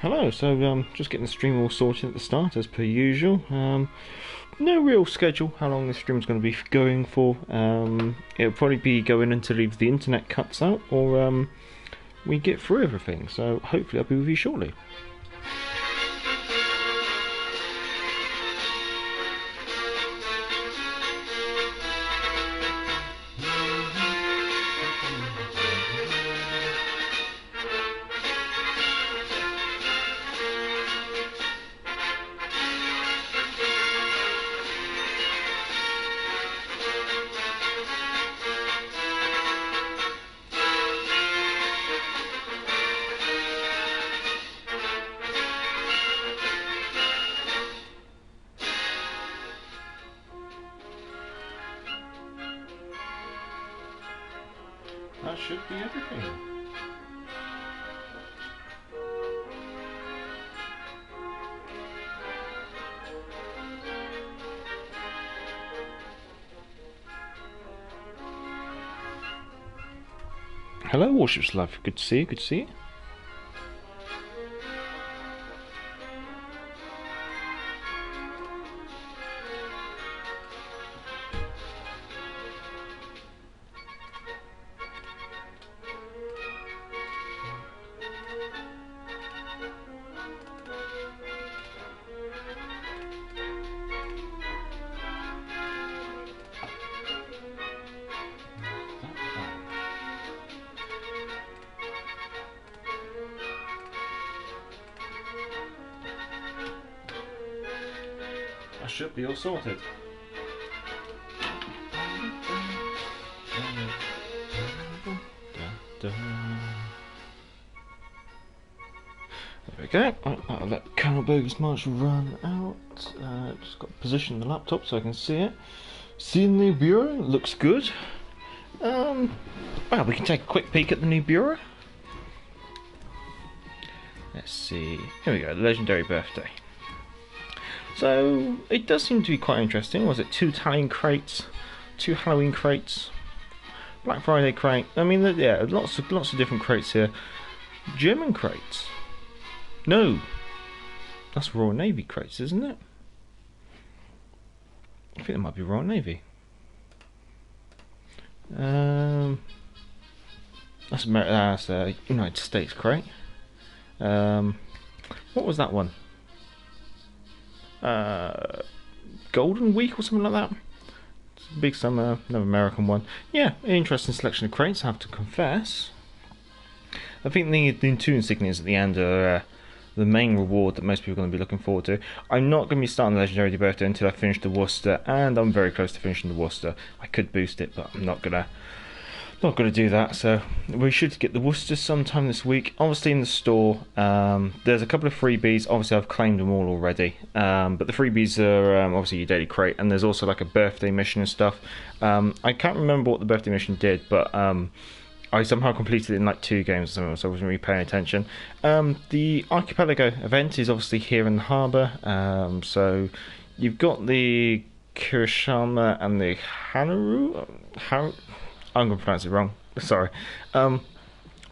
Hello, so just getting the stream all sorted at the start as per usual. No real schedule how long the stream's going to be going for. It'll probably be going until either the internet cuts out or we get through everything, so hopefully I'll be with you shortly. That should be everything. Hello, Warships Love. Good to see you. Good to see you. I should be all sorted. There we go. I'll let Colonel Bogey's March run out. Just got to position the laptop so I can see it. See the new bureau? Looks good. Well, we can take a quick peek at the new bureau. Let's see. Here we go. Legendary birthday. So it does seem to be quite interesting. Was it 2 Italian crates, 2 Halloween crates, Black Friday crate? I mean, yeah, lots of different crates here. German crates? No, that's Royal Navy crates, isn't it? I think it might be Royal Navy. That's a United States crate. What was that one? Golden Week or something like that. It's a big summer, another American one. Yeah, an interesting selection of crates, I have to confess. I think the two insignias at the end are the main reward that most people are going to be looking forward to. I'm not going to be starting the Legendary Birthday until I finish the Worcester, and I'm very close to finishing the Worcester. I could boost it, but I'm not gonna do that. So we should get the Worcester sometime this week. Obviously in the store, there's a couple of freebies. Obviously I've claimed them all already, but the freebies are obviously your daily crate, and there's also like a birthday mission and stuff. I can't remember what the birthday mission did, but I somehow completed it in like 2 games or something, so I wasn't really paying attention. The Arpeggio event is obviously here in the harbour, so you've got the Kirishima and the Hanaru. I'm going to pronounce it wrong, sorry. But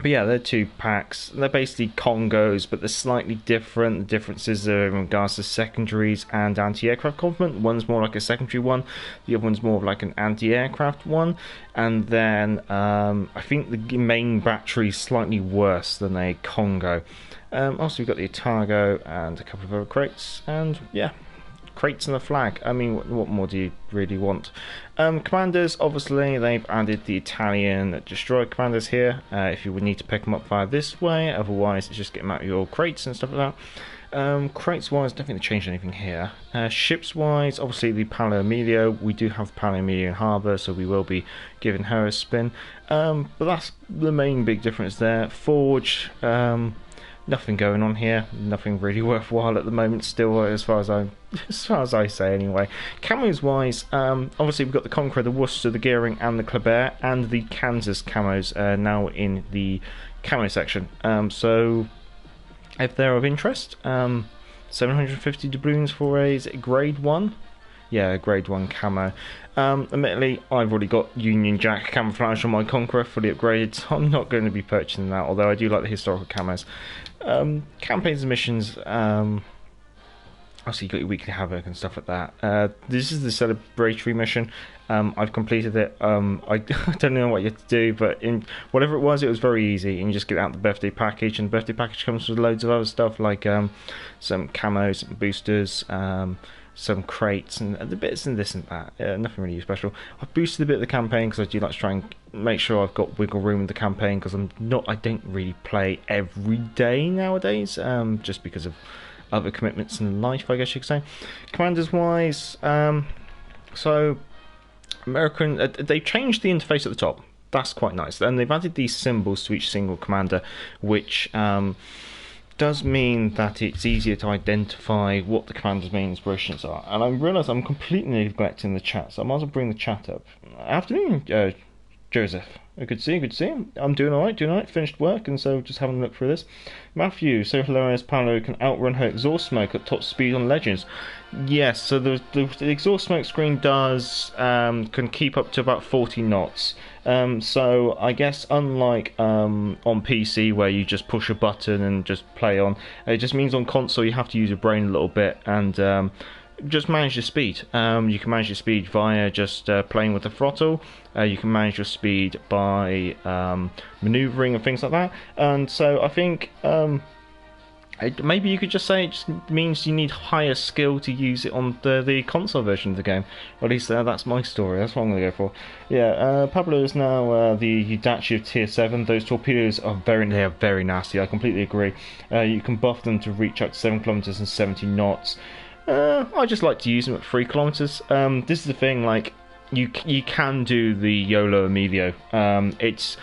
yeah, they're 2 packs. They're basically Congos, but they're slightly different. The differences are in regards to secondaries and anti-aircraft complement. One's more like a secondary one, the other one's more of like an anti-aircraft one. And then I think the main battery is slightly worse than a Congo. Also, we've got the Otago and a couple of other crates, and yeah. Crates and a flag. I mean, what more do you really want? Commanders, obviously, they've added the Italian destroyer commanders here. If you would need to pick them up via this way, otherwise it's just get them out of your crates and stuff like that. Crates-wise, don't think they changed anything here. Ships-wise, obviously the Paolo Emilio. We do have the Paolo Emilio in harbour, so we will be giving her a spin. But that's the main big difference there. Forge. Nothing going on here. Nothing really worthwhile at the moment. Still, as far as I say, anyway. Camos wise, obviously we've got the Conqueror, the Worcester, the Gearing, and the Kleber, and the Kansas camos now in the camo section. So, if they're of interest, 750 doubloons for a grade 1. Yeah, grade 1 camo. Admittedly, I've already got Union Jack camouflage on my Conqueror fully upgraded, so I'm not going to be purchasing that, although I do like the historical camos. Campaigns and missions, obviously you got your weekly havoc and stuff like that. This is the celebratory mission. I've completed it. I don't know what you have to do, but in whatever it was very easy, and you just get out the birthday package, and the birthday package comes with loads of other stuff like some camos, some boosters, some crates, and the bits and this and that. Nothing really special. I've boosted a bit of the campaign because I do like to try and make sure I've got wiggle room in the campaign, because I don't really play every day nowadays, just because of other commitments in life, I guess you could say. Commanders wise, so American, they've changed the interface at the top. That's quite nice, and they've added these symbols to each single commander, which does mean that it's easier to identify what the commander's main inspirations are. And I realise I'm completely neglecting the chat, so I might as well bring the chat up. Afternoon, Joseph. Good to see you. I'm doing alright, finished work, and so just having a look through this. Matthew, so hilarious, Paolo can outrun her exhaust smoke at top speed on Legends. Yes, so the exhaust smoke screen can keep up to about 40 knots. So I guess unlike on PC where you just push a button and just play on, it just means on console you have to use your brain a little bit and just manage your speed. You can manage your speed via just playing with the throttle. You can manage your speed by manoeuvring and things like that. And so I think maybe you could just say it just means you need higher skill to use it on the console version of the game. Or at least that's my story. That's what I'm going to go for. Yeah, Pablo is now the Udachi of Tier 7. Those torpedoes are very nasty. I completely agree. You can buff them to reach up to 7 kilometers and 70 knots. I just like to use them at 3 kilometers. This is the thing, like, you can do the YOLO Emilio. It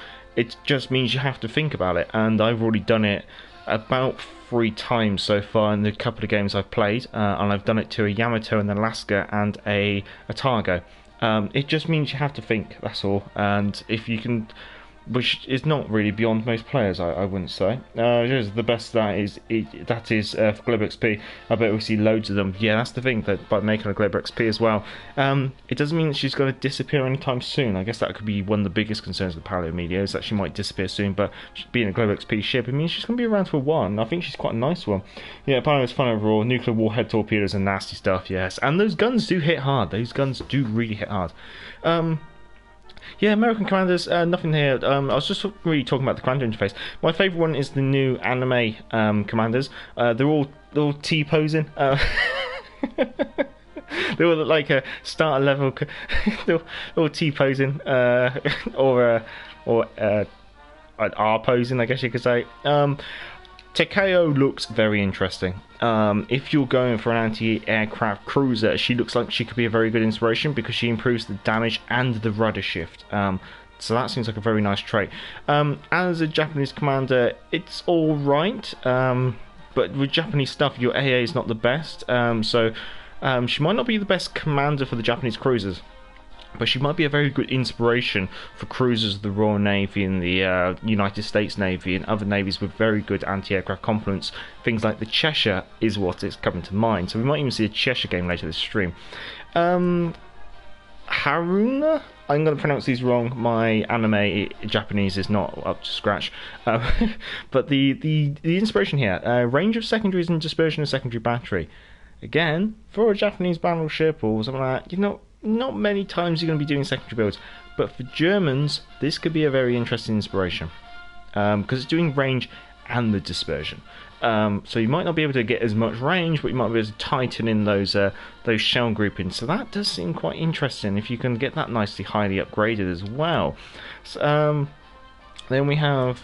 just means you have to think about it, and I've already done it about 3 times so far in the couple of games I've played, and I've done it to a Yamato, an Alaska, and a Targo. It just means you have to think, that's all, and if you can, which is not really beyond most players, I wouldn't say. The best that is for Global XP. I bet we see loads of them. Yeah, that's the thing, that by making a Global XP as well, it doesn't mean that she's going to disappear anytime soon. I guess that could be one of the biggest concerns of the Paleo Media, is that she might disappear soon, but being a Global XP ship, it means she's going to be around for a while, and I think she's quite a nice one. Yeah, Paleo's fun overall. Nuclear warhead torpedoes and nasty stuff, yes. And those guns do hit hard. Those guns do really hit hard. Yeah, American Commanders, nothing here. I was just really talking about the commander interface. My favourite one is the new anime commanders. They're all T-posing. They all look like a starter level. They're all T-posing, or R-posing, I guess you could say. Takeo looks very interesting. If you're going for an anti-aircraft cruiser, she looks like she could be a very good inspiration because she improves the damage and the rudder shift. So that seems like a very nice trait. As a Japanese commander, it's alright, but with Japanese stuff, your AA is not the best. So she might not be the best commander for the Japanese cruisers, but she might be a very good inspiration for cruisers of the Royal Navy and the United States Navy and other navies with very good anti-aircraft components. Things like the Cheshire is what is coming to mind. So we might even see a Cheshire game later this stream. Haruna? I'm going to pronounce these wrong. My anime Japanese is not up to scratch. But the inspiration here, range of secondaries and dispersion of secondary battery. Again, for a Japanese battleship or something like that, not many times you're going to be doing secondary builds, but for Germans this could be a very interesting inspiration, because it's doing range and the dispersion. So you might not be able to get as much range, but you might be able to tighten in those shell groupings. So that does seem quite interesting if you can get that nicely highly upgraded as well. So, then we have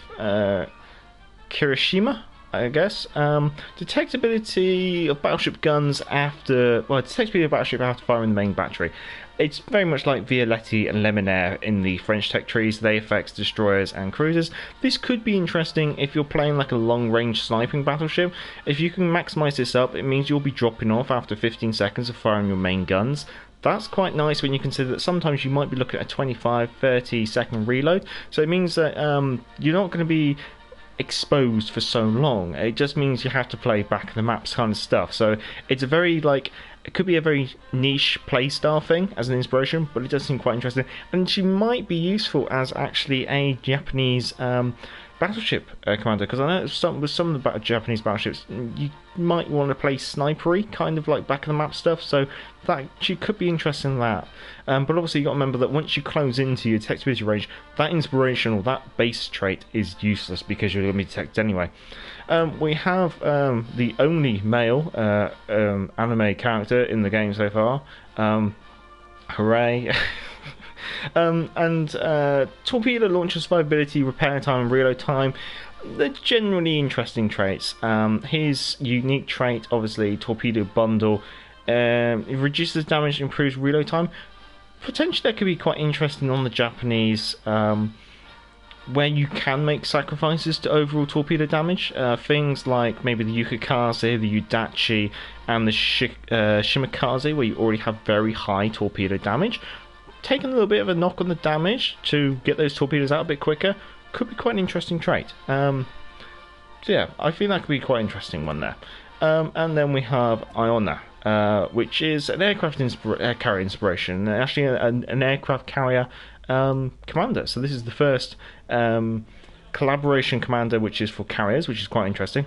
Kirishima, I guess. Detectability of battleship guns detectability of battleship after firing the main battery. It's very much like Violetti and Lemonnier in the French tech trees. They affect destroyers and cruisers. This could be interesting if you're playing like a long-range sniping battleship. If you can maximise this up, it means you'll be dropping off after 15 seconds of firing your main guns. That's quite nice when you consider that sometimes you might be looking at a 25-30 second reload. So it means that you're not going to be exposed for so long. It just means you have to play back of the maps kind of stuff. So it's a very it could be a very niche playstyle thing as an inspiration, but it does seem quite interesting. And she might be useful as actually a Japanese battleship commander, because I know with some of the Japanese battleships, you might want to play snipery, kind of like back of the map stuff, so that she could be interested in that. But obviously, you got to remember that once you close into your detectability range, that inspiration or that base trait is useless because you're going to be detected anyway. We have the only male anime character in the game so far. Hooray! And torpedo launcher survivability, repair time, and reload time. They're generally interesting traits. His unique trait, obviously, torpedo bundle. It reduces damage, improves reload time. Potentially, that could be quite interesting on the Japanese, where you can make sacrifices to overall torpedo damage. Things like maybe the Yukikaze, the Udachi, and the Shimikaze, where you already have very high torpedo damage. Taking a little bit of a knock on the damage to get those torpedoes out a bit quicker could be quite an interesting trait. So yeah, I think that could be quite an interesting one there. And then we have Iona, which is an aircraft carrier inspiration, actually an aircraft carrier commander. So this is the first collaboration commander which is for carriers, which is quite interesting.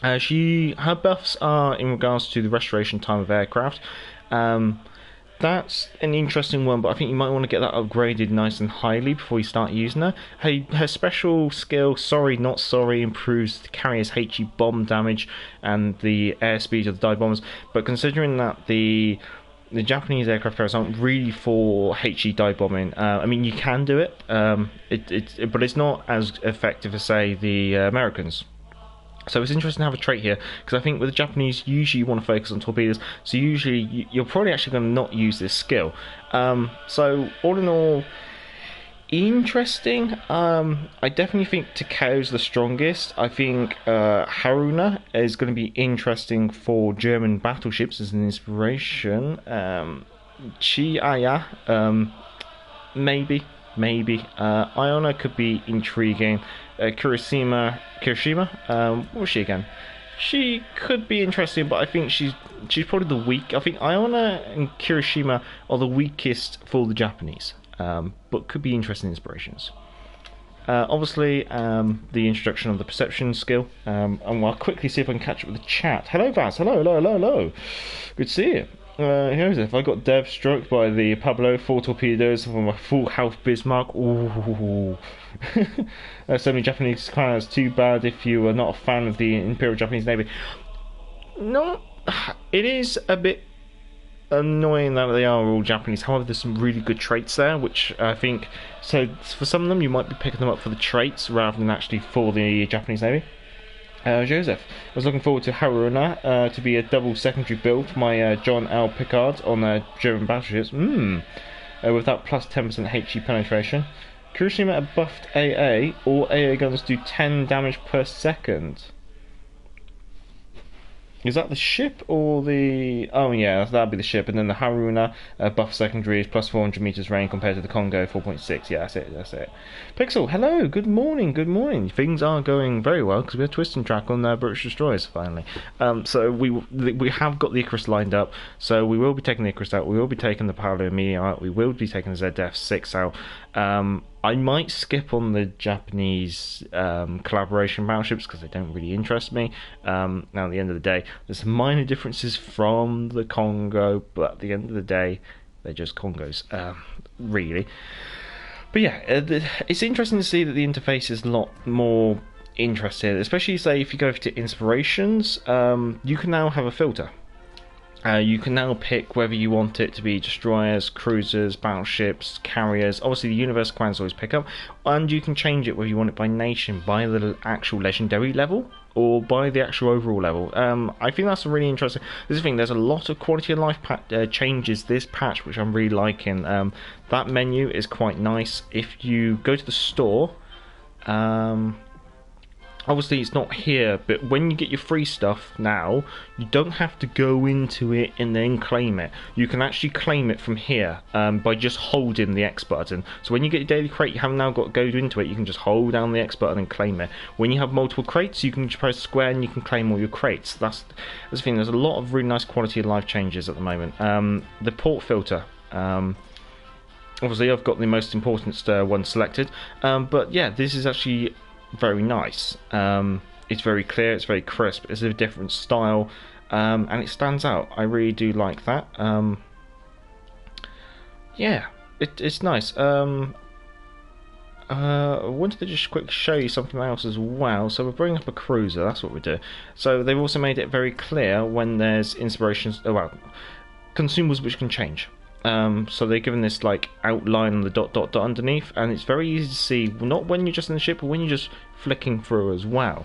Her buffs are in regards to the restoration time of aircraft. That's an interesting one, but I think you might want to get that upgraded nice and highly before you start using her. Her special skill, Sorry Not Sorry, improves the carrier's HE bomb damage and the airspeed of the dive bombers. But considering that the Japanese aircraft carriers aren't really for HE dive bombing, I mean, you can do it, but it's not as effective as, say, the Americans. So it's interesting to have a trait here, because I think with the Japanese, usually you want to focus on torpedoes, so usually you're probably actually going to not use this skill. So all in all, interesting. I definitely think Takeo's the strongest. I think Haruna is going to be interesting for German battleships as an inspiration. Chiaya, maybe. Iona could be intriguing. Kirishima, what was she again? She could be interesting, but I think she's probably the weak. I think Iona and Kirishima are the weakest for the Japanese, but could be interesting inspirations. Obviously, the introduction of the perception skill, and I'll quickly see if I can catch up with the chat. Hello, Vaz. Hello. Good to see you. Here's it. If I got Dev struck by the Pablo, 4 torpedoes for my full health Bismarck. Ooh. So many Japanese cars. Too bad if you are not a fan of the Imperial Japanese Navy. No, it is a bit annoying that they are all Japanese. However, there's some really good traits there, which I think. So for some of them, you might be picking them up for the traits rather than actually for the Japanese Navy. Joseph, I was looking forward to Haruna to be a double secondary build for my John L. Pickard on German battleships. With that plus 10% HE penetration. Kirishima at buffed AA. All AA guns do 10 damage per second. Is that the ship or the... Oh yeah, that'd be the ship. And then the Haruna buff secondary is plus 400 meters range compared to the Congo 4.6. Yeah, that's it. Pixel, hello, good morning. Things are going very well because we have Twist and Track on British Destroyers finally. So we have got the Icarus lined up. So we will be taking the Icarus out. We will be taking the Paolo Emilio out. We will be taking the ZF-6 out. I might skip on the Japanese collaboration battleships because they don't really interest me. Now, at the end of the day, there's some minor differences from the Congo, but at the end of the day, they're just Congos, really. But yeah, it's interesting to see that the interface is a lot more interesting, especially, say, if you go to inspirations, you can now have a filter. You can now pick whether you want it to be destroyers, cruisers, battleships, carriers. Obviously, the universal commands always pick up, and you can change it whether you want it by nation, by the actual legendary level, or by the actual overall level. I think that's really interesting. This is the thing, there's a lot of quality of life changes this patch, which I'm really liking. That menu is quite nice. If you go to the store, obviously it's not here, but when you get your free stuff now, you don't have to go into it and then claim it. You can actually claim it from here by just holding the X button. So when you get your daily crate, you haven't now got to go into it, you can just hold down the X button and claim it. When you have multiple crates, you can just press square and you can claim all your crates. That's the thing. There's a lot of really nice quality of life changes at the moment. The port filter, obviously I've got the most important one selected, but yeah, this is actually very nice. It's very clear, it's very crisp, it's a different style, and it stands out. I really do like that. Yeah, it's nice. I wanted to just quickly show you something else as well. So we're bringing up a cruiser, that's what we do. So they've also made it very clear when there's inspirations, consumables which can change. So they're given this like outline on the dot dot dot underneath, and it's very easy to see, not when you're just in the ship, but when you're just flicking through as well.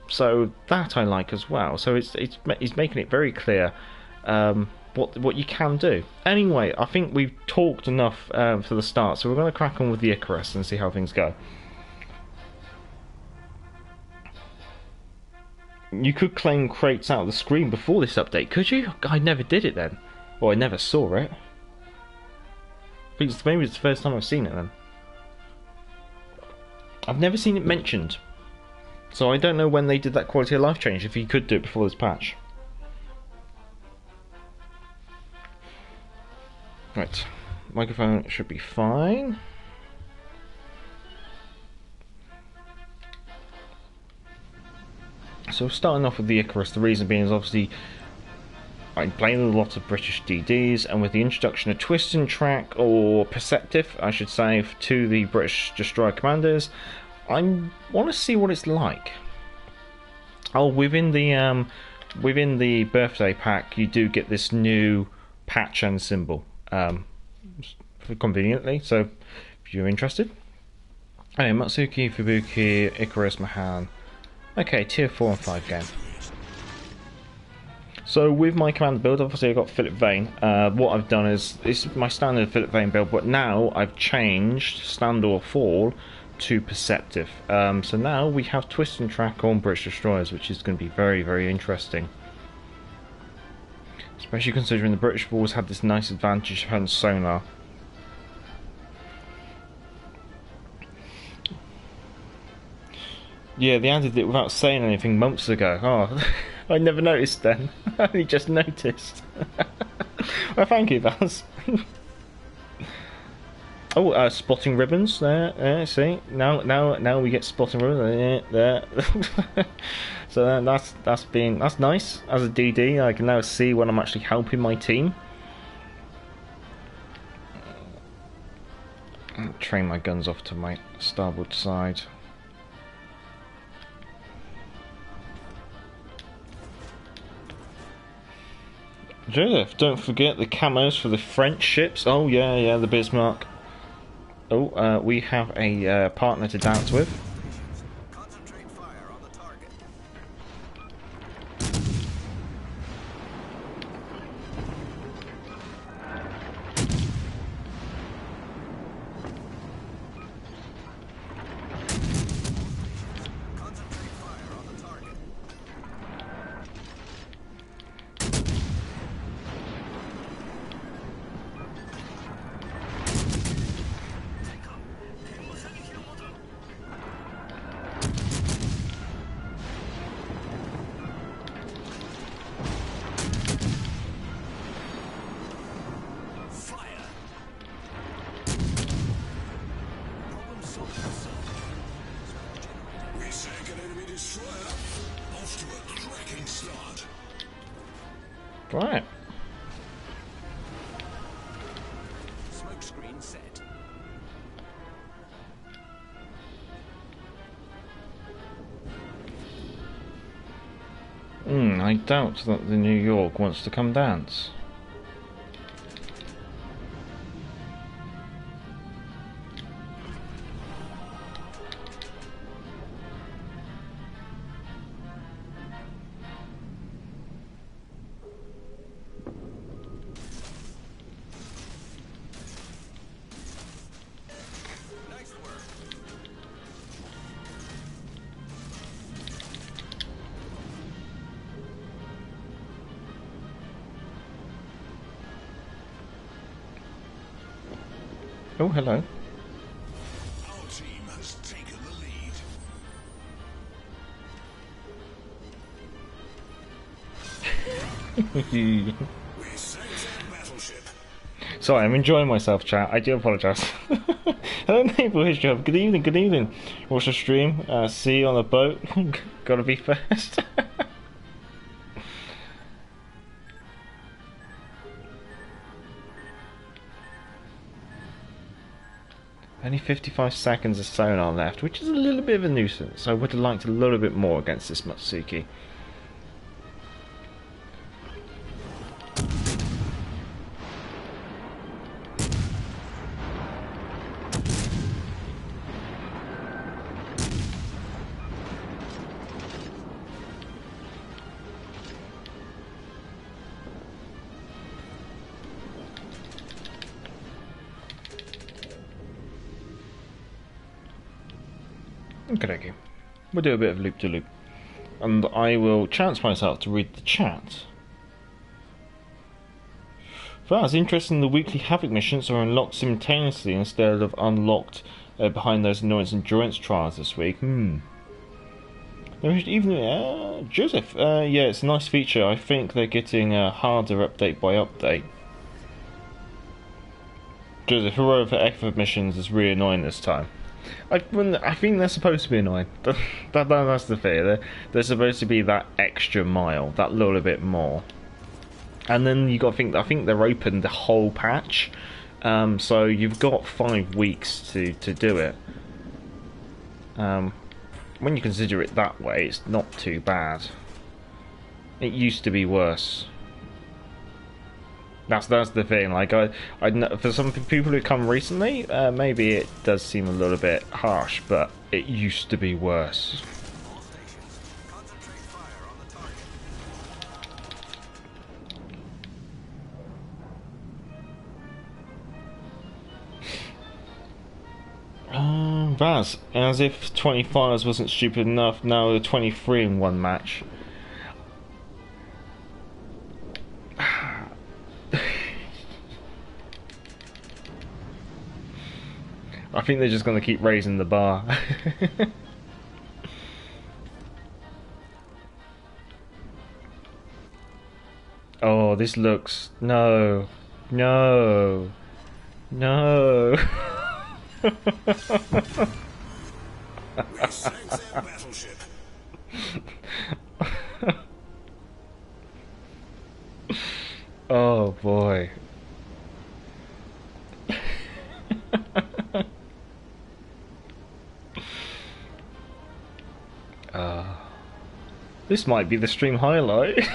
So that I like as well. So it's making it very clear what you can do. Anyway, I think we've talked enough for the start, so we're going to crack on with the Icarus and see how things go. You could claim crates out of the screen before this update, could you? I never did it then. Well, I never saw it. Because maybe it's the first time I've seen it then. I've never seen it mentioned. So I don't know when they did that quality of life change, if you could do it before this patch. Right. Microphone should be fine. So starting off with the Icarus, the reason being is obviously I'm playing a lot of British DDs, and with the introduction of Twist and Track, or Perceptive, I should say, to the British Destroyer Commanders, I want to see what it's like. Oh, within the birthday pack, you do get this new patch and symbol, conveniently. So, if you're interested, hey, Matsuki, Fubuki, Icarus, Mahan. Okay, tier 4 and 5 game. So with my commander build, obviously I've got Philip Vane. What I've done is, this is my standard Philip Vane build, but now I've changed Stand or Fall to Perceptive. So now we have Twist and Track on British Destroyers, which is going to be very, very interesting. Especially considering the British have always had this nice advantage of having sonar. Yeah, they added it without saying anything months ago. Oh, I never noticed then. I only just noticed. Well, thank you, Baz. Oh, spotting ribbons there. See, now we get spotting ribbons there. So that's nice. As a DD, I can now see when I'm actually helping my team. I'll train my guns off to my starboard side. Joseph, don't forget the camos for the French ships. Oh yeah, the Bismarck. Oh, we have a partner to dance with. Concentrate fire on the target. Concentrate fire on the target. Right. Smoke screen set. I doubt that the New York wants to come dance. Oh, hello. Our team has taken the lead. We sent their battleship. Sorry, I'm enjoying myself, chat. I do apologise. Hello, neighbourhood job. Good evening, good evening. Watch the stream. See you on the boat. Gotta be first. Only 55 seconds of sonar left, which is a little bit of a nuisance. I would have liked a little bit more against this Matsuki. Okay, we'll do a bit of loop-to-loop. And I will chance myself to read the chat. Well, it's interesting the weekly Havoc missions are unlocked simultaneously instead of unlocked behind those annoyance endurance trials this week. Even Joseph, yeah, it's a nice feature. I think they're getting harder update by update. Joseph, heroic for effort missions is really annoying this time. I think they're supposed to be annoying. That's the fear. They're supposed to be that extra mile, that little bit more. And then you got to think. I think they're open the whole patch, so you've got 5 weeks to do it. When you consider it that way, it's not too bad. It used to be worse. That's the thing. Like for some people who come recently, maybe it does seem a little bit harsh, but it used to be worse. All stations, concentrate fire on the target. Vaz, as if 20 fires wasn't stupid enough, now they're 23 in one match. I think they're just going to keep raising the bar. Oh, this looks... No. No. No. We sank their battleship. Oh boy. This might be the stream highlight.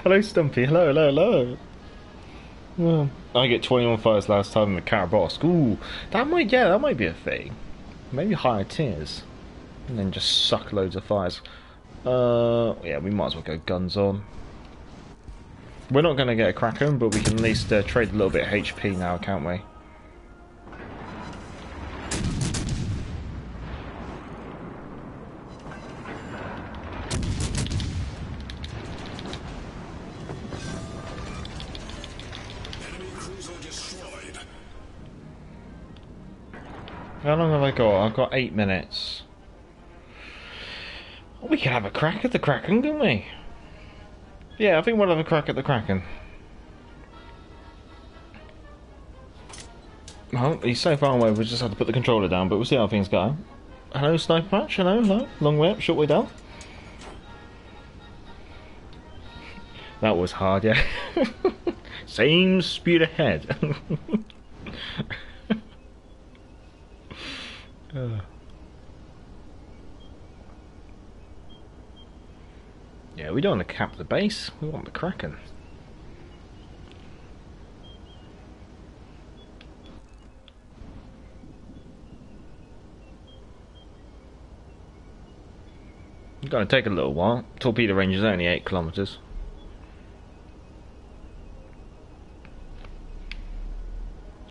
Hello Stumpy, hello. I get 21 fires last time in the Carabosk. Ooh, that might be a thing. Maybe higher tiers. And then just suck loads of fires. Yeah, we might as well go guns on. We're not going to get a Kraken, but we can at least trade a little bit of HP now, can't we? How long have I got? I've got 8 minutes. We could have a crack at the Kraken, couldn't we? Yeah, I think we'll have a crack at the Kraken. Well, he's so far away, we'll just have to put the controller down, but we'll see how things go. Hello, Sniper Patch, hello. Long way up, short way down. That was hard, yeah. Same speed ahead. Yeah, we don't want to cap the base, we want the Kraken. It's going to take a little while. Torpedo range is only 8 kilometers.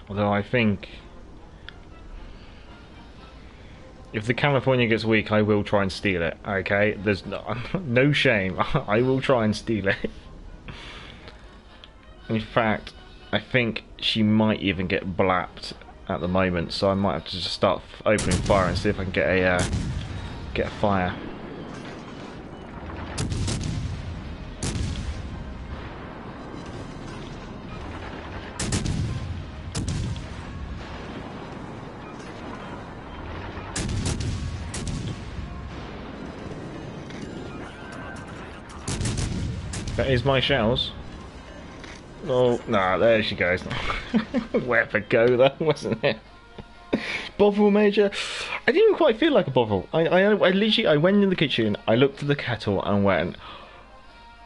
Although I think if the California gets weak, I will try and steal it. Okay, there's no shame. I will try and steal it. In fact, I think she might even get blapped at the moment, so I might have to just start opening fire and see if I can get a fire. That is my shells. Oh, nah, there she goes. Where to go, though, wasn't it? Bovril Major. I didn't quite feel like a Bovril. I literally, I went in the kitchen, I looked at the kettle and went,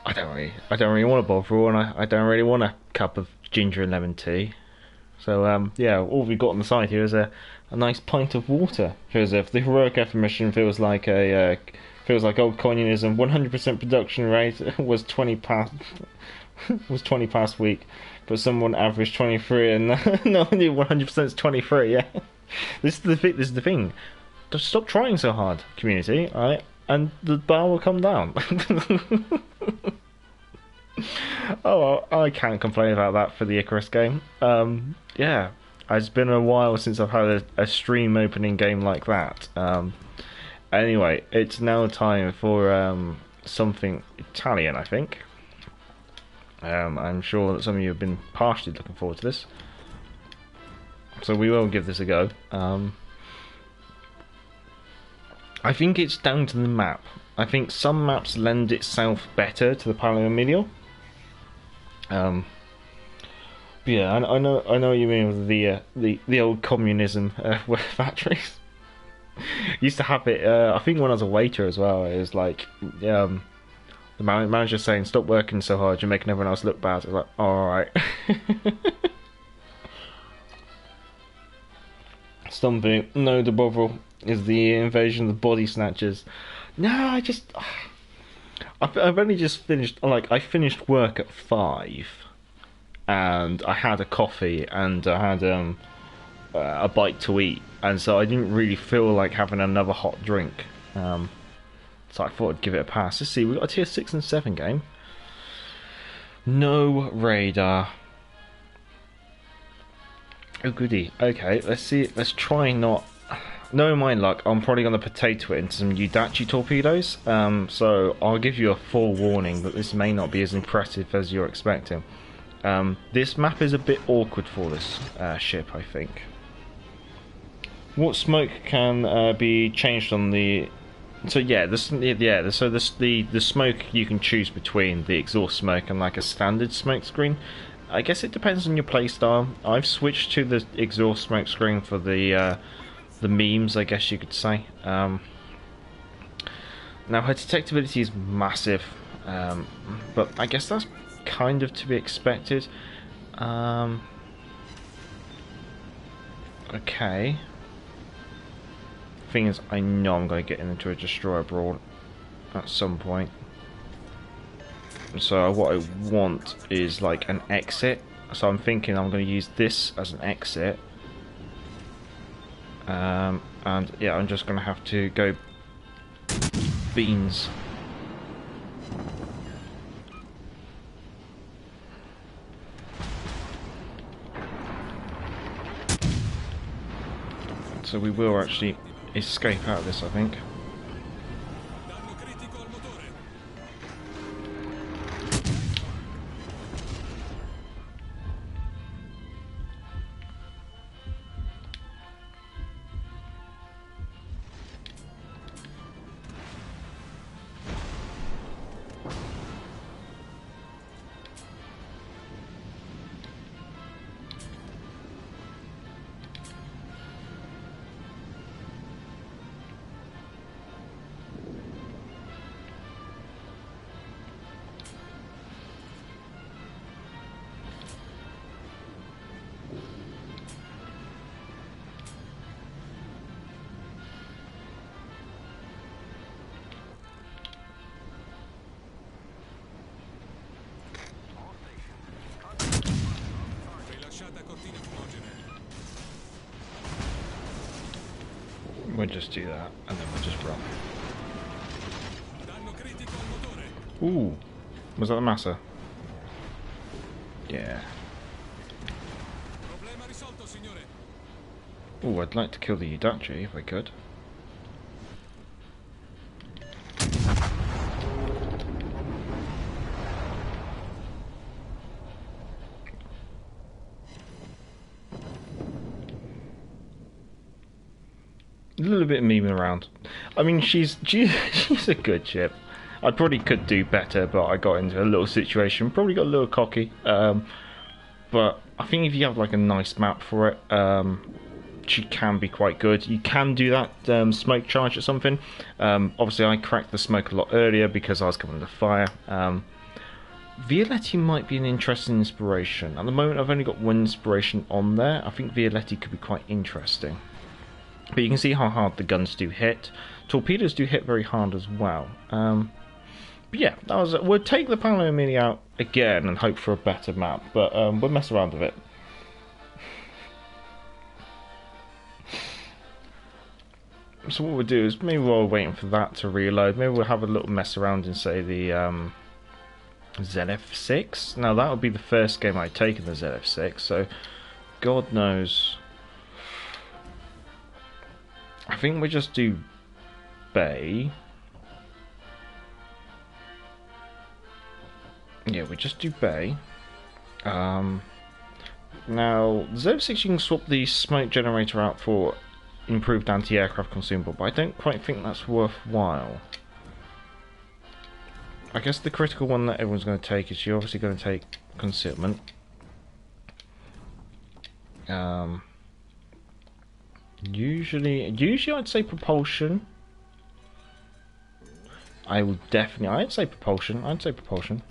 I don't really want a Bovril, and I don't really want a cup of ginger and lemon tea. So, yeah, all we've got on the side here is a nice pint of water. Feels as if the heroic effort mission feels like old communism. 100% production rate was 20 past week, but someone averaged 23, and no, 100% is 23. Yeah, this is the thing. Just stop trying so hard, community. Alright, and the bar will come down. Oh, well, I can't complain about that for the Icarus game. Yeah, it's been a while since I've had a stream opening game like that. Anyway, it's now time for something Italian, I think. I'm sure that some of you have been partially looking forward to this, so we will give this a go. I think it's down to the map. I think some maps lend itself better to the Paolo Emilio. But yeah, I know what you mean with the old communism factories. Used to have it. I think when I was a waiter as well, it was like the manager saying, "Stop working so hard, you're making everyone else look bad." I was like, "Alright." Stomping. No, the Bovril is the invasion of the body snatchers. No, I've only just finished. Like, I finished work at 5, and I had a coffee and I had a bite to eat, and so I didn't really feel like having another hot drink. So I thought I'd give it a pass. Let's see, we've got a tier 6 and 7 game. No radar. Oh goody. Okay, let's see. Let's try not... Knowing my luck, I'm probably going to potato it into some Udachi torpedoes. So I'll give you a forewarning that this may not be as impressive as you're expecting. This map is a bit awkward for this ship, I think. What smoke can be changed on the... So yeah, the smoke you can choose between the exhaust smoke and like a standard smoke screen. I guess it depends on your playstyle. I've switched to the exhaust smoke screen for the memes, I guess you could say. Now her detectability is massive, but I guess that's kind of to be expected. Okay. Thing is, I know I'm going to get into a destroyer brawl at some point. So what I want is like an exit. So I'm thinking I'm going to use this as an exit. And yeah, I'm just going to have to go beans. So we will actually escape out of this, I think. We'll just do that, and then we'll just run. Ooh, was that the massa? Yeah. Oh, I'd like to kill the Udachi if I could. A little bit of memeing around. I mean, she's a good ship. I probably could do better, but I got into a little situation. Probably got a little cocky. But I think if you have like a nice map for it, she can be quite good. You can do that smoke charge or something. Obviously, I cracked the smoke a lot earlier because I was coming to fire. Violetti might be an interesting inspiration. At the moment, I've only got one inspiration on there. I think Violetti could be quite interesting. But you can see how hard the guns do hit. Torpedoes do hit very hard as well. But yeah, that was it. We'll take the Paolo Mini out again and hope for a better map. But we'll mess around with it. So what we'll do is maybe while we're waiting for that to reload, maybe we'll have a little mess around in, say, the ZF6. Now that would be the first game I'd taken the ZF6, so God knows. I think we just do Bay. Yeah, we just do Bay. Now, the ZF6 you can swap the smoke generator out for improved anti-aircraft consumable, but I don't quite think that's worthwhile. I guess the critical one that everyone's going to take is you're obviously going to take concealment. Usually I'd say propulsion. I'd say propulsion.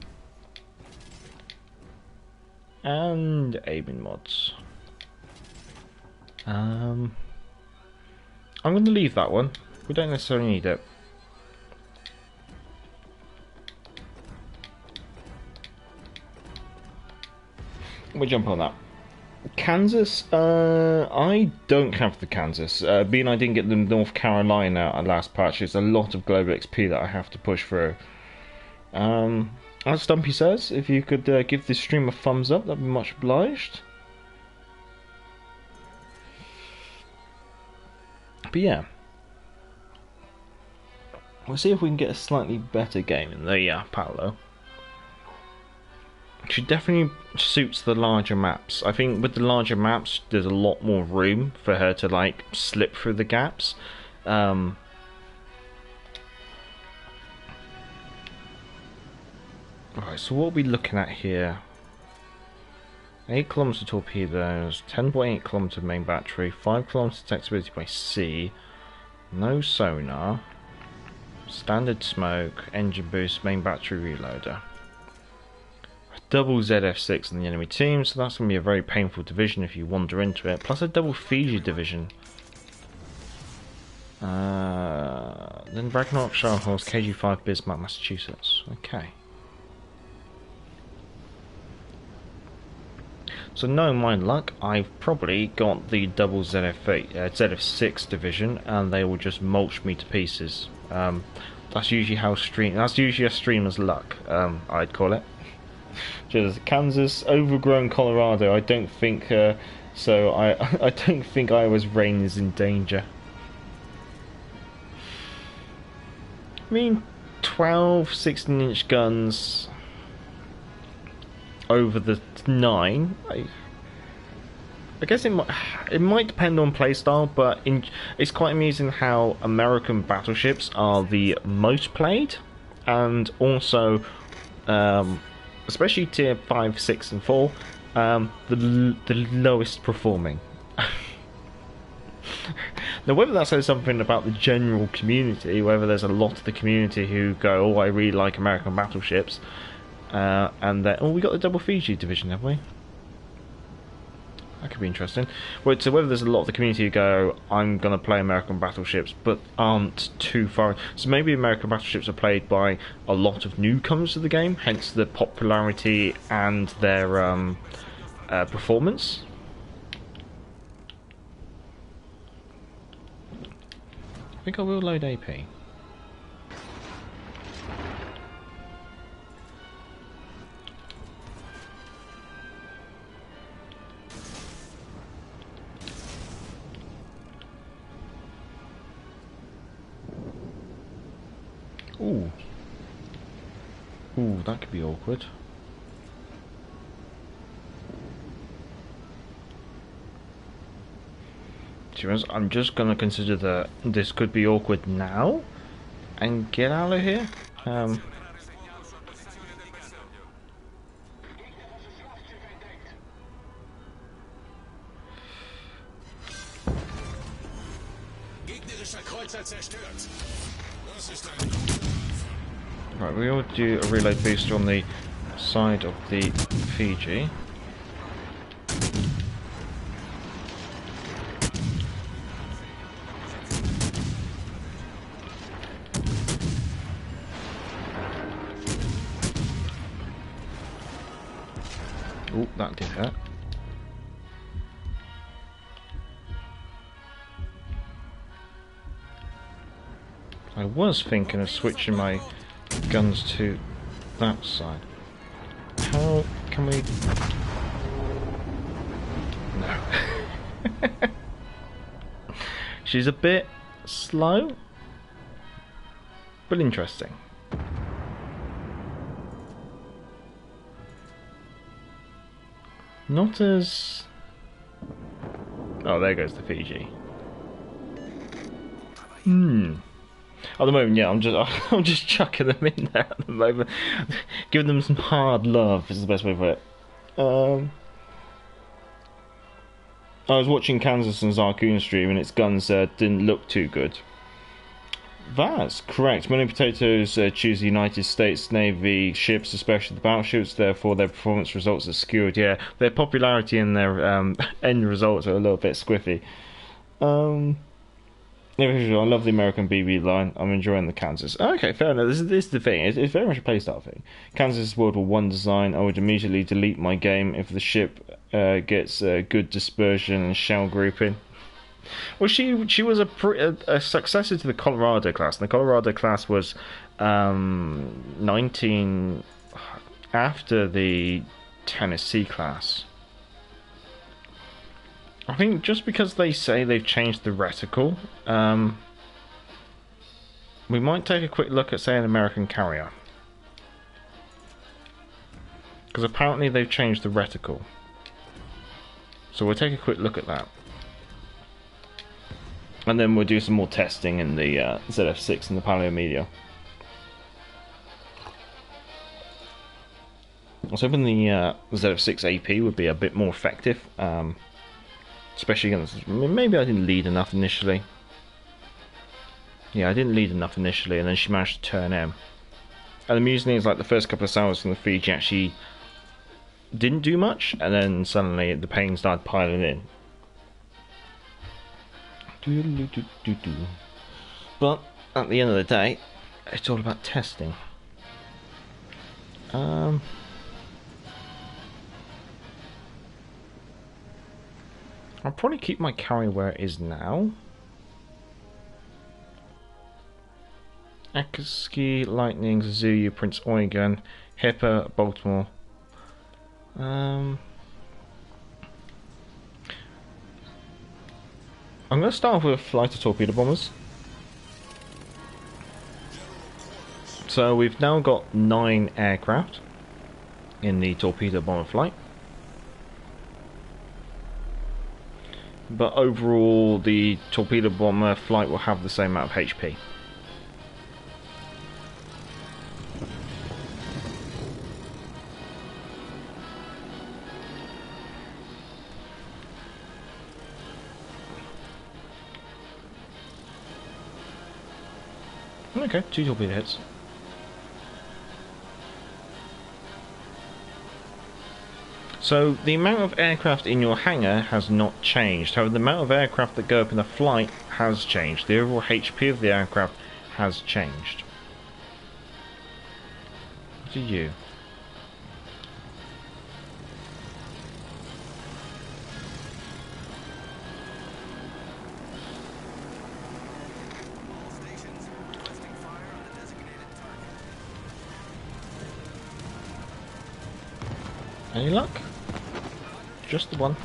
And aiming mods. I'm going to leave that one. We don't necessarily need it. We'll jump on that. Kansas, I don't have the Kansas. Being I didn't get the North Carolina at last patch, there's a lot of global XP that I have to push through. As Stumpy says, if you could give this stream a thumbs up, that'd be much obliged. But yeah, we'll see if we can get a slightly better game in the Paolo. She definitely suits the larger maps. I think with the larger maps, there's a lot more room for her to like slip through the gaps. Right, so what are we looking at here? 8 km torpedoes, 10.8 km main battery, 5 km detectability by sea, no sonar, standard smoke, engine boost, main battery reloader. Double ZF6 on the enemy team, so that's going to be a very painful division if you wander into it. Plus a double Fiji division. Then Ragnarok, Scharnhorst, KG5, Bismarck, Massachusetts. Okay. So knowing my luck, I've probably got the double ZF6 division, and they will just mulch me to pieces. That's usually a streamer's luck, I'd call it. Just Kansas, overgrown Colorado. I don't think so. I don't think Iowa's reign is in danger. I mean, 12, 16-inch guns over the 9. I guess it might depend on playstyle, but it's quite amusing how American battleships are the most played, and also especially tier 5, 6 and 4, the lowest performing. Now whether that says something about the general community, whether there's a lot of the community who go, oh, I really like American battleships, and then, oh, we got the double Fiji division, have we? That could be interesting. Well, so whether there's a lot of the community who go, I'm going to play American battleships, but aren't too far. So maybe American battleships are played by a lot of newcomers to the game, hence the popularity and their performance. I think I will load AP. Ooh. Ooh, that could be awkward. To be honest, I'm just gonna consider that this could be awkward now and get out of here. Gegnerischer Kreuzer zerstört. Das ist ein Right, we will do a reload booster on the side of the Fiji. Oh, that did hurt. I was thinking of switching my guns to that side. How can we... No. She's a bit slow, but interesting. Not as... Oh, there goes the Fiji. At the moment, yeah, I'm just chucking them in there at the moment, giving them some hard love is the best way to put it. I was watching Kansas and Zarkoon stream, and its guns didn't look too good. That's correct. Many potatoes choose the United States Navy ships, especially the battleships. Therefore, their performance results are skewed. Yeah, their popularity and their end results are a little bit squiffy. I love the American BB line. I'm enjoying the Kansas. Okay, fair enough. This is the thing. It's very much a playstyle thing. Kansas World War One design. I would immediately delete my game if the ship gets good dispersion and shell grouping. Well, she was a successor to the Colorado class. And the Colorado class was 19 after the Tennessee class. I think just because they say they've changed the reticle, we might take a quick look at, say, an American carrier. Because apparently they've changed the reticle. So we'll take a quick look at that. And then we'll do some more testing in the ZF6 and the Paleo Media. I was hoping the ZF6 AP would be a bit more effective. Especially against... Maybe I didn't lead enough initially. Yeah, I didn't lead enough initially, and then she managed to turn M. And the mutiny is like the first couple of salvos from the Fiji actually didn't do much, and then suddenly the pain started piling in. But at the end of the day, it's all about testing. I'll probably keep my carrier where it is now. Akatsuki, Lightning, Suzuki, Prince Eugen, Hipper, Baltimore. I'm going to start off with a flight of torpedo bombers. So we've now got 9 aircraft in the torpedo bomber flight. But overall, the torpedo bomber flight will have the same amount of HP. Okay, 2 torpedo hits. So the amount of aircraft in your hangar has not changed. However, the amount of aircraft that go up in a flight has changed. The overall HP of the aircraft has changed. What are you? Any luck? Just the one.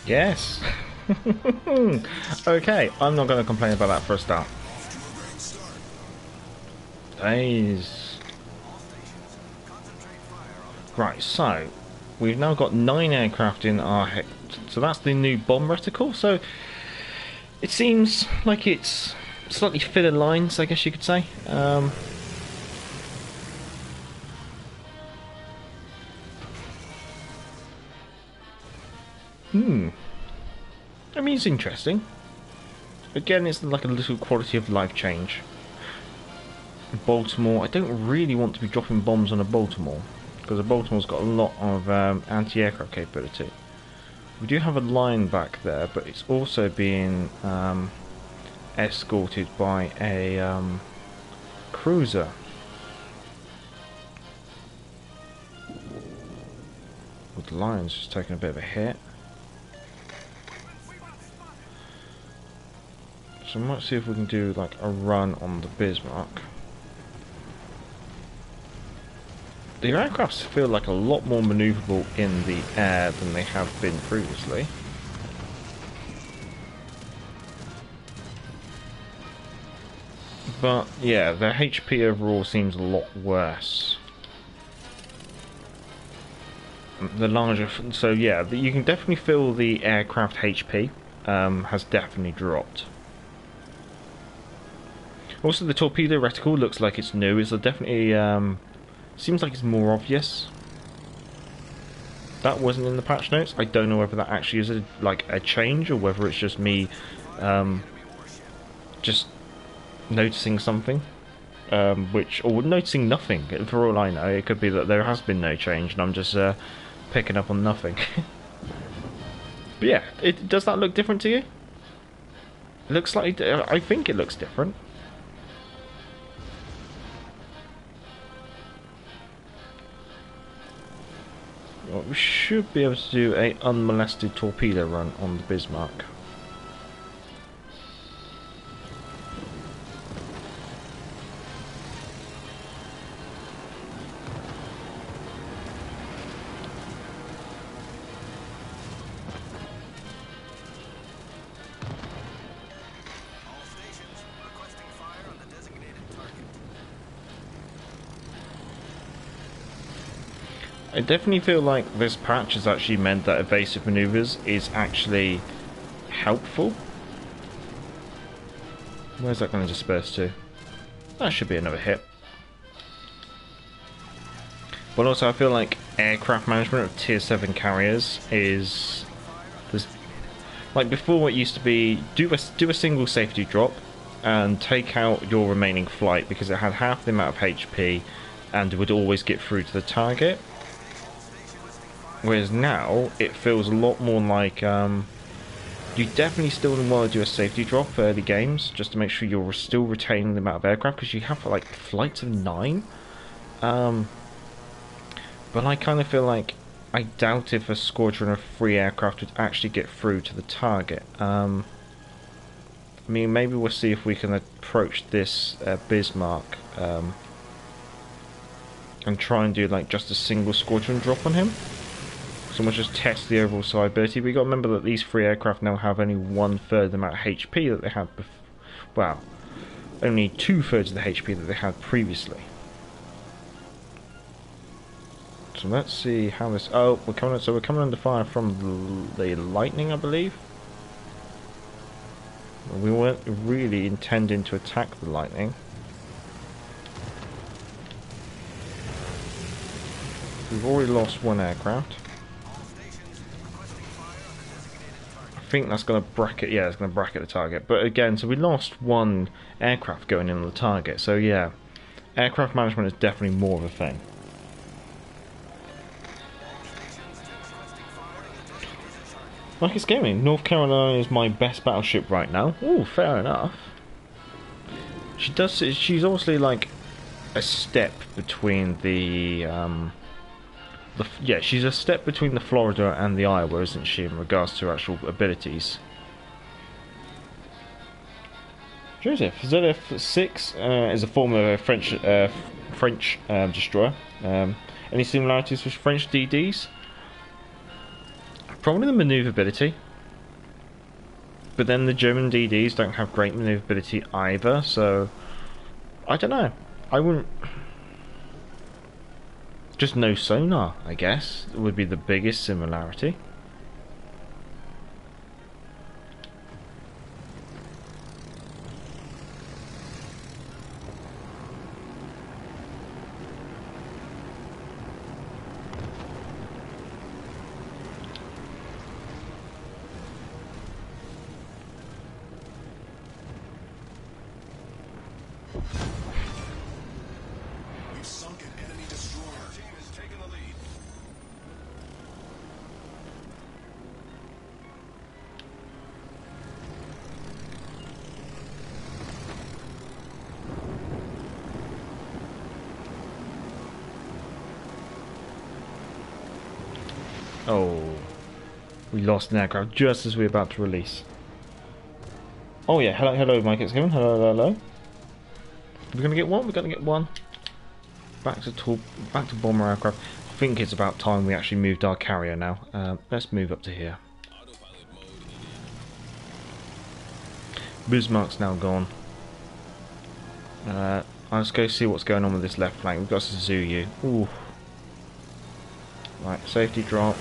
Yes. Okay, I'm not going to complain about that for a start. Days. Right, so we've now got 9 aircraft in our so that's the new bomb reticle. So it seems like it's slightly thinner lines, I guess you could say. I mean, it's interesting. Again, it's like a little quality of life change. Baltimore, I don't really want to be dropping bombs on a Baltimore, because a Baltimore's got a lot of anti-aircraft capability. We do have a line back there, but it's also being escorted by a cruiser. With the lion's just taking a bit of a hit. So I might see if we can do like a run on the Bismarck. The aircrafts feel like a lot more manoeuvrable in the air than they have been previously. But yeah, their HP overall seems a lot worse. The larger, so yeah, you can definitely feel the aircraft HP has definitely dropped. Also, the torpedo reticle looks like it's new. It's definitely seems like it's more obvious. That wasn't in the patch notes. I don't know whether that actually is like a change or whether it's just me just noticing something, or noticing nothing. For all I know, it could be that there has been no change and I'm just picking up on nothing. But yeah, does that look different to you? It looks like I think it looks different. Well, we should be able to do a unmolested torpedo run on the Bismarck. I definitely feel like this patch has actually meant that evasive maneuvers is actually helpful. Where's that going to disperse to? That should be another hit. But also I feel like aircraft management of tier 7 carriers is... like before it used to be do a single safety drop and take out your remaining flight because it had half the amount of HP and would always get through to the target. Whereas now, it feels a lot more like, you definitely still want to do a safety drop for early games, just to make sure you're still retaining the amount of aircraft, because you have, like, flights of 9. But I kind of feel like, I doubt if a squadron of 3 aircraft would actually get through to the target. I mean, maybe we'll see if we can approach this Bismarck, and try and do, like, just a single squadron drop on him. So we'll just test the overall survivability. But you got to remember that these 3 aircraft now have only 1/3 the amount of HP that they had before. Well, only 2/3 of the HP that they had previously. So let's see how this. Oh, we're coming. So we're coming under fire from the lightning, I believe. We weren't really intending to attack the lightning. We've already lost 1 aircraft. I think that's going to bracket, yeah, it's going to bracket the target. But again, so we lost 1 aircraft going in on the target. So yeah, aircraft management is definitely more of a thing. Like it's gaming, North Carolina is my best battleship right now. Ooh, fair enough. She's obviously like a step between the yeah, she's a step between the Florida and the Iowa, isn't she, in regards to actual abilities? Joseph, ZF-6 is a form of a French destroyer. Any similarities with French DDs? Probably the maneuverability. But then the German DDs don't have great maneuverability either, so I don't know. I wouldn't. Just no sonar, I guess, would be the biggest similarity. We've sunk an enemy destroyer. Our team has taken the lead. Oh, we lost an aircraft just as we were about to release. Oh yeah, hello Mike, it's Kevin. Hello. We're gonna get one. We're gonna get one. Back to bomber aircraft. I think it's about time we actually moved our carrier now. Let's move up to here. Bismarck's now gone. Let's go see what's going on with this left flank. We've got Suzuyu. Ooh. Right, safety drop.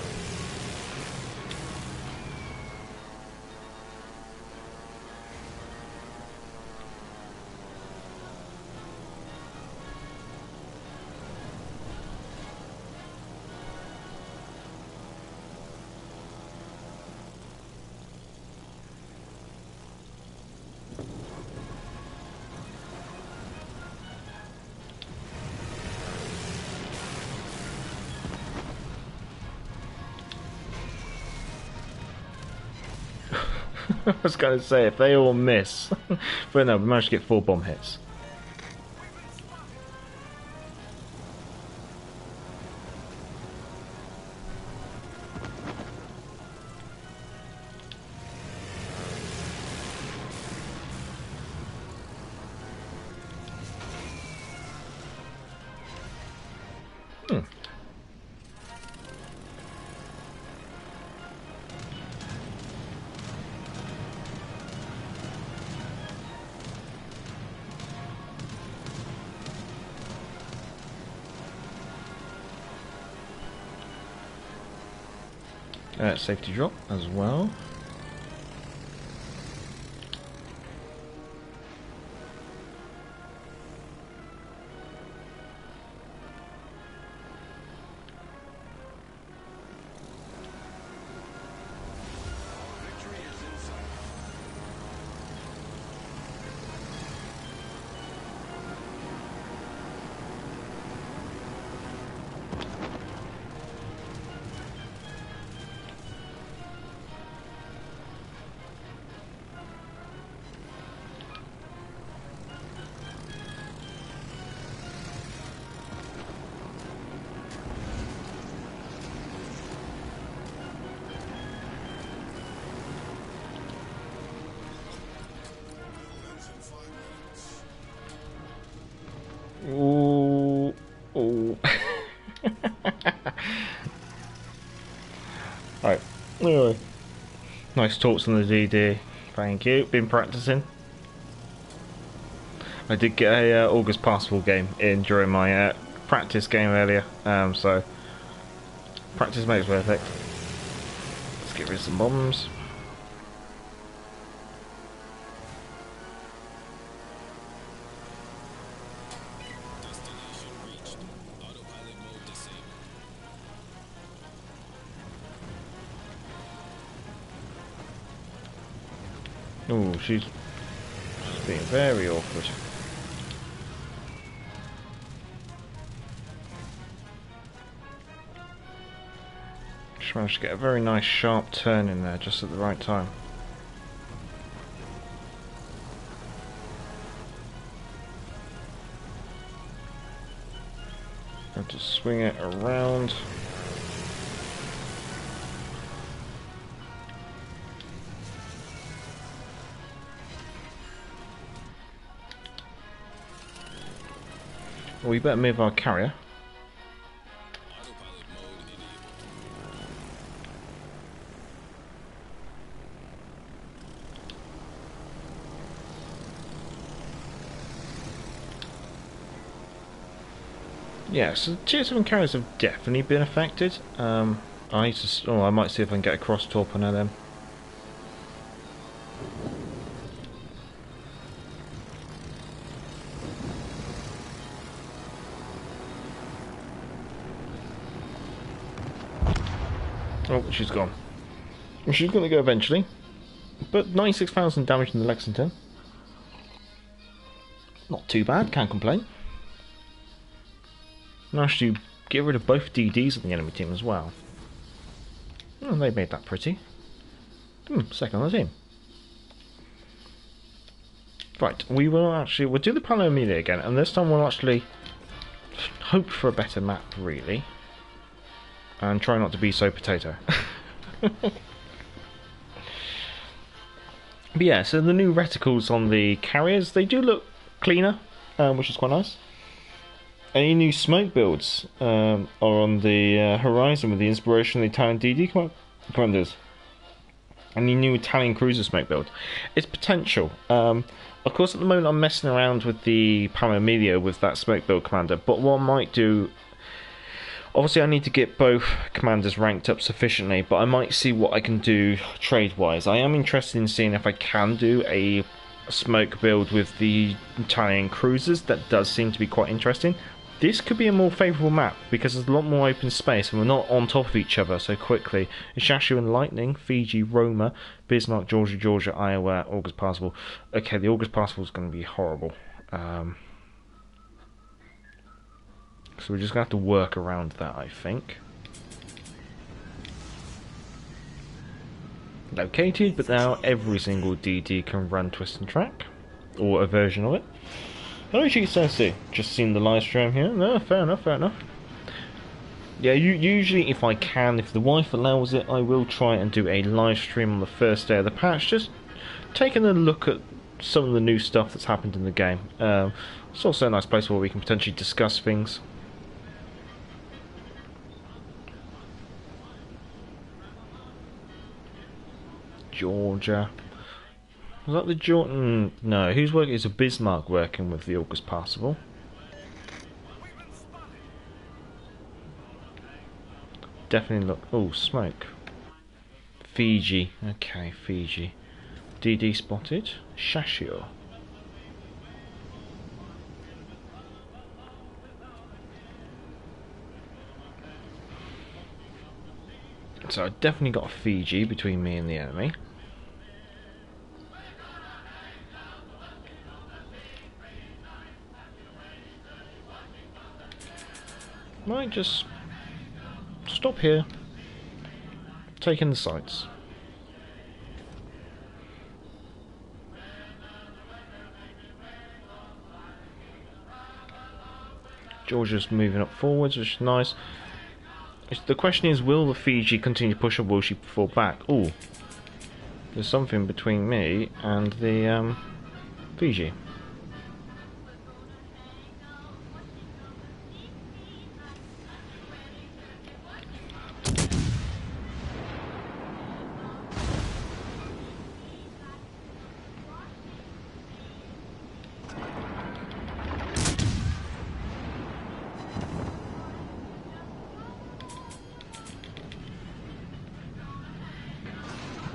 I was going to say, if they all miss. But no, we managed to get 4 bomb hits. Safety drop as well. Victory is in sight. Ooh. Right. Anyway. Nice talks on the DD. Thank you. Been practicing. I did get a August Passable game in during my practice game earlier. So practice makes perfect. Let's get rid of some bombs. Oh, she's being very awkward. Just managed to get a very nice sharp turn in there just at the right time. Have to swing it around. Well, we better move our carrier. yeah, so tier 7 carriers have definitely been affected. I need to. Oh, I might see if I can get a cross torp on them. Oh, she's gone. She's going to go eventually. But 96,000 damage in the Lexington. Not too bad, can't complain. Managed to get rid of both DDs of the enemy team as well. Oh, they made that pretty. Second on the team. Right, we'll do the Palo Melee again, and this time we'll actually hope for a better map, really. And try not to be so potato. But yeah, so the new reticles on the carriers, they do look cleaner, which is quite nice. Any new smoke builds are on the horizon with the inspiration of the Italian DD commanders. Any new Italian cruiser smoke build? It's potential. Of course, at the moment I'm messing around with the Palo Emilio with that smoke build commander, but what I might do... Obviously I need to get both commanders ranked up sufficiently, but I might see what I can do trade-wise. I am interested in seeing if I can do a smoke build with the Italian cruisers. That does seem to be quite interesting. This could be a more favourable map, because there's a lot more open space and we're not on top of each other so quickly. Ishashu and Lightning, Fiji, Roma, Bismarck, Georgia, Iowa, August Parsable. Okay, the August Parsable is going to be horrible. So we're just going to have to work around that, I think. Located, but now every single DD can run Twist and Track. Or a version of it. Hello, GCSC. Just seen the live stream here. No, fair enough, fair enough. Yeah, usually if I can, if the wife allows it, I will try and do a live stream on the first day of the patch. Just taking a look at some of the new stuff that's happened in the game. It's also a nice place where we can potentially discuss things. Georgia. Was that the Jordan? No, who's working? It's a Bismarck working with the August Parsable. Definitely look. Oh, smoke. Fiji. Okay, Fiji. DD spotted. Shashio. So I definitely got a Fiji between me and the enemy. Might just stop here, take in the sights. Georgia's moving up forwards, which is nice. The question is, will the Fiji continue to push or will she fall back? Oh, there's something between me and the Fiji.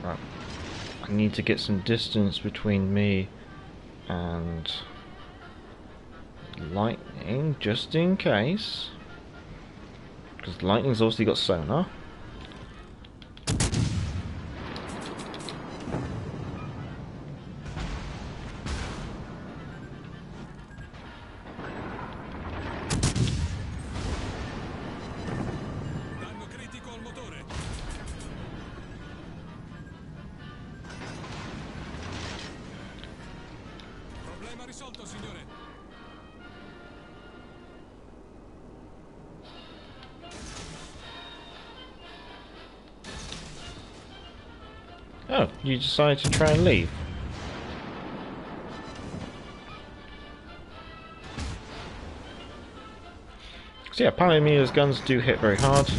Right. I need to get some distance between me and Lightning, just in case. Because Lightning's obviously got sonar. Oh, you decided to try and leave. So yeah, Pioneer's guns do hit very hard.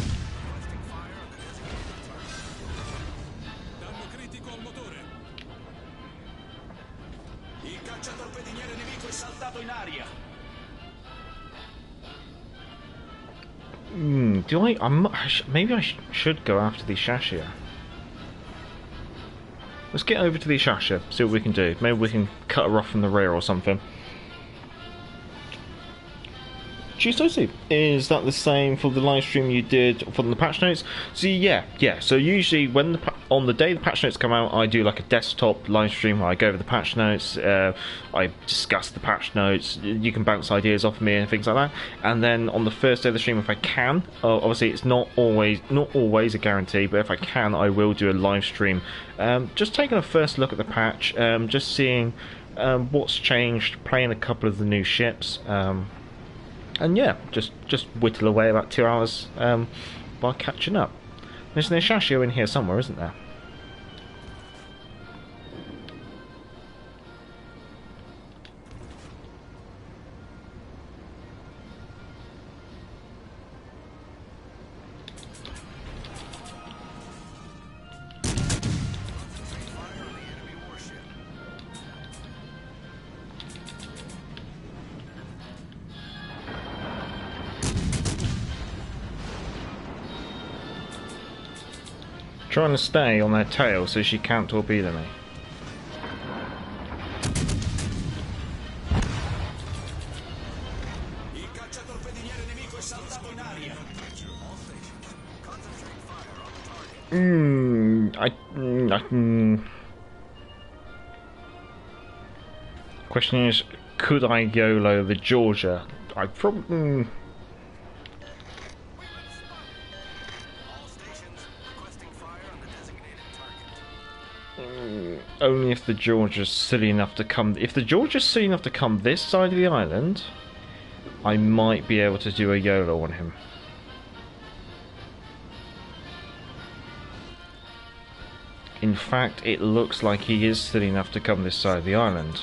Do I? Maybe I should go after the Shashia. Let's get over to the Shashia, see what we can do. Maybe we can cut her off from the rear or something. Chistosi, is that the same for the live stream you did for the patch notes? So yeah. So usually when on the day the patch notes come out, I do like a desktop live stream where I go over the patch notes, I discuss the patch notes. You can bounce ideas off me and things like that. And then on the first day of the stream, if I can, obviously it's not always a guarantee, but if I can, I will do a live stream, just taking a first look at the patch, just seeing what's changed, playing a couple of the new ships. And yeah, just whittle away about 2 hours while catching up. There's an Shashio in here somewhere, isn't there? Trying to stay on their tail so she can't torpedo me. Question is, could I YOLO the Georgia? I probably. Only if the Georgia's silly enough to come. If the Georgia's silly enough to come this side of the island, I might be able to do a YOLO on him. In fact, it looks like he is silly enough to come this side of the island.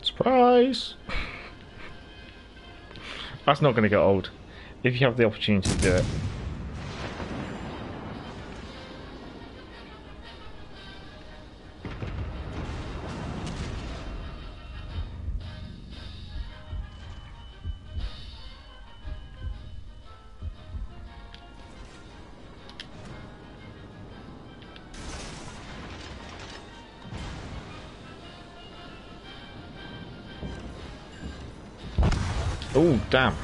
Surprise! That's not going to get old if you have the opportunity to do it. Oh damn!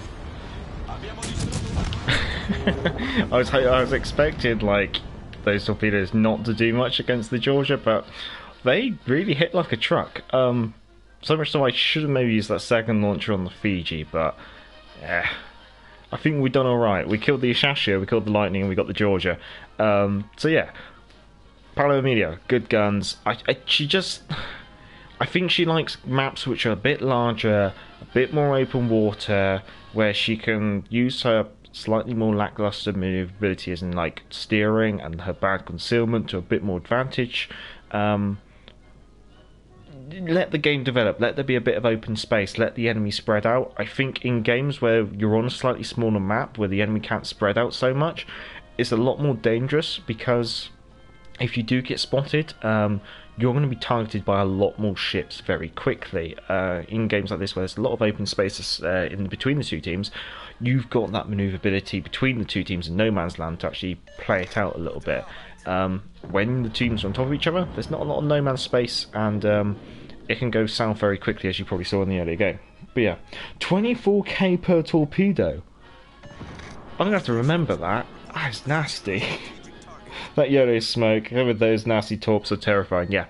I was expecting like those torpedoes not to do much against the Georgia, but they really hit like a truck. So much so I should have maybe used that second launcher on the Fiji, but yeah, I think we've done all right. We killed the Ishashio, we killed the Lightning, and we got the Georgia. So yeah, Paolo Emilio, good guns. I think she likes maps which are a bit larger, a bit more open water, where she can use her slightly more lackluster maneuverability as in like steering and her bad concealment to a bit more advantage. Let the game develop, let there be a bit of open space, let the enemy spread out. I think in games where you're on a slightly smaller map, where the enemy can't spread out so much, it's a lot more dangerous, because if you do get spotted, you're going to be targeted by a lot more ships very quickly. In games like this, where there's a lot of open spaces in between the two teams, you've got that manoeuvrability between the two teams in no man's land to actually play it out a little bit. When the teams are on top of each other, there's not a lot of no man's space, and it can go south very quickly, as you probably saw in the earlier game. But yeah, 24k per torpedo. I'm going to have to remember that. That is nasty. That yellow smoke with those nasty torps are terrifying. Yeah,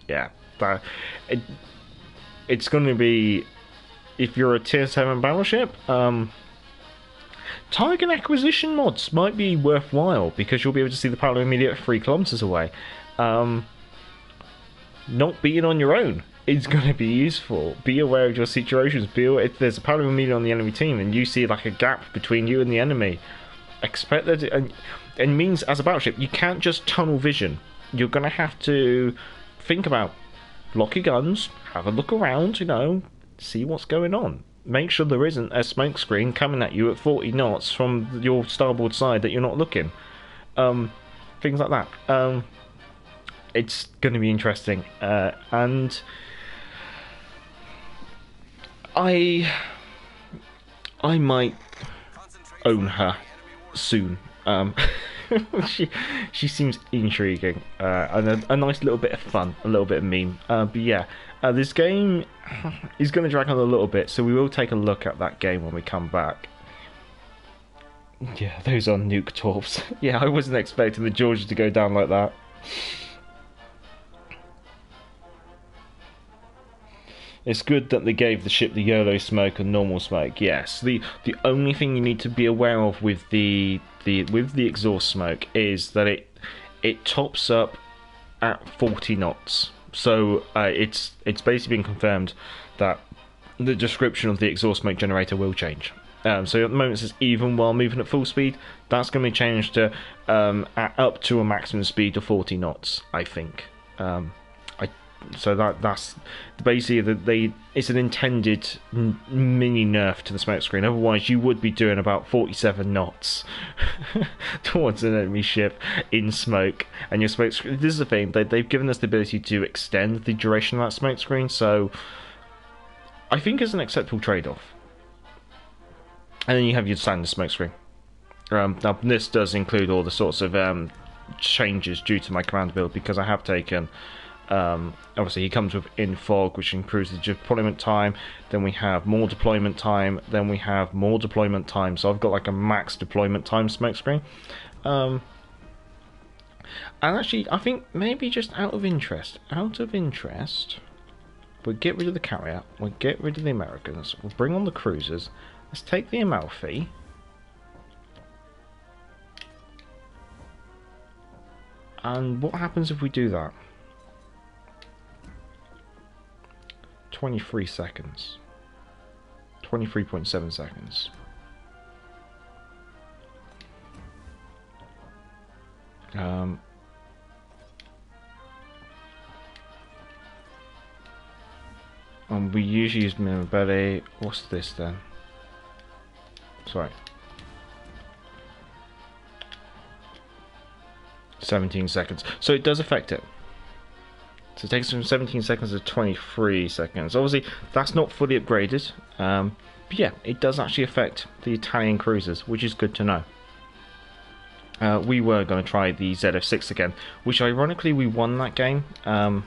yeah. It's going to be, if you're a tier 7 battleship, target acquisition mods might be worthwhile because you'll be able to see the power immediate 3 kilometers away. Not being on your own is going to be useful. Be aware of your situations. Be aware if there's a power immediate on the enemy team and you see like a gap between you and the enemy. Expect that, and means as a battleship you can't just tunnel vision. You're going to have to think about, lock your guns, have a look around, see what's going on. Make sure there isn't a smoke screen coming at you at 40 knots from your starboard side that you're not looking. Things like that. It's going to be interesting, and I might own her soon. She seems intriguing, and a nice little bit of fun, a little bit of meme. But yeah, this game is going to drag on a little bit, so we will take a look at that game when we come back. Yeah, those are nuke torps. Yeah, I wasn't expecting the Georgia to go down like that. It's good that they gave the ship the yellow smoke and normal smoke. Yes, the only thing you need to be aware of with the exhaust smoke is that it tops up at 40 knots. So it's basically been confirmed that the description of the exhaust smoke generator will change. So at the moment it says even while moving at full speed. That's going to be changed to up to a maximum speed of 40 knots, I think. So that's basically it's an intended mini nerf to the smoke screen. Otherwise you would be doing about 47 knots towards an enemy ship in smoke, and your smoke screen, this is the thing, they've given us the ability to extend the duration of that smoke screen, so I think it's an acceptable trade-off. And then you have your standard smoke screen. Now this does include all the sorts of changes due to my command build, because I have taken obviously he comes with in fog, which improves the deployment time. Then we have more deployment time. Then we have more deployment time. So I've got like a max deployment time smoke screen. And actually, I think maybe just out of interest, we'll get rid of the carrier. We'll get rid of the Americans. We'll bring on the cruisers. Let's take the Amalfi. And what happens if we do that? 23 seconds. 23.7 seconds. And we usually use minimum belly. What's this then? Sorry. 17 seconds. So it does affect it. So it takes from 17 seconds to 23 seconds. Obviously, that's not fully upgraded. But yeah, it does actually affect the Italian cruisers, which is good to know. We were going to try the ZF6 again, which ironically we won that game. I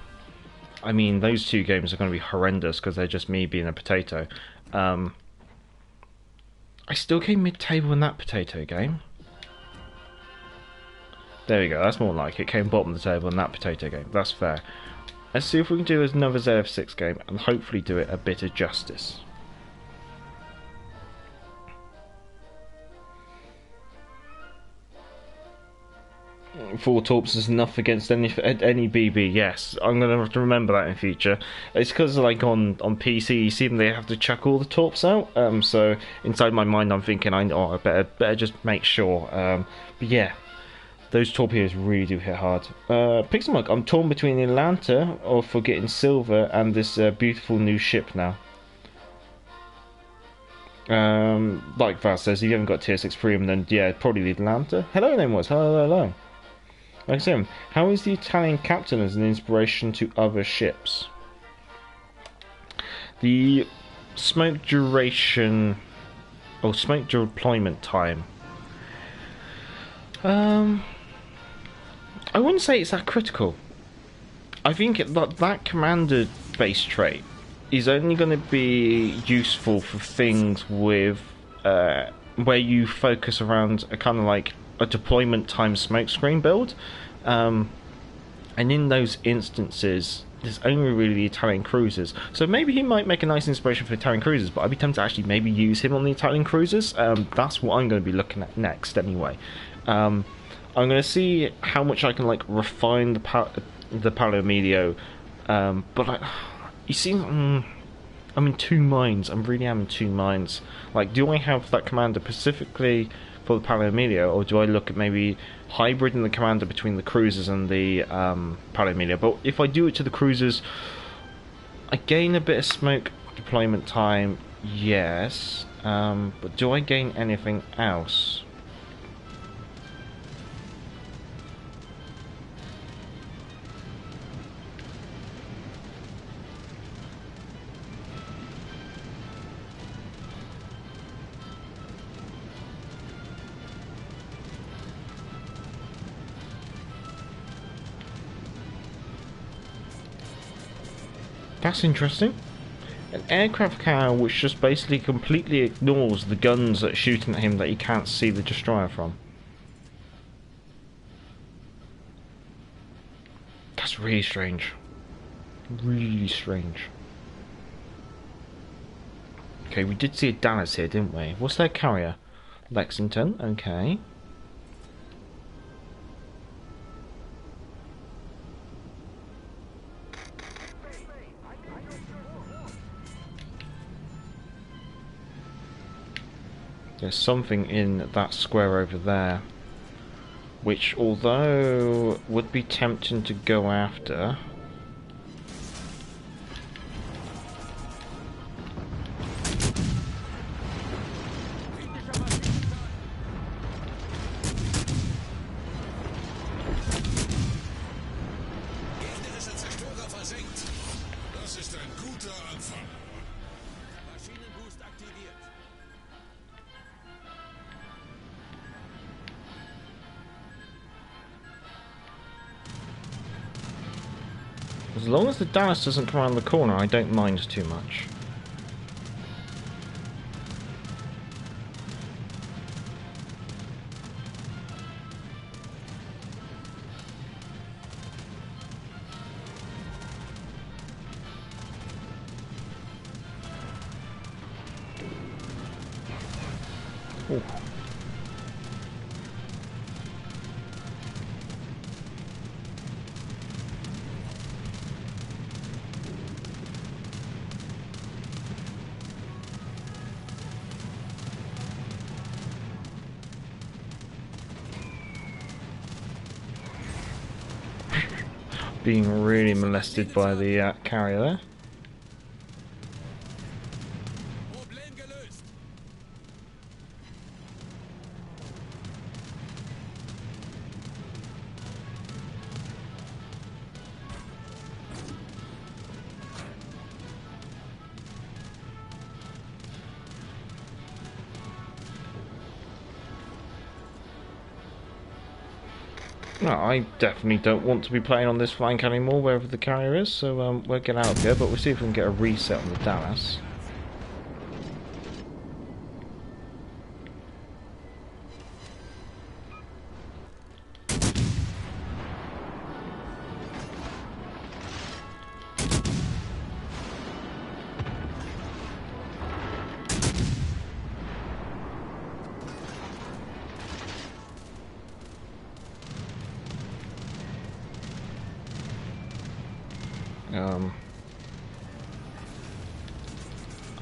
mean, those two games are going to be horrendous because they're just me being a potato. I still came mid-table in that potato game. There we go, that's more like it. Came bottom of the table in that potato game. That's fair. Let's see if we can do another ZF6 game and hopefully do it a bit of justice. Four torps is enough against any BB. Yes, I'm gonna have to remember that in future. It's because like on PC, you see them, they have to chuck all the torps out. So inside my mind, I'm thinking, I better just make sure. But yeah, those torpedoes really do hit hard. Pixelmug, I'm torn between the Atlanta or for getting silver and this beautiful new ship now. Like Vaz says, if you haven't got tier 6 premium, then yeah, probably the Atlanta. Hello, name was hello. Like I said, how is the Italian captain as an inspiration to other ships? The smoke duration or smoke deployment time. I wouldn't say it's that critical. I think that commander base trait is only going to be useful for things with where you focus around a kind of like a deployment time smokescreen build, and in those instances there's only really the Italian cruisers, so maybe he might make a nice inspiration for Italian cruisers, but I'd be tempted to actually maybe use him on the Italian cruisers. That's what I'm going to be looking at next anyway. I'm going to see how much I can like refine the Paolo Emilio, but you see, I'm in two minds. I really am in two minds. Like, do I have that commander specifically for the Paolo Emilio, or do I look at maybe hybriding the commander between the cruisers and the Paolo Emilio? But if I do it to the cruisers, I gain a bit of smoke deployment time, yes, but do I gain anything else? That's interesting. An aircraft carrier which just basically completely ignores the guns that are shooting at him that he can't see the destroyer from. That's really strange. Really strange. Okay, we did see a Dallas here, didn't we? What's their carrier? Lexington, okay. There's something in that square over there, which, although would be tempting to go after, Gegnerischer Zerstörer versenkt. Das ist ein guter Anfang. Maschinenboost aktiviert. as long as the Dallas doesn't come around the corner, I don't mind too much. Ooh. Being really molested by the carrier there. Problem gelöst. No, I definitely don't want to be playing on this flank anymore, wherever the carrier is, so we'll get out of here, but we'll see if we can get a reset on the Dallas.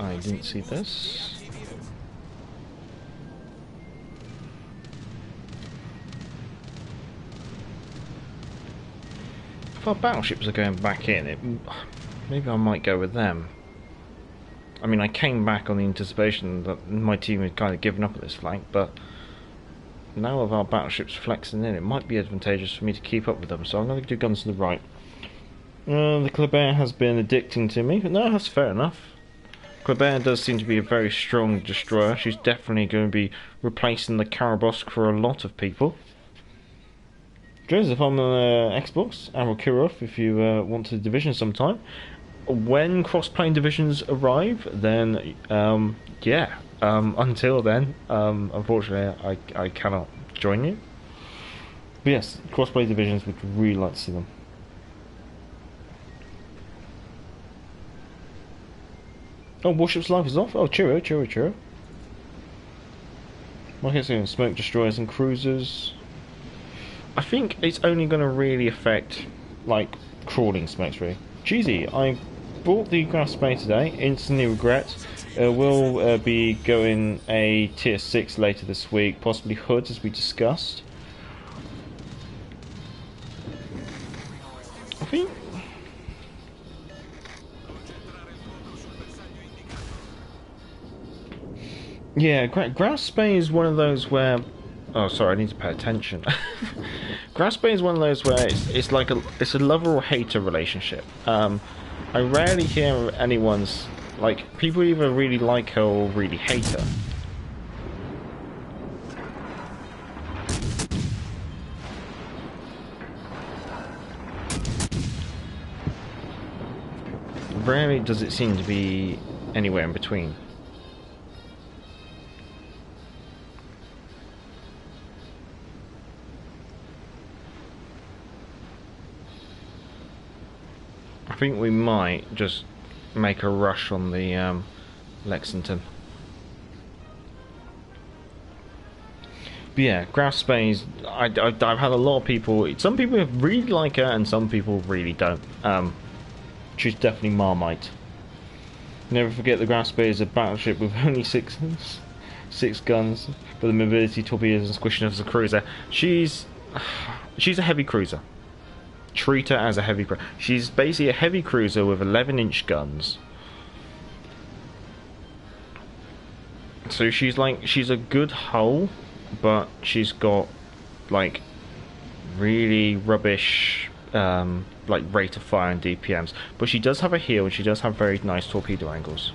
I didn't see this. If our battleships are going back in, maybe I might go with them. I mean, I came back on the anticipation that my team had kind of given up at this flank, but now with our battleships flexing in, it might be advantageous for me to keep up with them, so I'm going to do guns to the right. The Collab has been addicting to me, but no, that's fair enough. Collab does seem to be a very strong destroyer. She's definitely going to be replacing the Karabosk for a lot of people. Joseph on the Xbox, Admiral Kirov, if you want to division sometime. When cross-plane divisions arrive, then, yeah. Until then, unfortunately, I cannot join you. But yes, crossplay divisions, would really like to see them. Oh, Warship's life is off? Oh, cheerio, cheerio, cheerio. Okay, so smoke destroyers and cruisers. I think it's only going to really affect, like, crawling smokes, really. Cheesy, I bought the grass spray today, instantly regret. We'll be going a tier 6 later this week, possibly hoods as we discussed. I think... yeah, grass spray is one of those where... oh, sorry, I need to pay attention. Grass spray is one of those where it's like it's a lover or hater relationship. I rarely hear anyone's, like, people either really like her or really hate her. Rarely does it seem to be anywhere in between. I think we might just make a rush on the Lexington. But yeah, Graf Space, I've had a lot of people, some people really like her and some people really don't. She's definitely Marmite. Never forget the Graf Space is a battleship with only six guns, but the mobility, torpedoes and squishing as a cruiser. She's a heavy cruiser. Treat her as a heavy cruiser. She's basically a heavy cruiser with 11-inch guns. So she's a good hull, but she's got like really rubbish like rate of fire and DPMs. But she does have a heel and she does have very nice torpedo angles.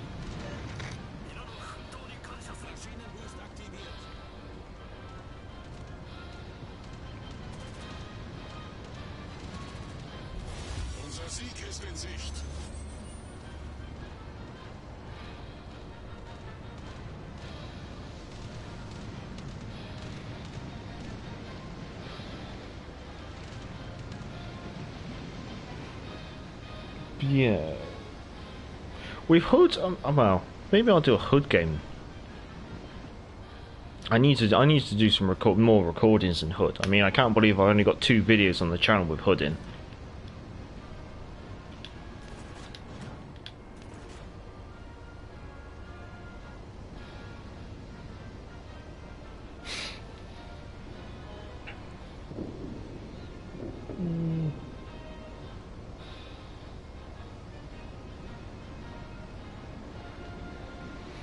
Yeah, with Hood, well, maybe I'll do a Hood game. I need to do some more recordings in Hood. I mean, I can't believe I've only got 2 videos on the channel with Hood in.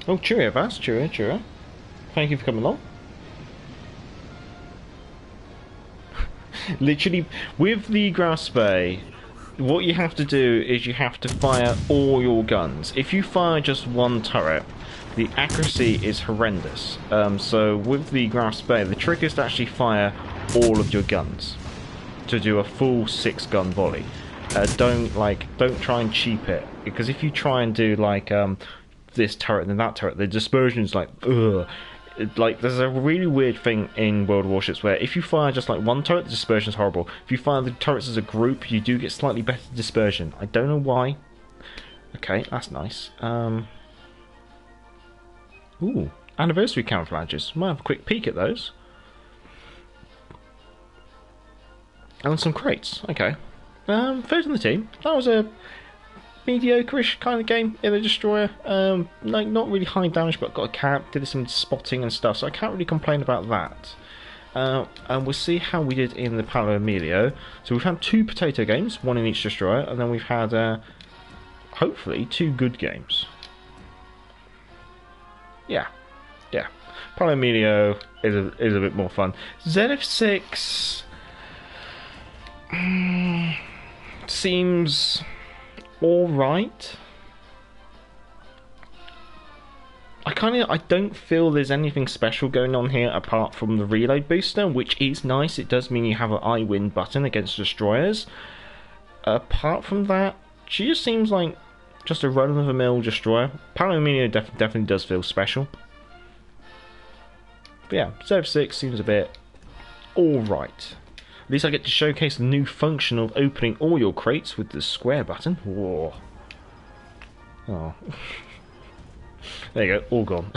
Oh, cheerio, Vass, cheerio, cheerio. Thank you for coming along. Literally, with the Grass Bay, what you have to do is you have to fire all your guns. If you fire just one turret, the accuracy is horrendous. So with the Grass Bay, the trick is to actually fire all of your guns to do a full 6-gun volley. Don't try and cheap it, because if you try and do like this turret and then that turret, the dispersion is like, ugh. Like, there's a really weird thing in World of Warships where if you fire just like one turret, the dispersion is horrible. If you fire the turrets as a group, you do get slightly better dispersion. I don't know why. Okay, that's nice. Ooh, anniversary camouflages. Might have a quick peek at those. And some crates. Okay. Third on the team. That was a mediocre-ish kind of game in the Destroyer. Like, not really high damage, but got a cap, did some spotting and stuff, so I can't really complain about that. And we'll see how we did in the Paolo Emilio. So we've had 2 potato games, 1 in each Destroyer, and then we've had, hopefully, 2 good games. Yeah. Paolo Emilio is a bit more fun. ZF6 seems alright. I don't feel there's anything special going on here apart from the reload booster, which is nice. It does mean you have an I win button against destroyers. Apart from that, she just seems like just a run-of-the-mill destroyer. Paolo Emilio definitely does feel special. But yeah, ZF6 seems a bit alright. least I get to showcase the new function of opening all your crates with the square button. Whoa. Oh. There you go, all gone.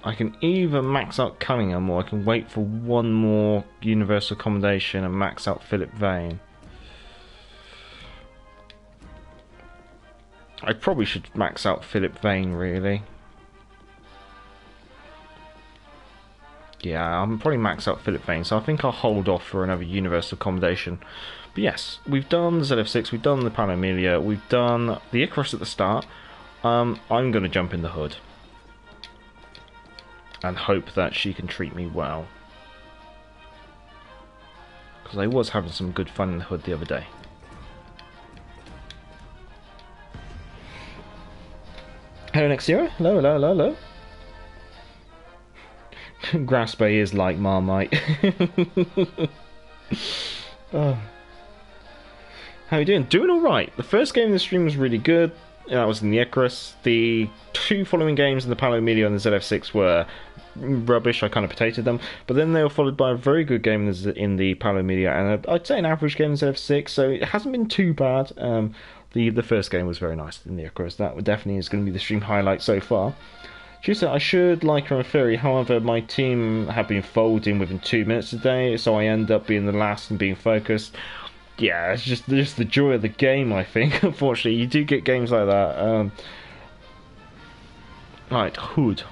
I can either max out Cunningham or I can wait for one more universal accommodation and max out Philip Vane. I probably should max out Philip Vane, really. Yeah, I'm probably max out Philip Vane, so I think I'll hold off for another universal accommodation. But yes, we've done the ZF6, we've done the Pan Amelia, we've done the Icarus at the start. I'm going to jump in the hood and hope that she can treat me well, because I was having some good fun in the hood the other day. Hello, next zero. Hello, hello, hello, hello. Grass Bay is like Marmite. Oh. How you doing? Doing alright. The first game in the stream was really good. That was in the Icarus. The two following games in the Palo Media and the ZF6 were rubbish. I kind of potatoed them. But then they were followed by a very good game in the Palo Media, and I'd say an average game in the ZF6, so it hasn't been too bad. The first game was very nice in the Icarus. That definitely is going to be the stream highlight so far. She said I should like her in theory, however my team have been folding within 2 minutes today, so I end up being the last and being focused. Yeah, it's just the joy of the game, I think. Unfortunately, you do get games like that. Right, Hood.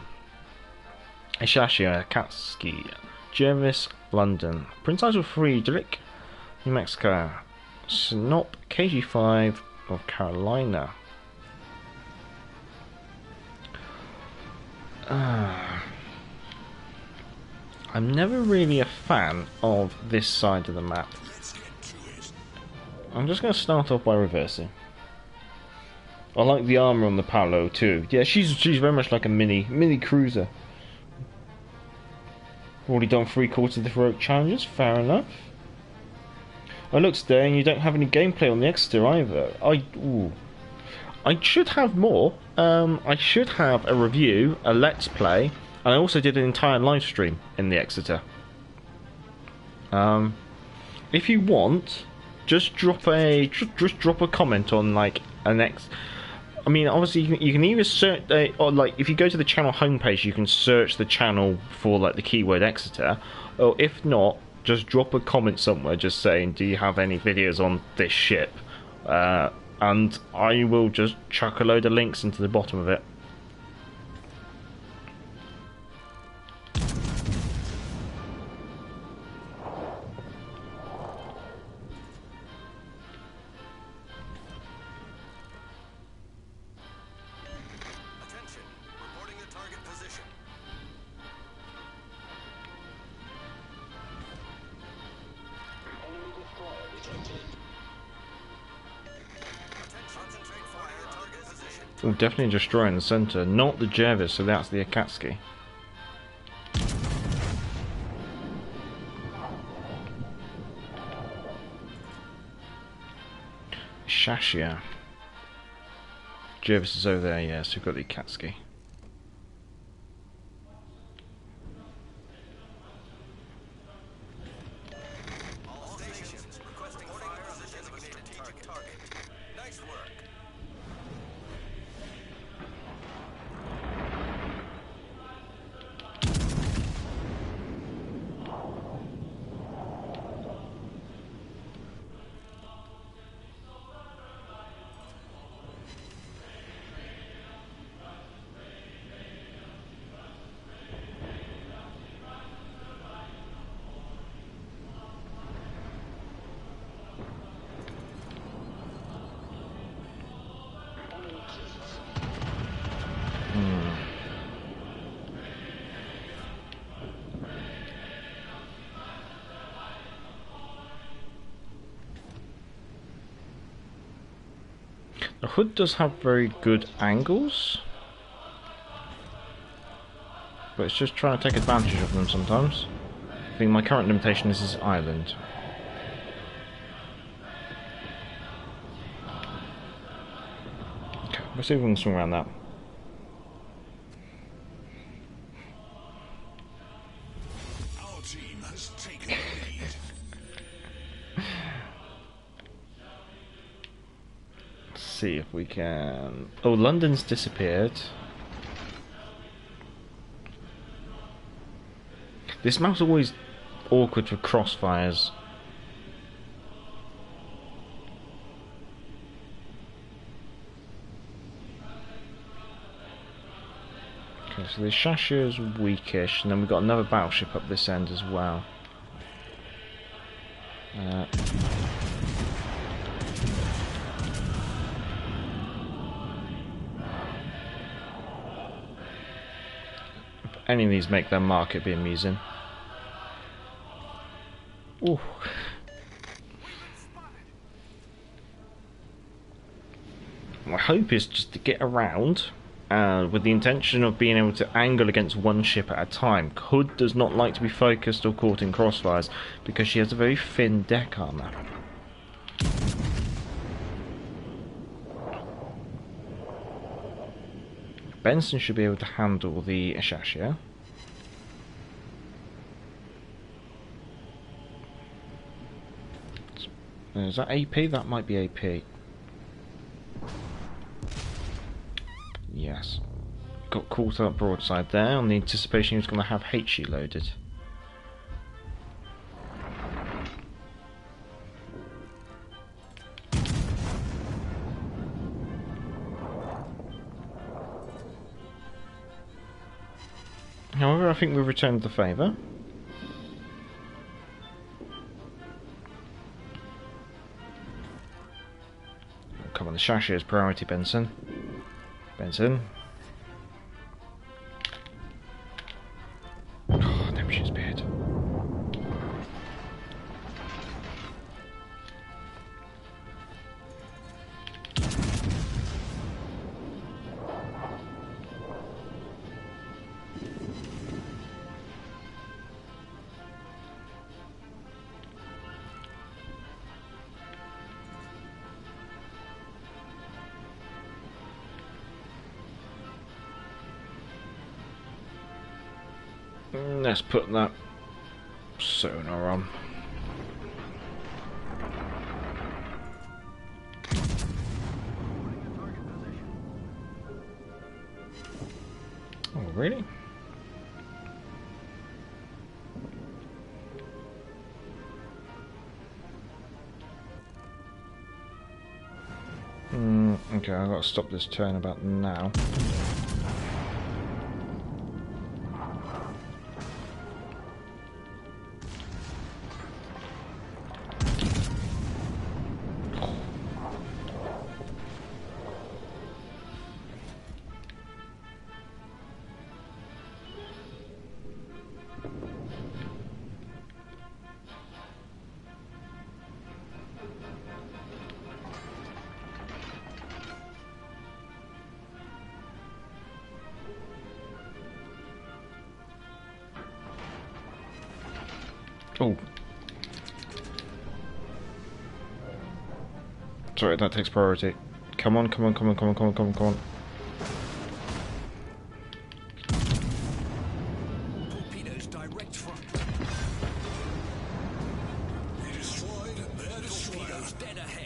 Ishashia, Katsuki, Jervis, London, Prince Isle Friedrich, New Mexico, Snop, KG5, North Carolina. I'm never really a fan of this side of the map. I'm just going to start off by reversing. I like the armor on the Paolo too. Yeah, she's very much like a mini cruiser. Already done 3/4 of the heroic challenges. Fair enough. I looked today, and you don't have any gameplay on the Exeter either. I should have more. I should have a review, a let's play, and I also did an entire live stream in the Exeter. If you want, just drop a comment on like an I mean, obviously you can either search or like if you go to the channel homepage, you can search the channel for like the keyword Exeter, or if not, just drop a comment somewhere just saying, do you have any videos on this ship? And I will just chuck a load of links into the bottom of it. Attention, reporting the target position. Enemy destroyer detected. Concentrate fire, target position. Oh, definitely destroying the centre, not the Jervis, so that's the Akatsuki. Shashia. Jervis is over there, yeah, so we've got the Akatsuki. All stations requesting fire position of a strategic target. Nice work. The hood does have very good angles, but it's just trying to take advantage of them sometimes. I think my current limitation is his island. Okay, let's see if we can swing around that. see if we can... Oh, London's disappeared. This map's always awkward for crossfires. Okay, so the Shashia's weakish, and then we've got another battleship up this end as well. If any of these make their mark, it'd be amusing. Ooh. My hope is just to get around with the intention of being able to angle against one ship at a time. Hood does not like to be focused or caught in crossfires because she has a very thin deck armor. Benson should be able to handle the Shashia. Is that AP? That might be AP. Yes. Got caught up broadside there on the anticipation he was going to have HE loaded. However, I think we returned the favour. Come on, the Shashia is priority, Benson. Benson. Oh, Nemesis beard. Let's put that sonar on. Oh, really? Okay, I've got to stop this turn about now. Oh. Sorry, that takes priority. Come on, come on, come on, come on, come on, come on, come on. Torpedoes direct front. They destroyed. They're destroyed. Torpedoes dead ahead.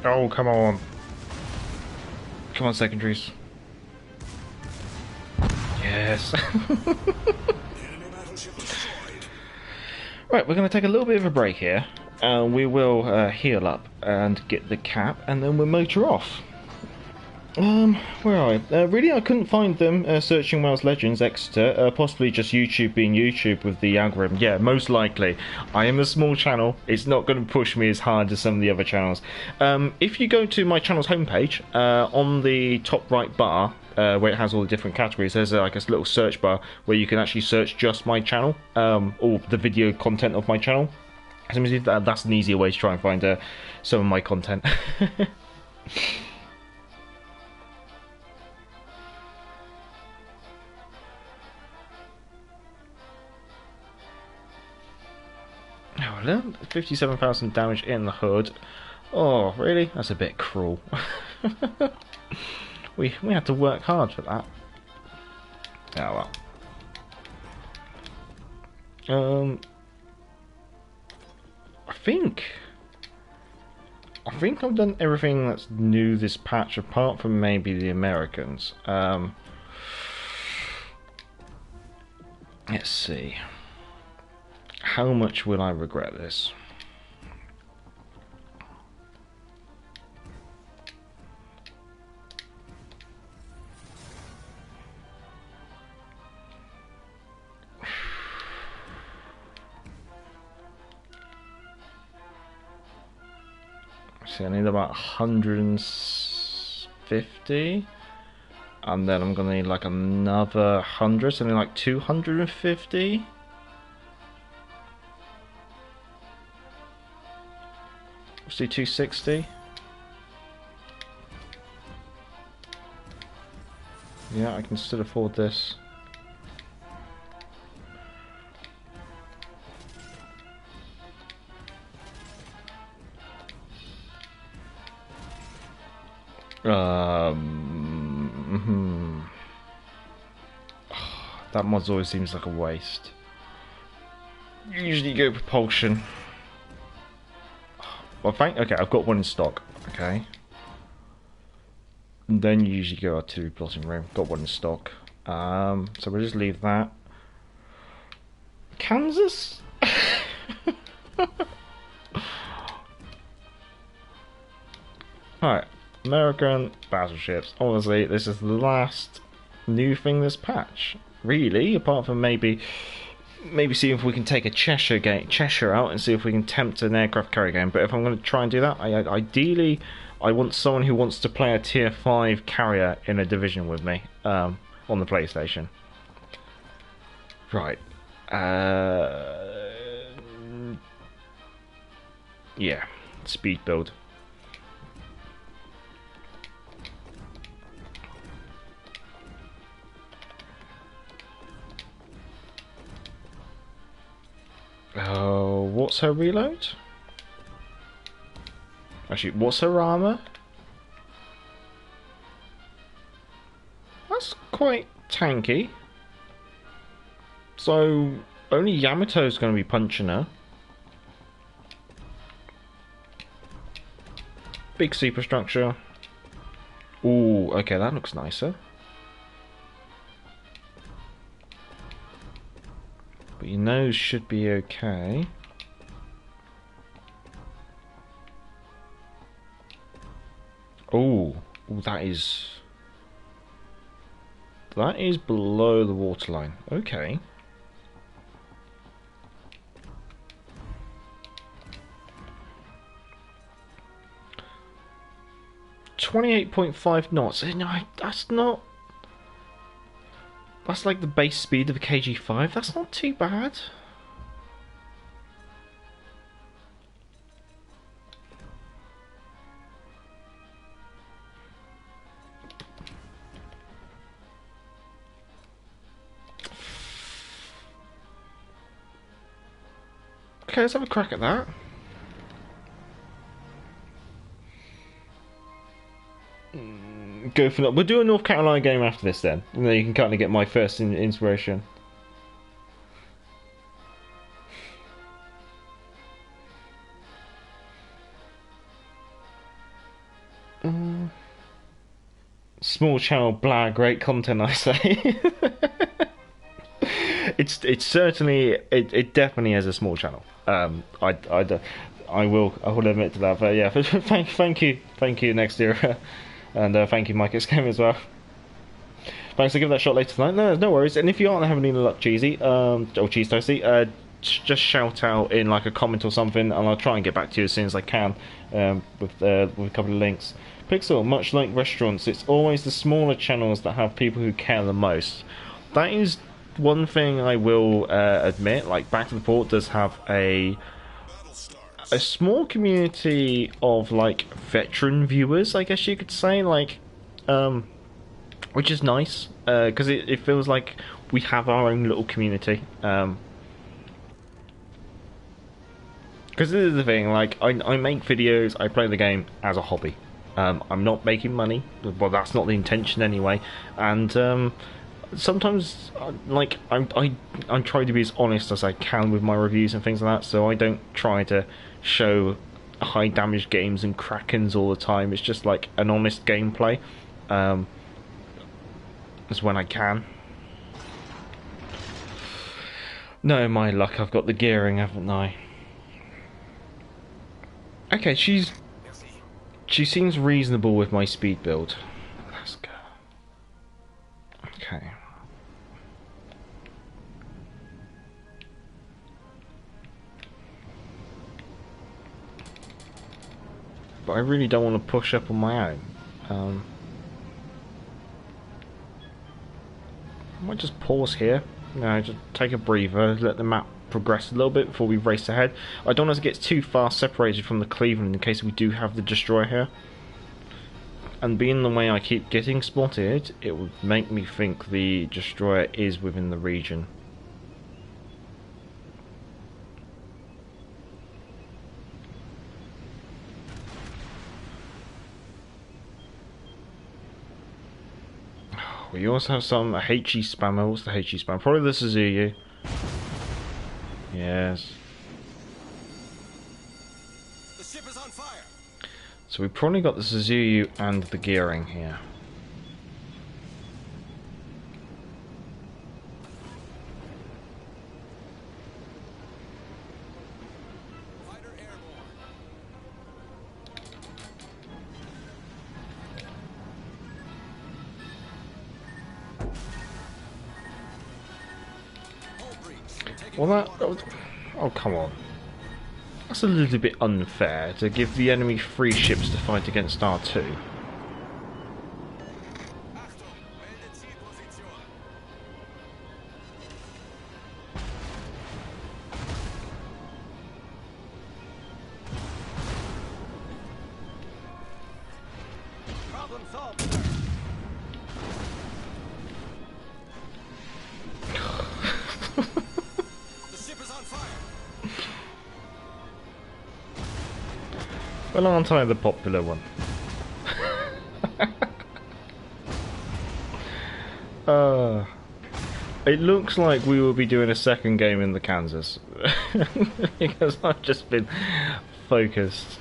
Oh, come on. Come on, secondaries. Yes. Right, we're going to take a little bit of a break here. We will heal up and get the cap, and then we'll motor off. Where are I? Really, I couldn't find them searching Wales Legends Exeter. Possibly just YouTube being YouTube with the algorithm. Yeah, most likely. I am a small channel. It's not going to push me as hard as some of the other channels. If you go to my channel's homepage, on the top right bar, where it has all the different categories, there's like a little search bar where you can actually search just my channel, or the video content of my channel. So that's an easier way to try and find some of my content. 57,000 damage in the hood. Oh, really? That's a bit cruel. we had to work hard for that. Oh well. I think I've done everything that's new this patch, apart from maybe the Americans. Let's see. How much will I regret this? See, I need about 150, and then I'm gonna need like another 100, something like 250. Let's do 260. Yeah, I can still afford this. That mod always seems like a waste. Usually go propulsion. Well, okay, I've got one in stock. Okay. And then you usually go artillery plotting room. Got one in stock. So we'll just leave that. Kansas. Alright, American battleships. Honestly, this is the last new thing this patch. Really, apart from maybe see if we can take a Cheshire out and see if we can tempt an aircraft carrier game. But if I'm going to try and do that, ideally I want someone who wants to play a tier 5 carrier in a division with me on the PlayStation. Right. Yeah, speed build. What's her reload? Actually, what's her armor? That's quite tanky. So, only Yamato's going to be punching her. Big superstructure. Ooh, okay, that looks nicer. But your nose should be okay. Ooh, that is below the waterline. Okay. .28 knots. No, that's not. That's like the base speed of a KG5. That's not too bad. Okay, let's have a crack at that. Go for that. We'll do a North Carolina game after this then. And then you can kind of get my first inspiration. Small channel, blah, great content, I say. It's certainly, it definitely is a small channel. I will admit to that. But yeah, thank you next year. And thank you, Mike It's Game as well. Thanks, I'll give that a shot later tonight. No worries. And if you aren't having any luck, Cheesy, or Cheese Toasty, just shout out in like a comment or something, and I'll try and get back to you as soon as I can with a couple of links. Pixel, much like restaurants, it's always the smaller channels that have people who care the most. That is one thing I will admit. Like, Back to the Port does have a small community of like veteran viewers, I guess you could say, like, which is nice because it feels like we have our own little community. Because this is the thing, like, I make videos, I play the game as a hobby. I'm not making money, well, that's not the intention anyway, and sometimes, like, I'm trying to be as honest as I can with my reviews and things like that, so I don't try to show high damage games and Krakens all the time. It's just like an honest gameplay, as when I can. No, my luck, I've got the gearing, haven't I? Okay, she seems reasonable with my speed build. Let's go. Okay. But I really don't want to push up on my own. I might just pause here. No, just take a breather, let the map progress a little bit before we race ahead. I don't want to get too far separated from the Cleveland in case we do have the destroyer here. And being the way I keep getting spotted, it would make me think the destroyer is within the region. We also have some HE spammer. What's the HE spammer? Probably the Suzuki. Yes. The ship is on fire. So we probably got the Suzuki and the gearing here. Fighter airborne. Hull breach. Taking Well, that was, oh, come on. That's a little bit unfair to give the enemy 3 ships to fight against R2. Achtung, meldet Zielposition. Problem solved, sir. The ship is on fire. Well, aren't I the popular one? It looks like we will be doing a second game in the Kansas. Because I've just been focused.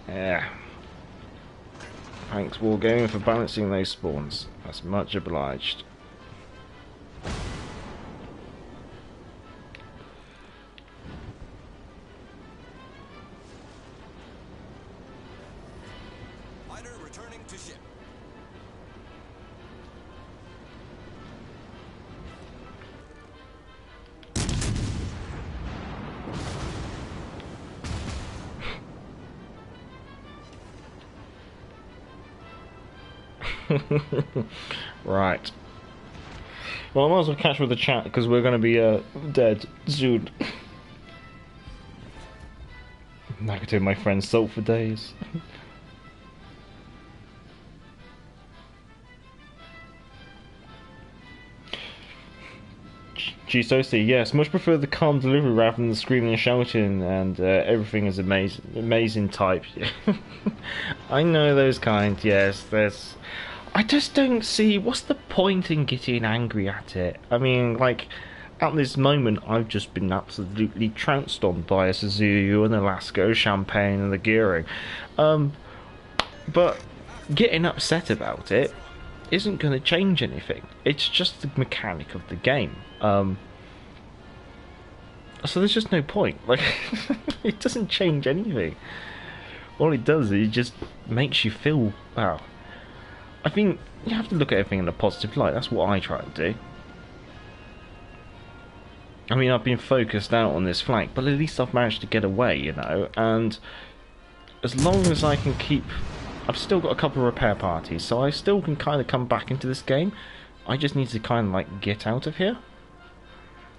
Yeah. Thanks, Wargaming, for balancing those spawns. That's much obliged. Fighter returning to ship. Right. Well, I might as well catch with the chat because we're going to be dead soon. I could do my friend Salt for days. G-Soci, yes, much prefer the calm delivery rather than the screaming and shouting and everything is amazing type. I know those kind, yes, there's... I just don't see, what's the point in getting angry at it? I mean, like, at this moment, I've just been absolutely trounced on by a Suzuki and Alaska, Champagne and the gearing. But getting upset about it isn't going to change anything. It's just the mechanic of the game. So there's just no point. Like, it doesn't change anything. All it does is it just makes you feel, wow. I think you have to look at everything in a positive light. That's what I try to do. I mean, I've been focused out on this flank, but at least I've managed to get away, you know, and as long as I can keep... I've still got a couple of repair parties, so I still can kind of come back into this game. I just need to kind of, like, get out of here.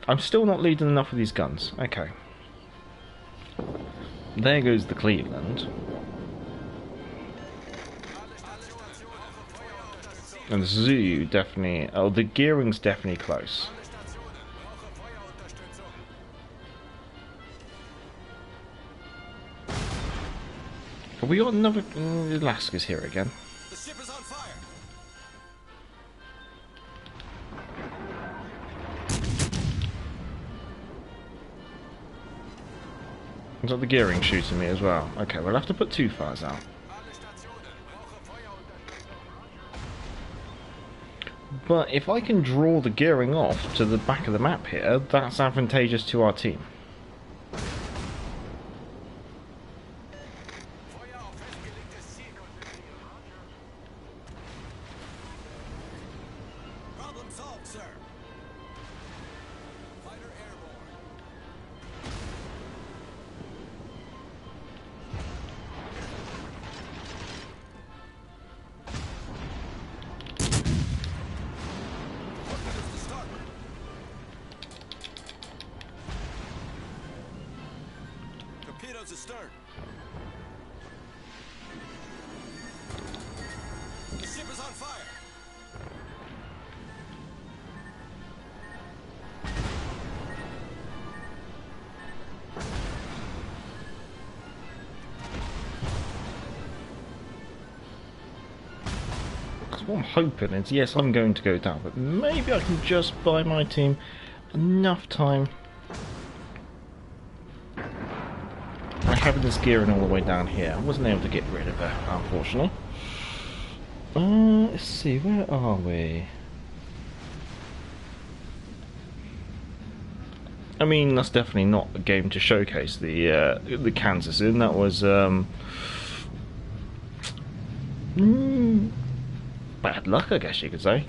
I'm still not leading enough of these guns. Okay. There goes the Cleveland. And the zoo definitely... Oh, the gearing's definitely close. Have we got another... Alaska's here again. The ship is on fire. Is that the gearing shooting me as well? Okay, we'll have to put 2 fires out. But if I can draw the gearing off to the back of the map here, that's advantageous to our team. Problem solved, sir. Fighter airborne. Torpedoes to starboard. Torpedoes astern. The ship is on fire. Because what I'm hoping is, yes, I'm going to go down, but maybe I can just buy my team enough time. By having this gearing all the way down here, I wasn't able to get rid of it, unfortunately. Let's see, where are we? I mean, that's definitely not a game to showcase the Kansas in. That was bad luck, I guess you could say.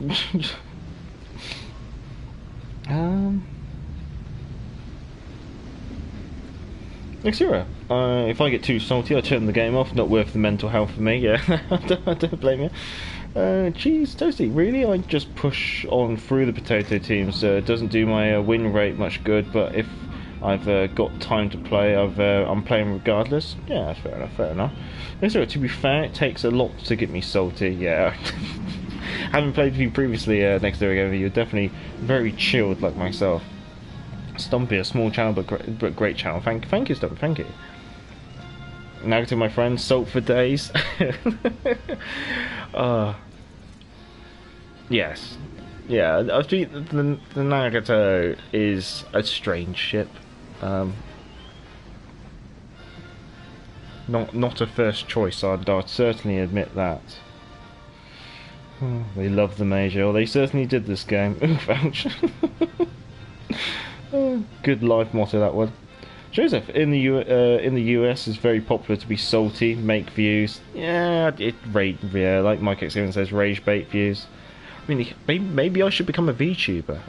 Exura. If I get too salty, I turn the game off. Not worth the mental health for me. Yeah, I don't blame you. Cheese toasty. Really, I just push on through the potato teams. It doesn't do my win rate much good. But if I've got time to play, I'm playing regardless. Yeah, that's fair enough. Fair enough. Exura. To be fair, it takes a lot to get me salty. Yeah. Having played with you previously next to again, you're definitely very chilled like myself. Stumpy, a small channel but great channel. Thank you, Stumpy. Thank you. Now to my friends, salt for days. Yes, yeah. I think the Nagato is a strange ship. Not a first choice. I'd certainly admit that. Oh, they love the Major. Well, they certainly did this game. Oof, ouch. Good life motto, that one. Joseph, in the US is very popular to be salty, make views. Yeah, like Mike X7 says, rage bait views. I mean, maybe I should become a VTuber.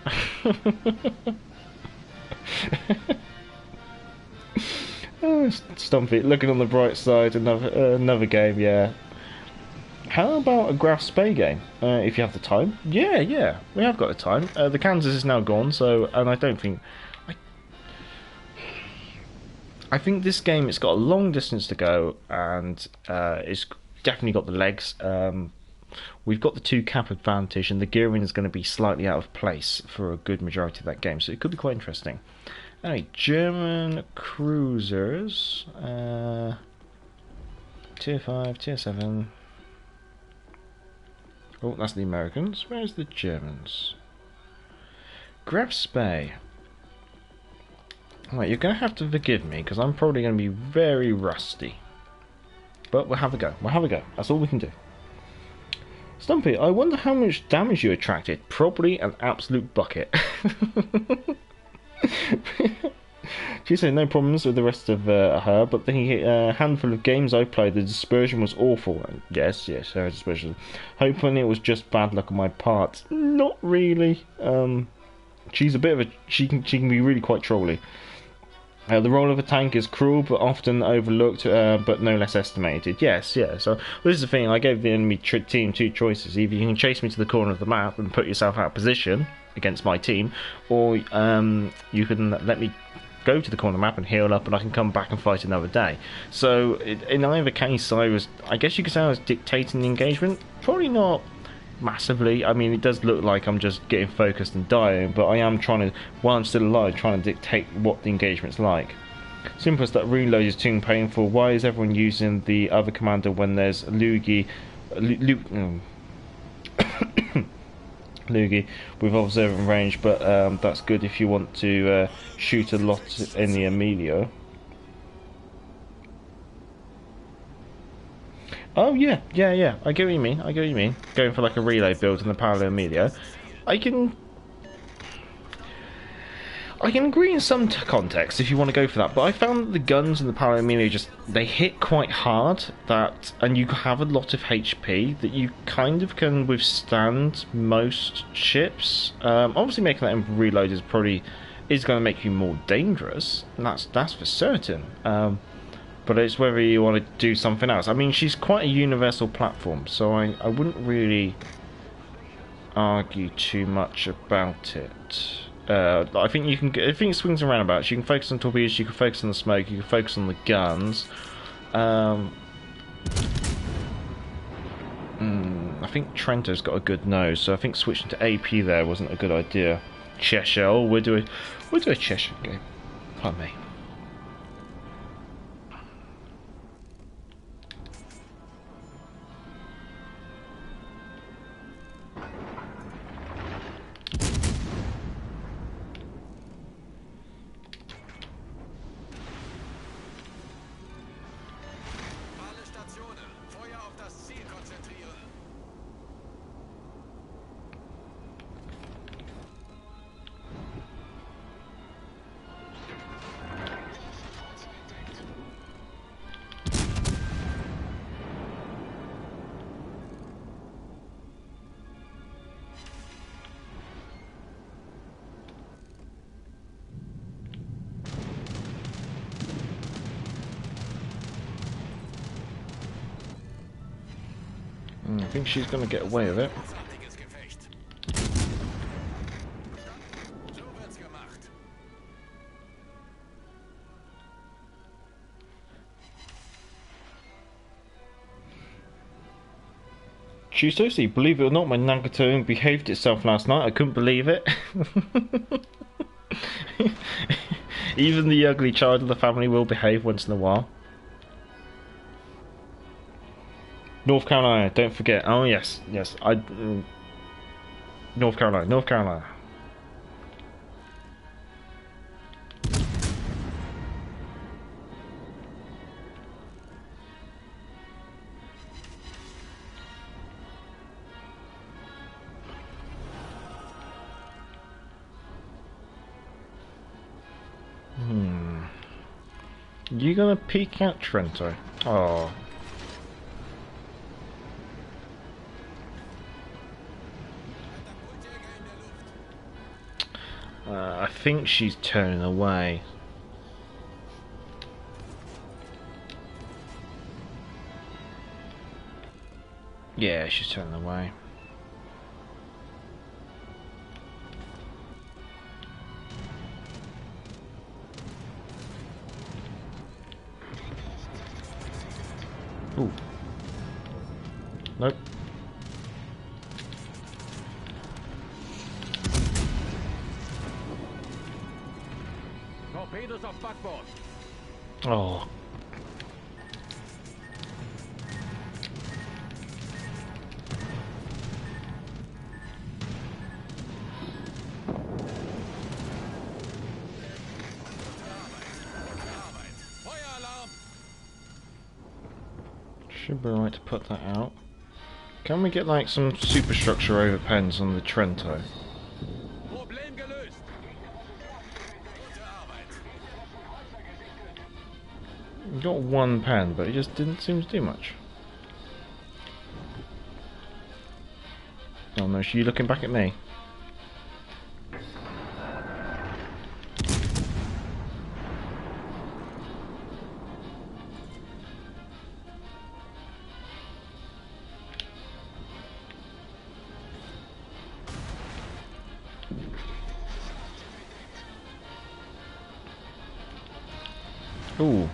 Stumpy, looking on the bright side, another game, yeah. How about a Graf Spay game, if you have the time? Yeah, we have got the time. The Kansas is now gone, and I don't think... I think this game, it's got a long distance to go, and it's definitely got the legs. We've got the 2 cap advantage, and the gearing is going to be slightly out of place for a good majority of that game, so it could be quite interesting. Anyway, German cruisers, tier 5, tier 7... Oh, that's the Americans. Where's the Germans? Graf Spay. Right, you're going to have to forgive me, because I'm probably going to be very rusty. But we'll have a go. That's all we can do. Stumpy, I wonder how much damage you attracted. Probably an absolute bucket. She said no problems with the rest of her, but the handful of games I played, the dispersion was awful. Yes, her dispersion. Hoping it was just bad luck on my part. Not really. She's a bit of a... She can be really quite trolly. The role of a tank is cruel, but often overlooked, but no less estimated. Yes, yeah. So this is the thing. I gave the enemy team 2 choices. Either you can chase me to the corner of the map and put yourself out of position against my team, or you can let me go to the corner map and heal up, and I can come back and fight another day. So in either case, I guess you could say I was dictating the engagement. Probably not massively. I mean, it does look like I'm just getting focused and dying, but I am trying to, while I'm still alive, trying to dictate what the engagement's like. Simplest, that reload is too painful. Why is everyone using the other commander when there's Lugi with observant range? But that's good if you want to shoot a lot in the Emilio. Oh yeah. I get what you mean. Going for like a relay build in the Paolo Emilio. I can agree in some context if you want to go for that, but I found that the guns in the Paolo Emilio they hit quite hard, and you have a lot of HP that you kind of can withstand most ships. Obviously making that in reload is going to make you more dangerous, and that's for certain. But it's whether you want to do something else. I mean, she's quite a universal platform, so I wouldn't really argue too much about it. I think you can. I think it swings and roundabouts. You can focus on torpedoes. You can focus on the smoke. You can focus on the guns. I think Trento's got a good nose, so I think switching to AP there wasn't a good idea. Cheshire. Oh, we'll do a Cheshire game. Pardon me. I think she's going to get away with it. Tuesday, believe it or not, my Nagato behaved itself last night. I couldn't believe it. Even the ugly child of the family will behave once in a while. North Carolina, don't forget. Oh yes. North Carolina. You gonna peek out Trento? Oh. I think she's turning away. Yeah, she's turning away. Ooh. Nope. Torpedoes off backboard. Oh. Should be right to put that out. Can we get like some superstructure over pens on the Trento? Problem gelöst. We got one pen, but it just didn't seem to do much. Oh no, she's looking back at me. Ooh.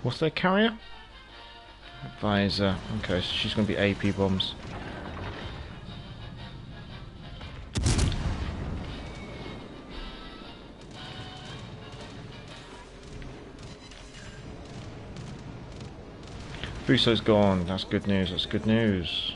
What's their carrier? Advisor. Okay, so she's going to be AP bombs. Fuso's gone. That's good news. That's good news.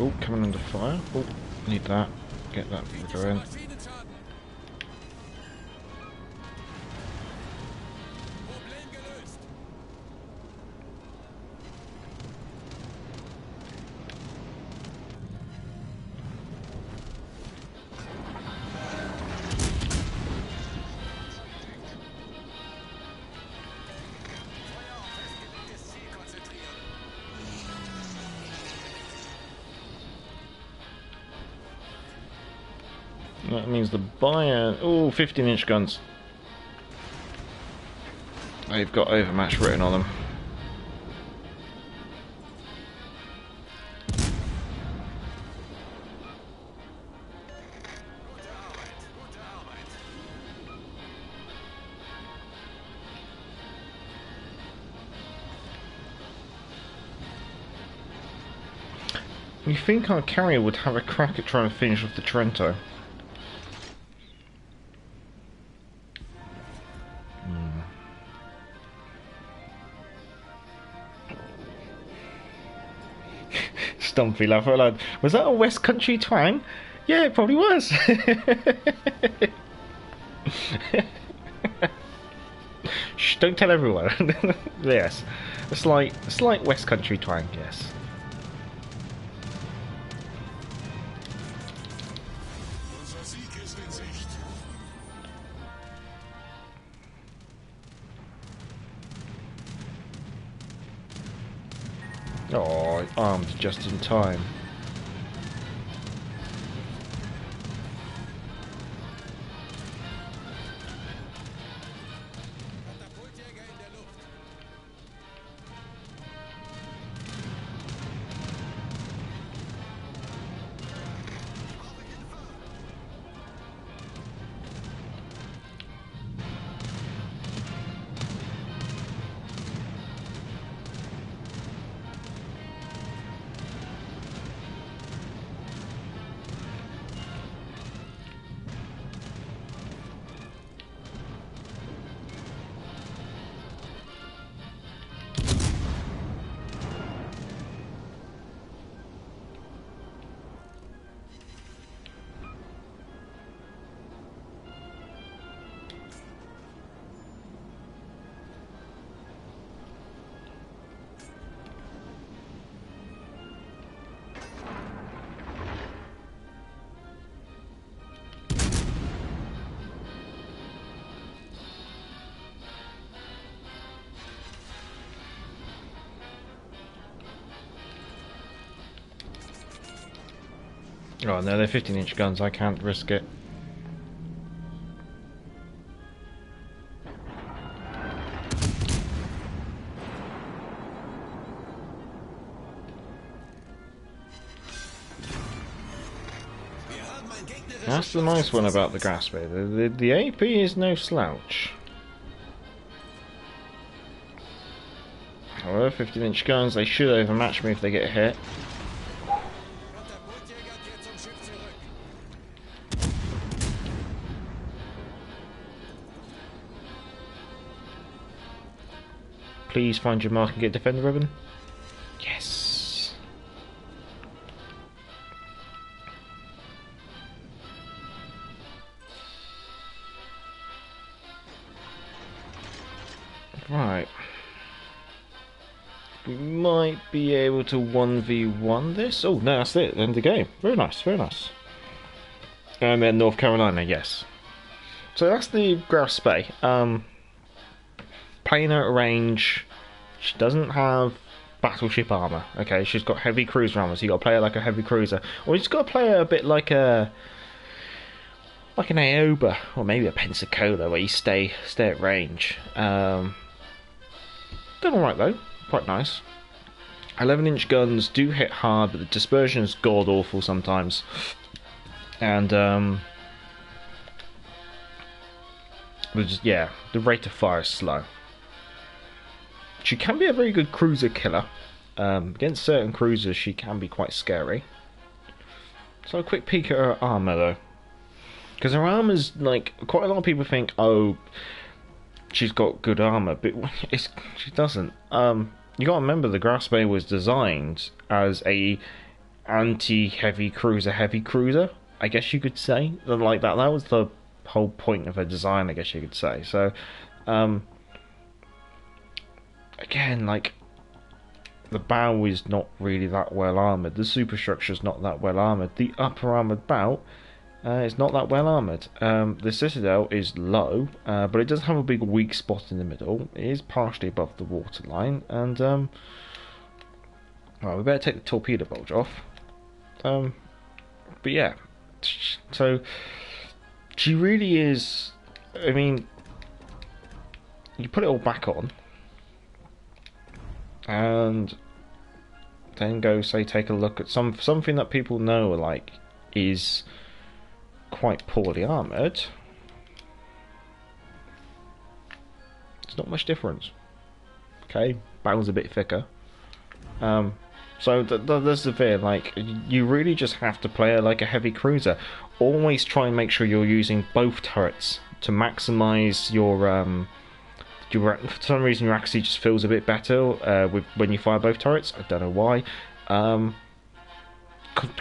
Oh, coming under fire. Oh, need that. Get that figure in. Maschinenschaden. Problem gelöst. Feuer auf festgelegtes Ziel konzentrieren. That means the buyer. Oh, 15-inch guns. They've got overmatch written on them. Gute Arbeit, gute Arbeit. You think our carrier would have a crack at trying to finish off the Trento? Stumpy laugh out loud. Was that a West Country twang? Yeah, it probably was. Shh, don't tell everyone. Yes, a slight West Country twang. Yes. Unser Sieg ist in Sicht. Oh, armed just in time. Katapultjäger in der Luft. Oh no, they're 15-inch guns. I can't risk it. Wir haben ein gegnerisches That's the nice one about the Grasp. The AP is no slouch. However, 15-inch guns, they should overmatch me if they get hit. Katapultjäger kehrt zum Schiff zurück. Please find your mark and get defender ribbon. Yes. Right. We might be able to 1v1 this. Oh, no, that's it. End of the game. Very nice, very nice. And then North Carolina, yes. So that's the Grouse Spay. Playing out of range. She doesn't have battleship armor. Okay, she's got heavy cruiser armor, so you got to play her like a heavy cruiser. Or you just got to play her a bit like an Aoba, or maybe a Pensacola, where you stay at range. Done alright though. Quite nice. 11-inch guns do hit hard, but the dispersion is god awful sometimes, and the rate of fire is slow. She can be a very good cruiser killer. Against certain cruisers, she can be quite scary. So a quick peek at her armor, though, because her armor's like quite a lot of people think, oh, she's got good armor, but she doesn't. You got to remember the Grasp-A was designed as a anti-heavy cruiser, I guess you could say. Like that was the whole point of her design, I guess you could say. So, again, like, the bow is not really that well armoured. The superstructure's not that well armoured. The upper armoured bow is not that well armoured. The citadel is low, but it does have a big weak spot in the middle. It is partially above the waterline, and well, we better take the torpedo bulge off. But yeah, so she really is. I mean, you put it all back on, and then go take a look at something that people know like is quite poorly armoured. It's not much difference. Okay, bow's a bit thicker. So that's the thing. Like, you really just have to play her like a heavy cruiser. Always try and make sure you're using both turrets to maximise your. For some reason, your accuracy just feels a bit better when you fire both turrets. I don't know why.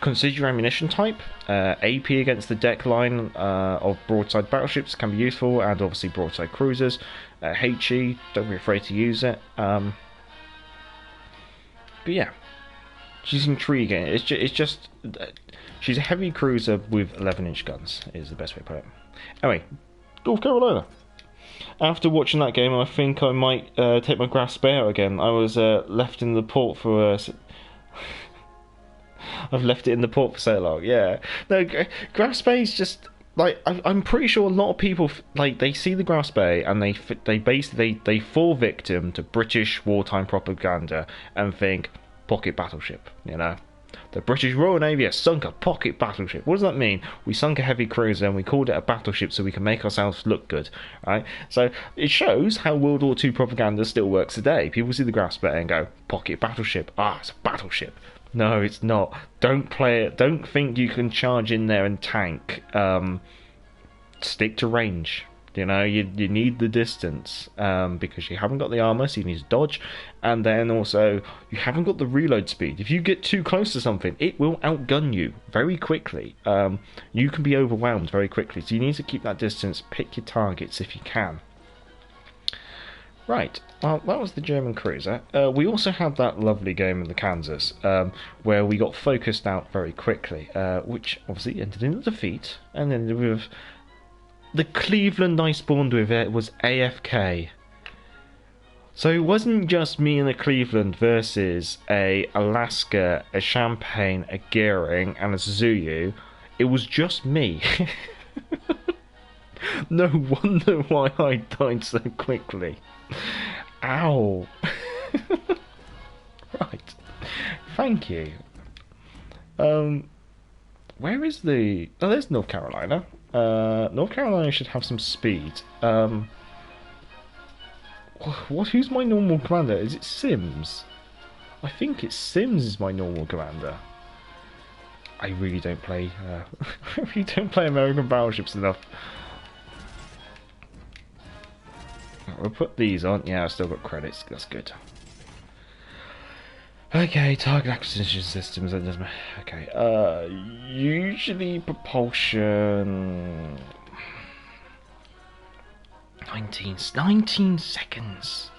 Consider your ammunition type. AP against the deck line of broadside battleships can be useful, and obviously broadside cruisers. HE, don't be afraid to use it. But yeah, she's intriguing. It's just she's a heavy cruiser with 11-inch guns. Is the best way to put it. Anyway, North Carolina. After watching that game, I think I might take my Grasp-A out again. I was left in the port for. I've left it in the port for so long. Yeah, no, Grasp-A is just like I'm pretty sure a lot of people like they see the Grasp-A and they fall victim to British wartime propaganda and think pocket battleship. You know, the British Royal Navy has sunk a pocket battleship. What does that mean? We sunk a heavy cruiser and we called it a battleship so we can make ourselves look good, right? So it shows how World War II propaganda still works today. People see the Grasp-A and go, pocket battleship. Ah, it's a battleship. No, it's not. Don't play it. Don't think you can charge in there and tank. Stick to range. You know, you need the distance because you haven't got the armor, so you need to dodge, and then also you haven't got the reload speed. If you get too close to something, it will outgun you very quickly. You can be overwhelmed very quickly, so you need to keep that distance. Pick your targets if you can. Right, well, that was the German cruiser. We also had that lovely game in the Kansas, where we got focused out very quickly, which obviously ended in a defeat, and then with the Cleveland I spawned with it was AFK. So it wasn't just me and a Cleveland versus a Alaska, a Champagne, a Gearing, and a Suzuyu. It was just me. No wonder why I died so quickly. Ow. Right. Thank you. Where is the... Oh, there's North Carolina. North Carolina should have some speed. Who's my normal commander? Is it Sims? I think it's Sims is my normal commander. I really don't play... I really don't play American battleships enough. We'll put these on. Yeah, I've still got credits. That's good. Okay, target acquisition systems. That doesn't matter. Okay. Usually propulsion. 19 seconds.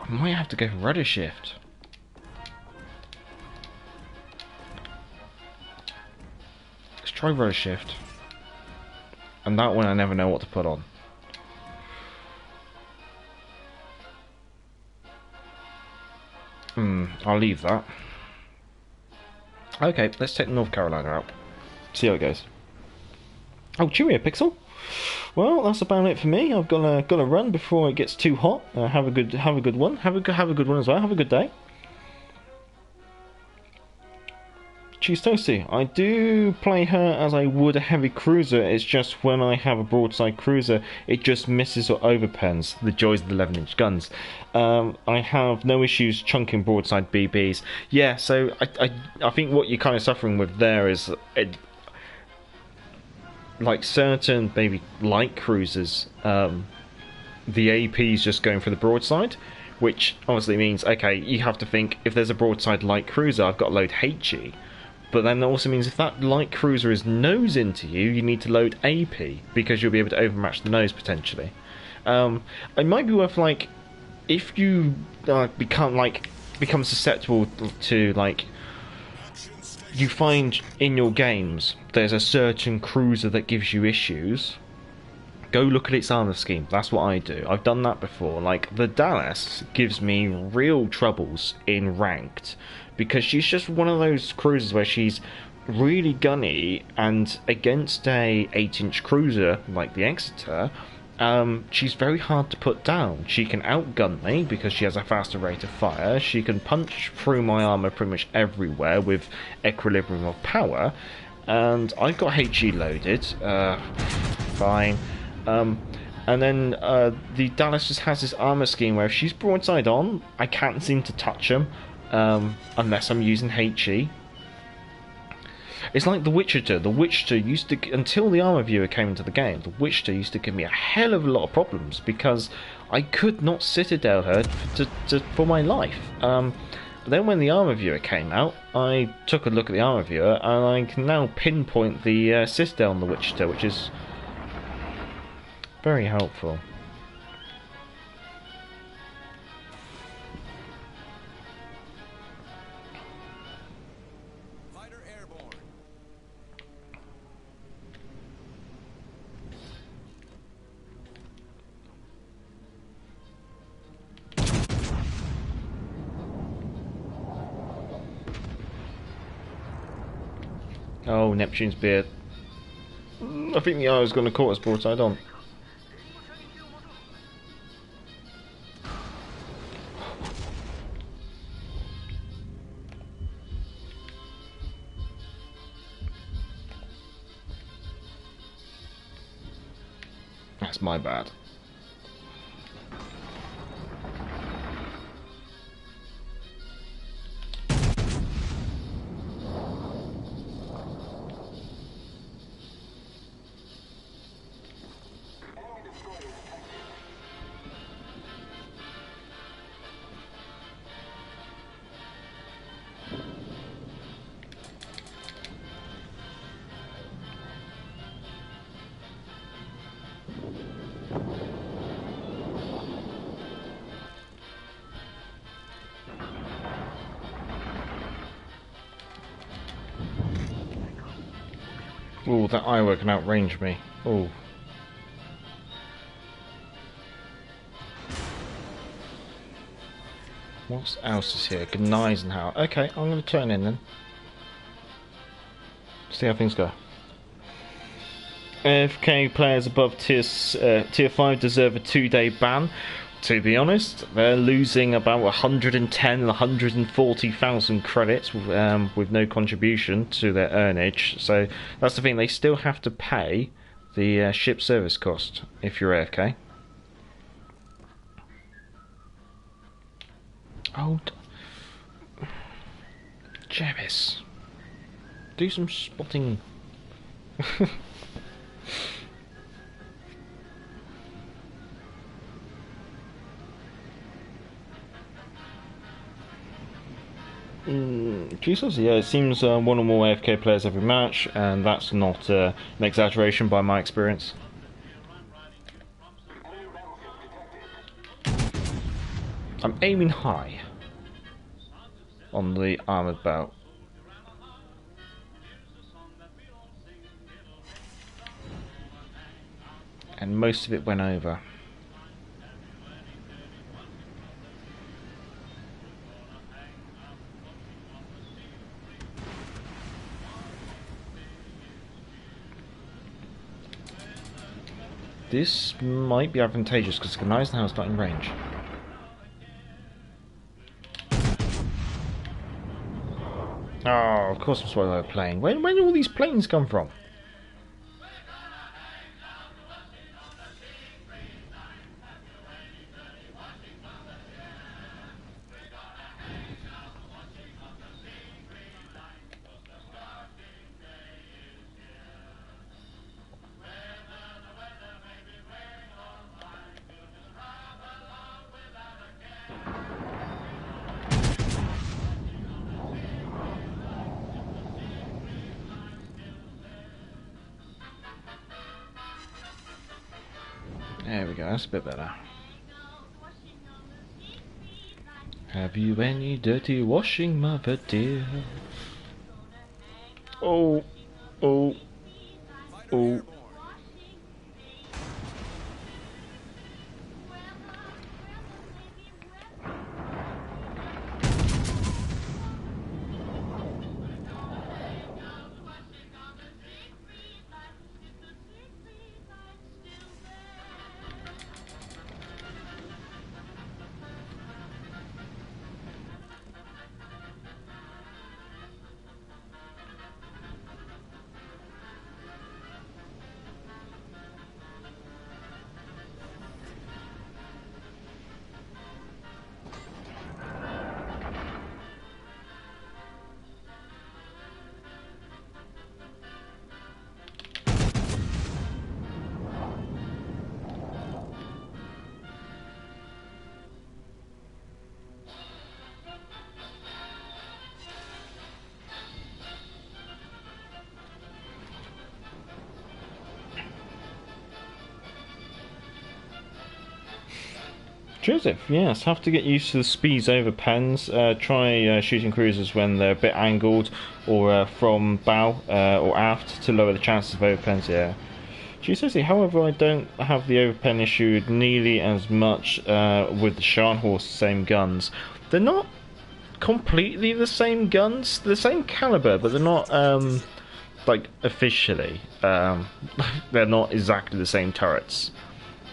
I might have to go for rudder shift. Let's try rudder shift. And that one I never know what to put on. I'll leave that. Okay, let's take North Carolina out. See how it goes. Oh, cheerio, Pixel. Well, that's about it for me. I've got to run before it gets too hot. Have a good one. Have a good one as well. Have a good day. She's toasty. I do play her as I would a heavy cruiser. It's just when I have a broadside cruiser, it just misses or overpens. The joys of the 11-inch guns. I have no issues chunking broadside BBs. Yeah, so I think what you're kind of suffering with there is like certain maybe light cruisers. The AP's just going for the broadside, which obviously means, okay, you have to think, if there's a broadside light cruiser, I've got to load HE. But then that also means if that light cruiser is nose into you, you need to load AP, because you'll be able to overmatch the nose potentially. It might be worth, like, if you become susceptible to, like, you find in your games there's a certain cruiser that gives you issues, go look at its armor scheme. That's what I do. I've done that before. Like, the Dallas gives me real troubles in ranked, because she's just one of those cruisers where she's really gunny, and against a 8-inch cruiser like the Exeter, she's very hard to put down. She can outgun me because she has a faster rate of fire. She can punch through my armor pretty much everywhere with equilibrium of power, and I've got HE loaded. Fine. And then the Dallas just has this armor scheme where if she's broadside on, I can't seem to touch them unless I'm using HE. It's like the Witcher. The Witcher used to, until the armor viewer came into the game, the Witcher used to give me a hell of a lot of problems because I could not citadel her for my life. Then when the armor viewer came out, I took a look at the armor viewer and I can now pinpoint the citadel on the Witcher, which is very helpful. Fighter airborne. Oh, Neptune's beard. I think the eye was going to caught us broadside on. That's my bad. Oh, that Iowa can outrange me. Oh. What else is here? Gneisenhower. Okay, I'm going to turn in then. See how things go. AFK players above tier 5 deserve a 2-day ban. To be honest, they're losing about 110, 140,000 credits with no contribution to their earnage. So that's the thing, they still have to pay the ship service cost if you're AFK. Oh, Jevis, do some spotting. Jesus, yeah, it seems one or more AFK players every match, and that's not an exaggeration by my experience. I'm aiming high on the armoured belt. And most of it went over. This might be advantageous because Gneisenhower's not in range. Oh, of course I'm spoiling a plane. When do all these planes come from? There we go, that's a bit better. Have you any dirty washing, mother dear? Oh, oh, oh. Joseph, yes, have to get used to the speeds over pens. Try shooting cruisers when they're a bit angled or from bow or aft to lower the chances of overpens, yeah. GCC, however, I don't have the overpen issue nearly as much with the Scharnhorst same guns. They're not completely the same guns, they're the same caliber, but they're not, like, officially. They're not exactly the same turrets.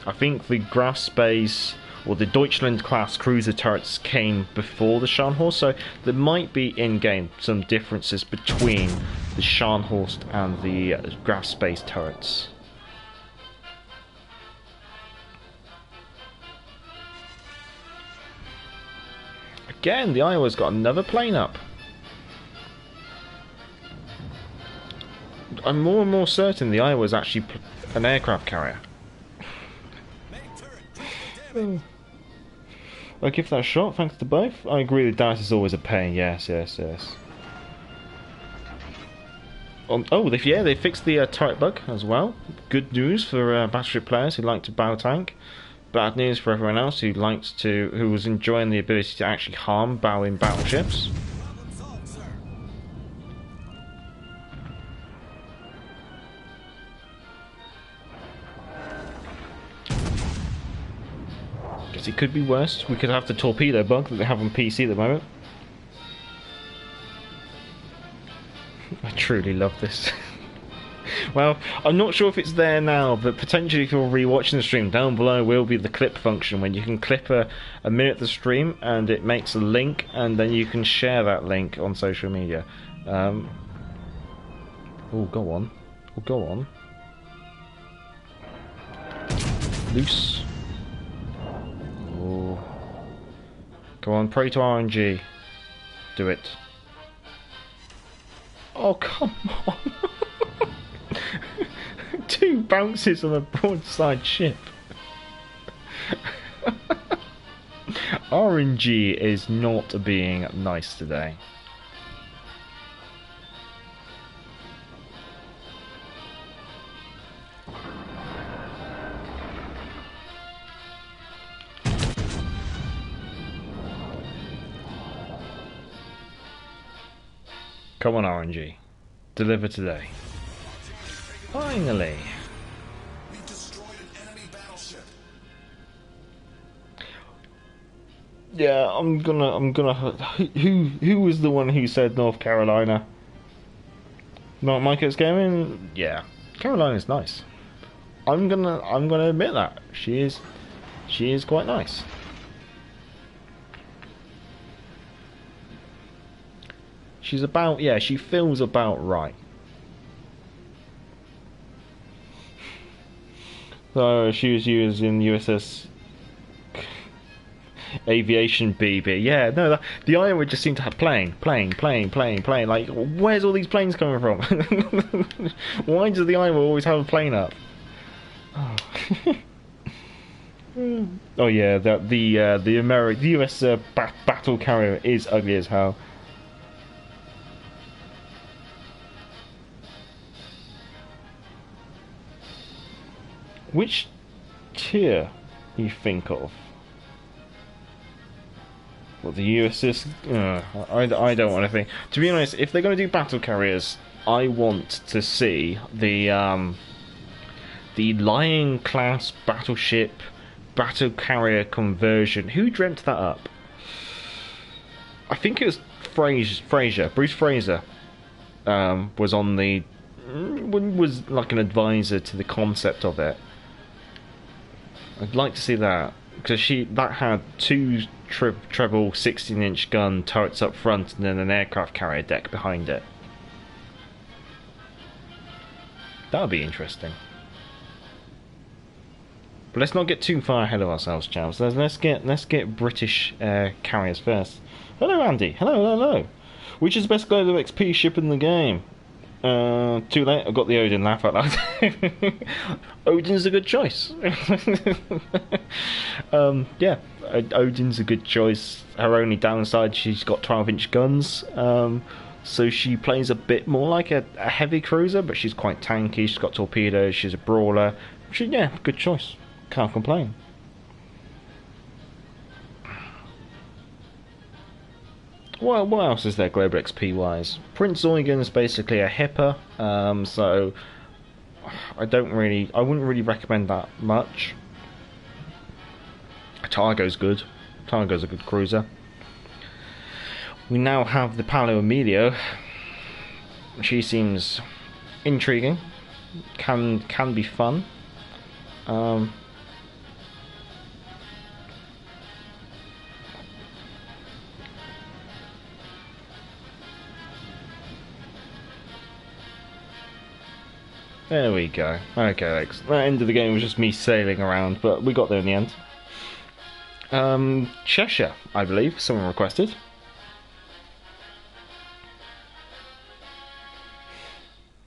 I think the Graf Space or the Deutschland class cruiser turrets came before the Scharnhorst, so there might be in-game some differences between the Scharnhorst and the Graf Space turrets. Again, the Iowa's got another plane up. I'm more and more certain the Iowa's actually an aircraft carrier. I'll give that a shot, thanks to both. I agree that Dallas is always a pain, yes. Oh, they fixed the turret bug as well. Good news for battleship players who like to bow tank. Bad news for everyone else who was enjoying the ability to actually harm bowing battleships. Problem solved, sir. Guess it could be worse. We could have the torpedo bug that they have on PC at the moment. I truly love this. Well, I'm not sure if it's there now, but potentially if you're rewatching the stream, down below will be the clip function when you can clip a minute of the stream and it makes a link, and then you can share that link on social media. Oh, go on. Oh, go on. Loose. Oh. Go on, pray to RNG. Do it. Oh, come on. 2 bounces on a broadside ship. RNG is not being nice today. Come on, RNG. Deliver today. Finally. We destroyed an enemy battleship. Yeah, I'm gonna. Who was the one who said North Carolina? Not Mike's Gaming. Yeah, Carolina's nice. I'm gonna admit that she is quite nice. She's about, yeah, she feels about right. So she was using USS Aviation BB. Yeah, no, the Iron would just seem to have plane. Like, where's all these planes coming from? Why does the Iron always have a plane up? Oh, oh yeah, the US battle carrier is ugly as hell. Which tier you think of? What, the USS? I don't want to think. To be honest, if they're going to do battle carriers, I want to see the Lion class battleship battle carrier conversion. Who dreamt that up? I think it was Fraser. Bruce Fraser was on the was like an advisor to the concept of it. I'd like to see that, because that had two treble 16-inch gun turrets up front and then an aircraft carrier deck behind it. That would be interesting. But let's not get too far ahead of ourselves, chaps. Let's get British carriers first. Hello, Andy. Hello. Which is the best global XP ship in the game? Too late. I've got the Odin laugh out loud. Odin's a good choice. Yeah, Odin's a good choice. Her only downside, she's got 12-inch guns. So she plays a bit more like a heavy cruiser, but she's quite tanky. She's got torpedoes. She's a brawler. Yeah, good choice. Can't complain. What else is there global XP wise? Prince Eugen is basically a hipper, so I wouldn't really recommend that much. Targo's good. Targo's a good cruiser. We now have the Paolo Emilio. She seems intriguing. Can be fun. There we go. Okay, Alex. That end of the game was just me sailing around, but we got there in the end. Cheshire, I believe, someone requested.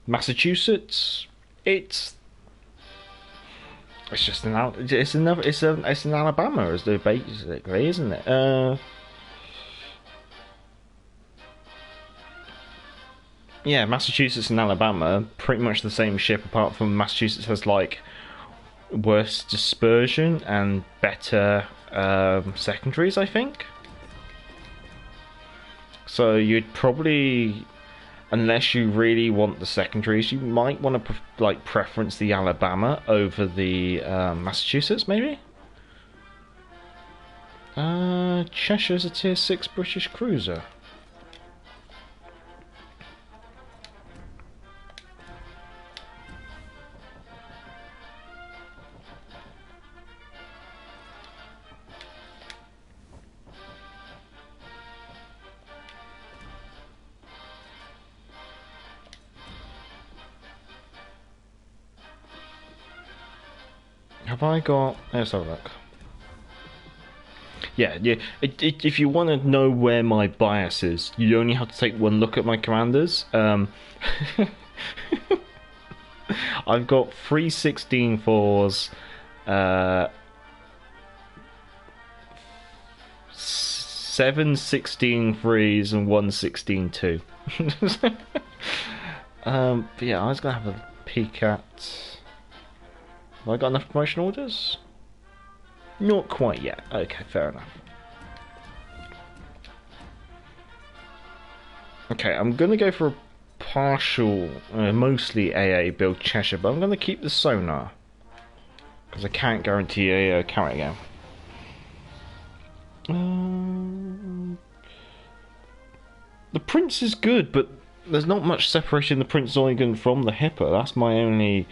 Massachusetts. It's just an Alabama, basically, isn't it? Yeah, Massachusetts and Alabama, pretty much the same ship, apart from Massachusetts has like worse dispersion and better secondaries, I think. So you'd probably, unless you really want the secondaries, you might want to preference the Alabama over the Massachusetts, maybe. Cheshire's a tier 6 British cruiser. Have I got... Let's have a look. Yeah. If you want to know where my bias is, you only have to take one look at my commanders. I've got 3 16-4s, 7 16-3s, and 1 16-2. But yeah, I was going to have a peek at... Have I got enough promotion orders? Not quite yet. Okay, fair enough. Okay, I'm going to go for a partial, mostly AA build Cheshire, but I'm going to keep the sonar. Because I can't guarantee a carry again. The Prince is good, but there's not much separation the Prince Eugen from the Hipper. That's my only...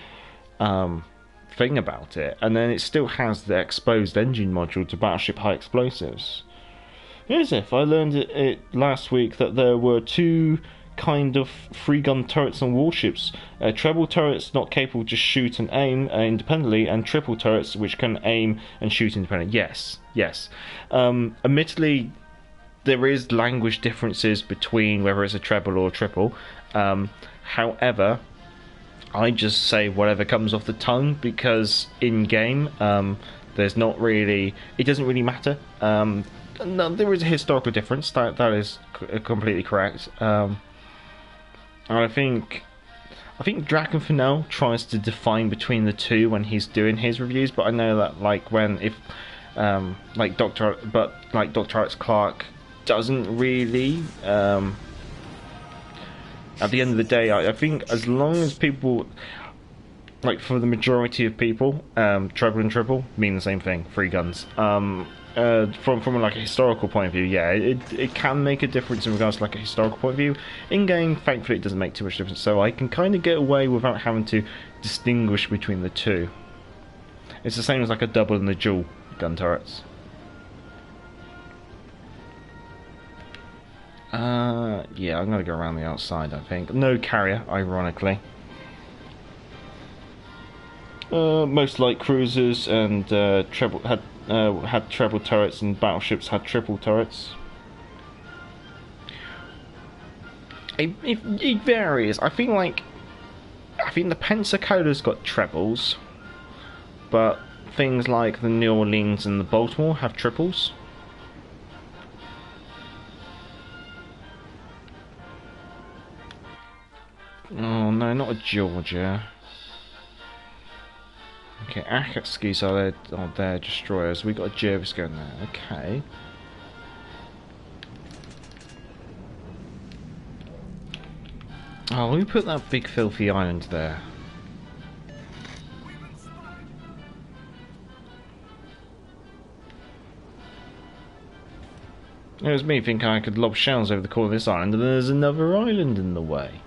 thing about it, and then it still has the exposed engine module to Battleship High Explosives. As if I learned it last week that there were two kind of free-gun turrets on warships. Treble turrets not capable to shoot and aim independently, and triple turrets which can aim and shoot independently. Yes, yes. Admittedly, there is language differences between whether it's a treble or a triple. However, I just say whatever comes off the tongue because in-game, there's not really... It doesn't really matter. No, there is a historical difference. That is completely correct. I think Dragon Finel tries to define between the two when he's doing his reviews, but I know that like Dr. Alex Clark doesn't really. At the end of the day, I think as long as people, like for the majority of people, treble and triple mean the same thing. Free guns. From like a historical point of view, yeah, it can make a difference in regards to like a historical point of view. In game, thankfully, it doesn't make too much difference, so I can kind of get away without having to distinguish between the two. It's the same as like a double and a dual gun turrets. Yeah, I'm gonna go around the outside. I think no carrier, ironically. Most light cruisers and treble had treble turrets, and battleships had triple turrets. It varies. I think the Pensacola's got trebles, but things like the New Orleans and the Baltimore have triples. Oh no, not a Georgia. Okay, Akatsuki's are their destroyers. We got a Jervis going there. Okay. Oh, we put that big filthy island there. It was me thinking I could lob shells over the core of this island, and there's another island in the way.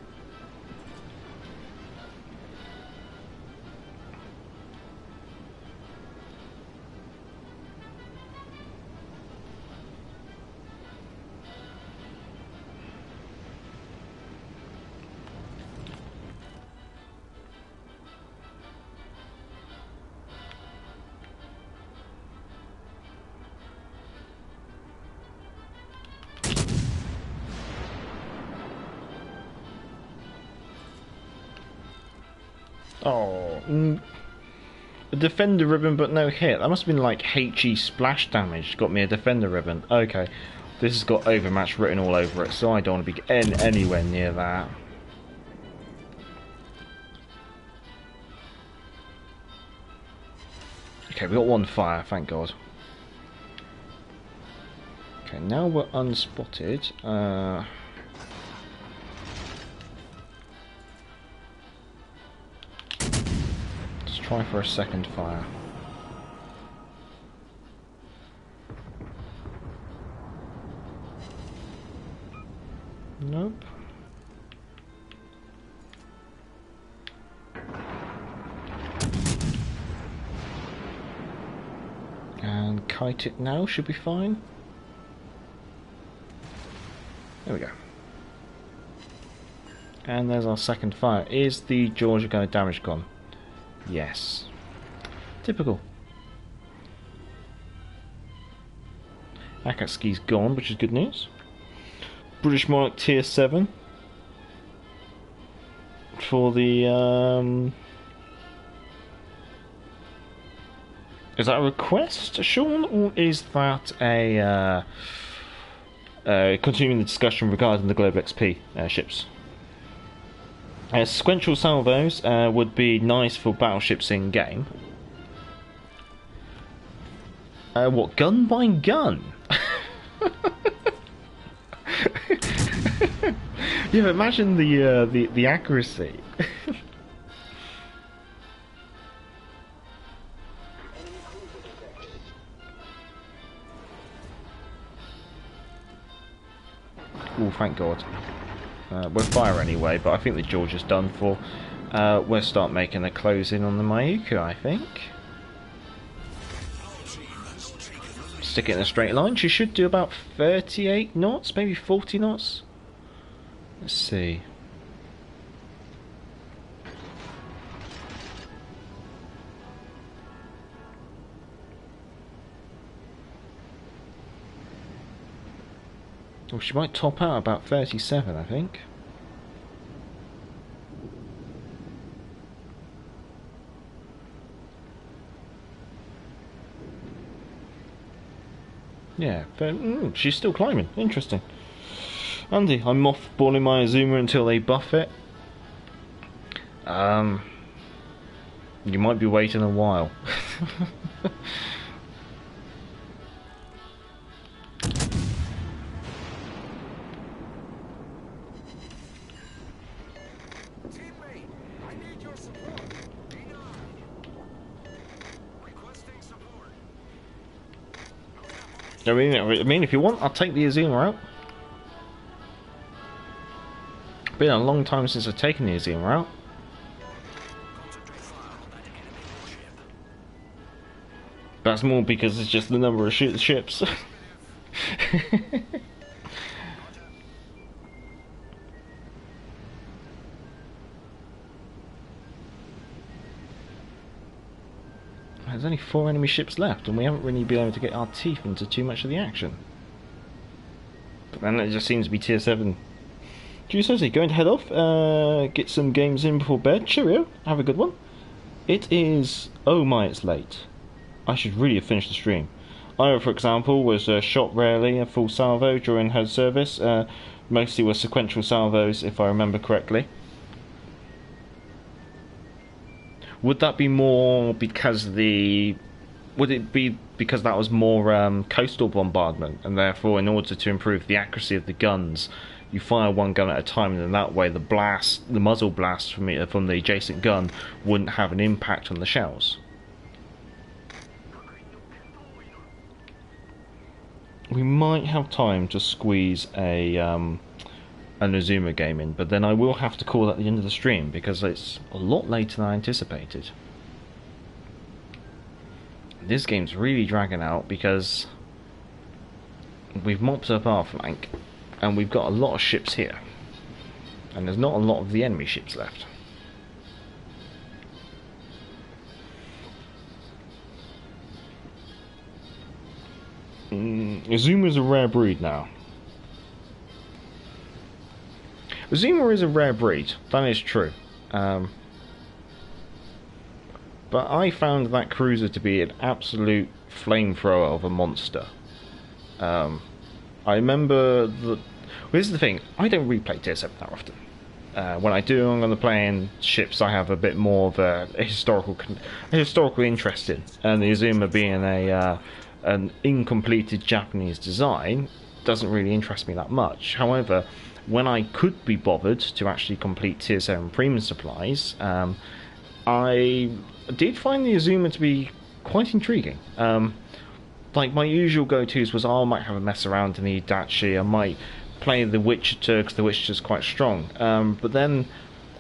Oh, a defender ribbon but no hit. That must have been like HE splash damage got me a defender ribbon. Okay, this has got overmatch written all over it, so I don't want to be anywhere near that. Okay, we got one fire, thank God. Okay, now we're unspotted. Try for a second fire. Nope. And kite it now, should be fine. There we go. And there's our second fire. Is the Georgia going to damage gone? Yes. Typical. Akatsuki's gone, which is good news. British Monarch tier 7 for the is that a request, Sean, or is that a continuing the discussion regarding the Global XP ships? Sequential salvos would be nice for battleships in game. What, gun by gun? Yeah, imagine the accuracy. Oh, thank God. We'll fire anyway, but I think the Georgia's done for. We'll start making a close in on the Mayuku, I think. stick it in a straight line, she should do about 38 knots, maybe 40 knots. Let's see. Well, she might top out about 37, I think. Yeah, but she's still climbing. Interesting. Andy, I'm mothballing my Azuma until they buff it. You might be waiting a while. Teammate, I need your support. Denied. Requesting support. I mean, if you want, I'll take the Azuma out. Been a long time since I've taken the Azuma out. Concentrate fire on that enemy warship. That's more because it's just the number of ships. There's only 4 enemy ships left, and we haven't really been able to get our teeth into too much of the action. But then it just seems to be tier 7. Giuseppe, going to head off, get some games in before bed. Cheerio, have a good one. It is... oh my, it's late. I should really have finished the stream. Ira, for example, was shot rarely a full salvo during her service. Mostly were sequential salvos, if I remember correctly. Would that be more because the... would it be because that was more coastal bombardment, and therefore in order to improve the accuracy of the guns, you fire one gun at a time, and then that way the blast, the muzzle blast from the adjacent gun wouldn't have an impact on the shells? We might have time to squeeze an Azuma game in, but then I will have to call at the end of the stream because it's a lot later than I anticipated. This game's really dragging out because we've mopped up our flank and we've got a lot of ships here, and there's not a lot of the enemy ships left. Azuma's a rare breed now. Azuma is a rare breed, that is true. But I found that cruiser to be an absolute flamethrower of a monster. I remember that... well, here's the thing, I don't replay tier 7 that often. When I do, I'm going to play in ships I have a bit more of a historical interest in. And the Azuma being an incompleted Japanese design doesn't really interest me that much. However, when I could be bothered to actually complete tier 7 premium supplies, I did find the Azuma to be quite intriguing. Like my usual go-tos was, I might have a mess around in the Itachi, I might play the Wichita because the Wichita's quite strong. But then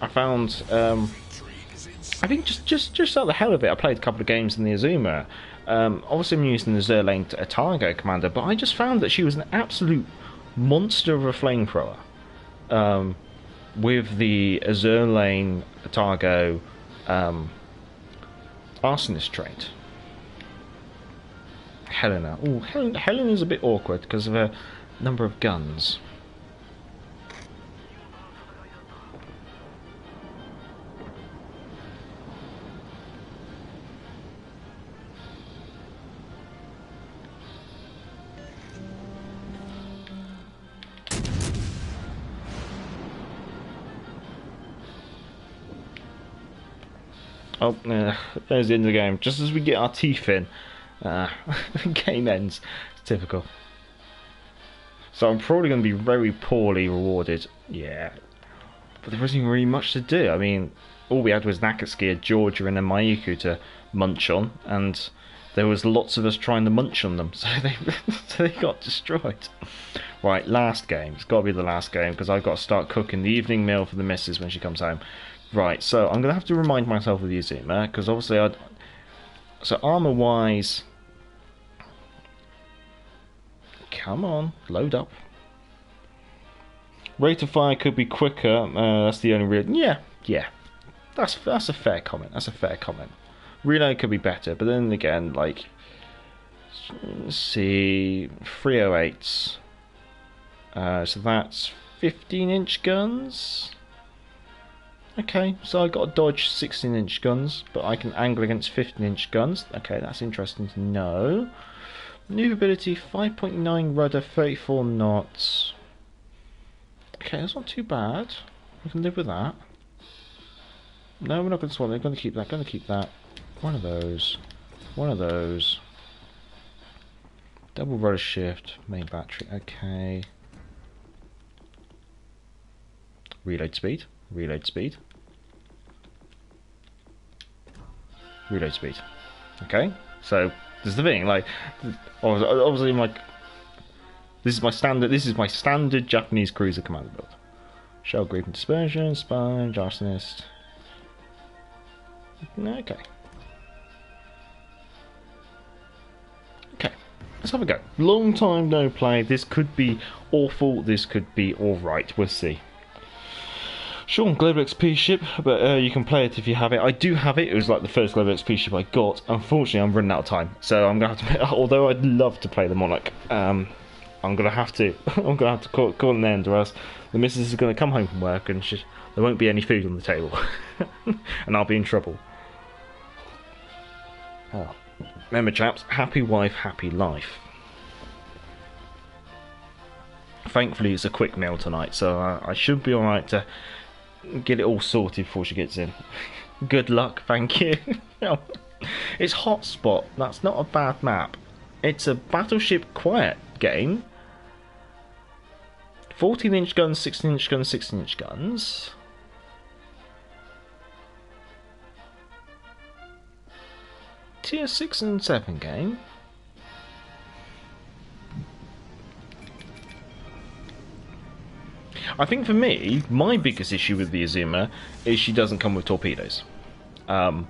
I found, I think just out of the hell of it, I played a couple of games in the Azuma. Obviously I'm using the Zerlane Targo commander, but I just found that she was an absolute monster of a flamethrower. With the Zerlane Targo arsonist trait. Helena. Ooh, Helena's a bit awkward because of her number of guns. Oh, there's the end of the game. Just as we get our teeth in, game ends. It's typical. So I'm probably going to be very poorly rewarded. Yeah. But there isn't really much to do. I mean, all we had was Nakatsuki, Georgia, and then Mayuku to munch on, and there was lots of us trying to munch on them, so they got destroyed. Right, last game. It's got to be the last game, because I've got to start cooking the evening meal for the missus when she comes home. Right, so I'm going to have to remind myself of the Azuma, because obviously so armour-wise, Come on, load up. Rate of fire could be quicker. That's the only real. Yeah. That's a fair comment. That's a fair comment. Reload could be better, but then again, like, let's see, 308s. So that's 15-inch guns. Okay, so I got to dodge 16-inch guns, but I can angle against 15-inch guns. Okay, that's interesting to know. Maneuverability 5.9 rudder, 34 knots. Okay, that's not too bad. We can live with that. No, we're not going to swallow. We're going to keep that. Going to keep that. One of those. One of those. Double rudder shift. Main battery. Okay. Reload speed. Reload speed. Reload speed. Okay. So this is the thing. Like, obviously, this is my standard Japanese cruiser commander build. Shell group and dispersion. Sponge. Arsonist. Okay. Okay, let's have a go. Long time no play. This could be awful. This could be alright. We'll see. Sure, Global XP ship, but you can play it if you have it. I do have it. It was like the first Global XP ship I got. Unfortunately, I'm running out of time, so I'm gonna have to. Although I'd love to play the Monarch, I'm gonna have to. I'm gonna have to call an end, or else the missus is gonna come home from work and there won't be any food on the table, and I'll be in trouble. Oh. Remember, chaps, happy wife, happy life. Thankfully, it's a quick meal tonight, so I should be alright to get it all sorted before she gets in. Good luck, thank you. It's Hotspot. That's not a bad map. It's a battleship quiet game. 14-inch guns, 16-inch guns, 16-inch guns. Tier 6 and 7 game. I think for me, my biggest issue with the Azuma is she doesn't come with torpedoes. And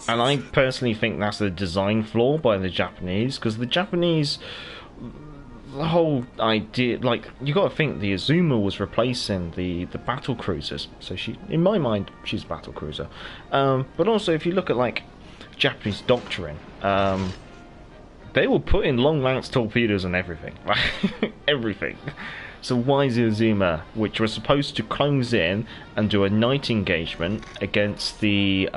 I personally think that's a design flaw by the Japanese, because the Japanese, the whole idea, like, you got to think the Azuma was replacing the battle cruisers. So she, in my mind, she's a battle cruiser. But also, if you look at, like, Japanese doctrine, they will put in long lance torpedoes and everything. Everything. So why is the Azuma, which was supposed to close in and do a night engagement against the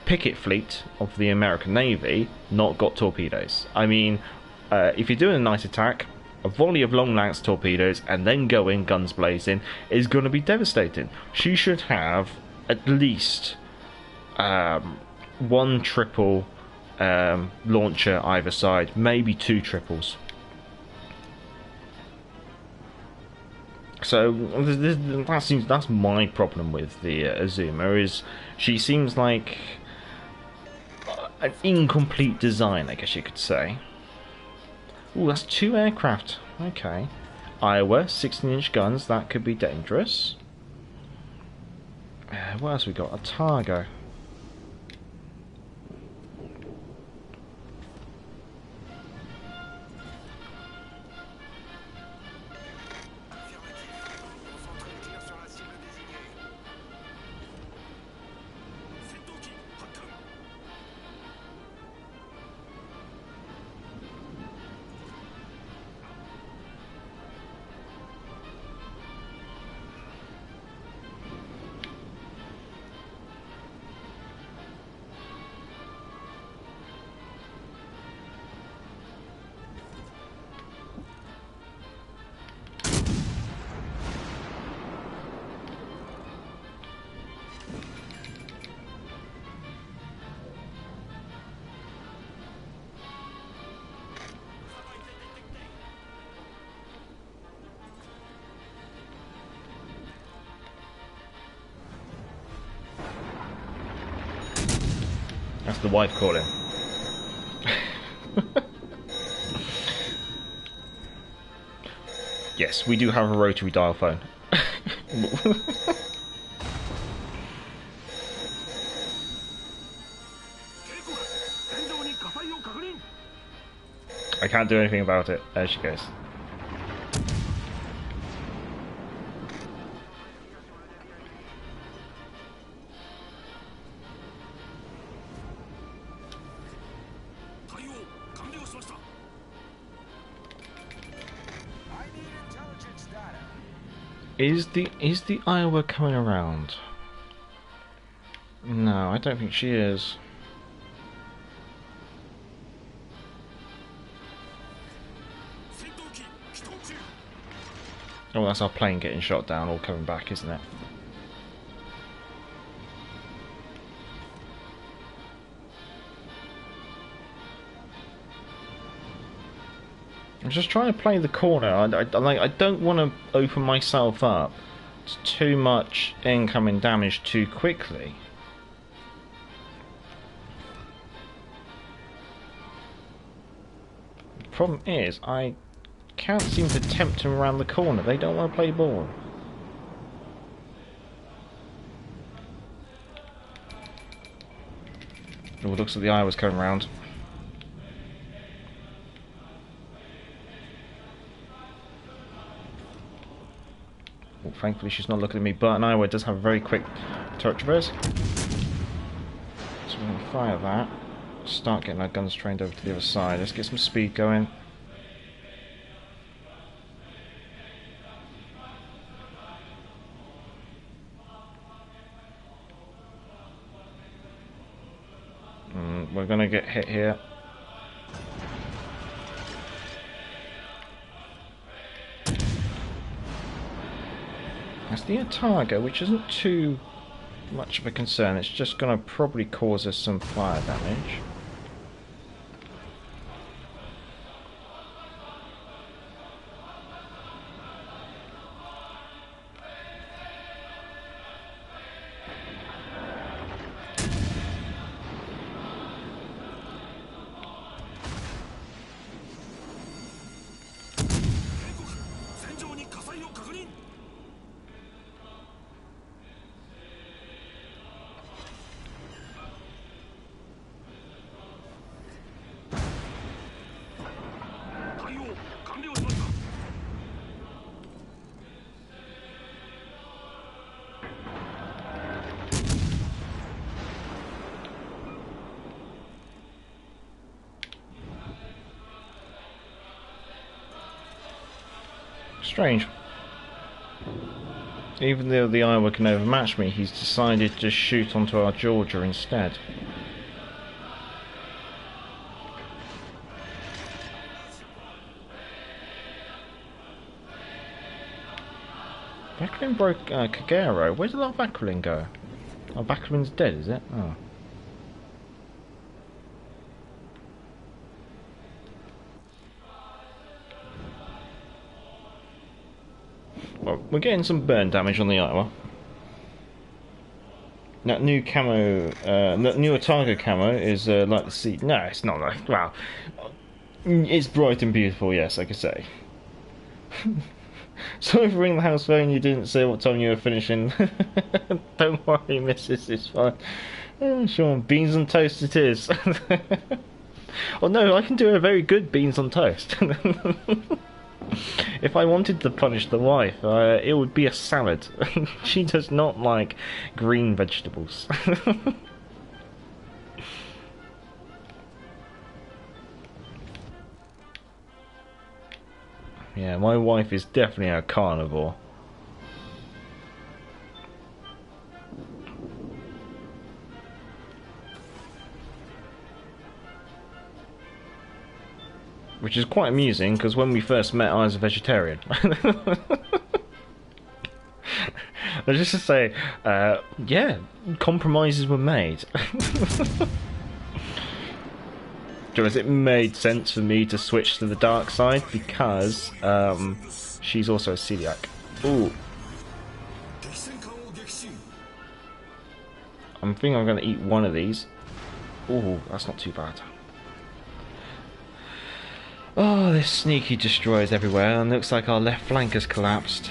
picket fleet of the American Navy, not got torpedoes? I mean, if you're doing a night attack, a volley of long lance torpedoes and then go in guns blazing is going to be devastating. She should have at least one triple launcher either side, maybe two triples. So that's my problem with the Azuma, is she seems like an incomplete design, I guess you could say. Ooh, that's 2 aircraft. Okay. Iowa, 16-inch guns, that could be dangerous. What else we got? A Targo. That's the wife calling. Yes, we do have a rotary dial phone. I can't do anything about it. There she goes. Is the Iowa coming around? No, I don't think she is. Oh, that's our plane getting shot down, all coming back, isn't it? I'm just trying to play the corner. I don't want to open myself up to too much incoming damage too quickly. The problem is, I can't seem to tempt them around the corner. They don't want to play ball. Oh, looks like the eye was coming round. Well, thankfully she's not looking at me, but Iowa does have a very quick turret traverse. So we're going to fire that. Start getting our guns trained over to the other side. Let's get some speed going. We're going to get hit here. That's the Arpeggio, which isn't too much of a concern. It's just going to probably cause us some fire damage. Strange. Even though the Iowa can overmatch me, he's decided to shoot onto our Georgia instead. Backlund broke Kagero. Where did our Backlund go? Our Backlund's dead, is it? Oh. Well, we're getting some burn damage on the Iowa. That new camo, that new Arpeggio camo is like the sea. No, it's not like. Wow. It's bright and beautiful, yes, I could say. Sorry for ringing the house phone, you didn't say what time you were finishing. Don't worry, missus, it's fine. Sure, beans on toast it is. Oh no, I can do a very good beans on toast. If I wanted to punish the wife, it would be a salad. She does not like green vegetables. Yeah, my wife is definitely a carnivore. Which is quite amusing, because when we first met I was a vegetarian. Just to say, yeah, compromises were made. Because it made sense for me to switch to the dark side, because she's also a celiac. Ooh. I think I'm going to eat one of these. Ooh, that's not too bad. Oh, there's sneaky destroyers everywhere, and looks like our left flank has collapsed.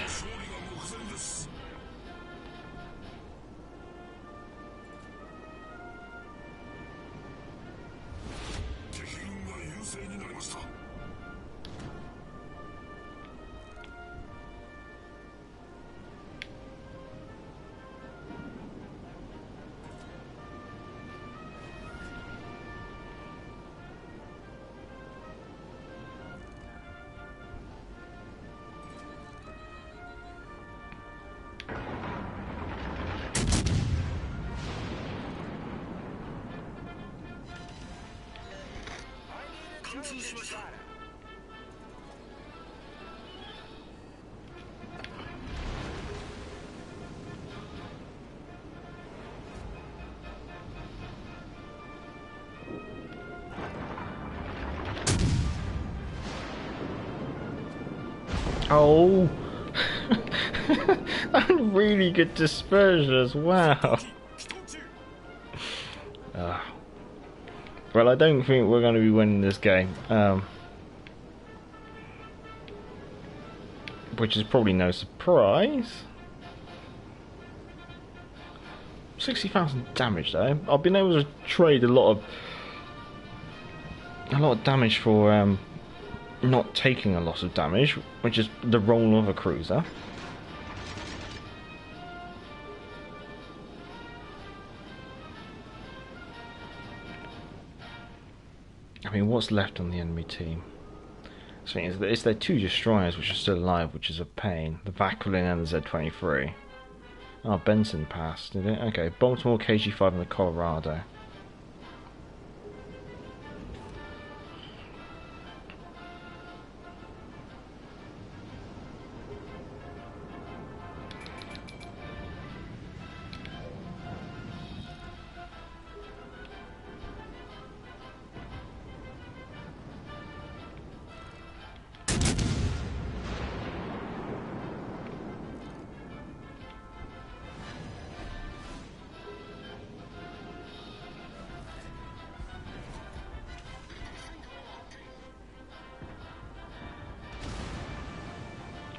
Oh, that's really good dispersion as well. Well, I don't think we're going to be winning this game, which is probably no surprise. 60,000 damage though. I've been able to trade a lot of damage for not taking a lot of damage, which is the role of a cruiser. I mean, what's left on the enemy team? The thing is, it's their two destroyers which are still alive, which is a pain. The Vaquelin and the Z-23. Oh, Benson passed, did it? Okay, Baltimore, KG-5 and the Colorado.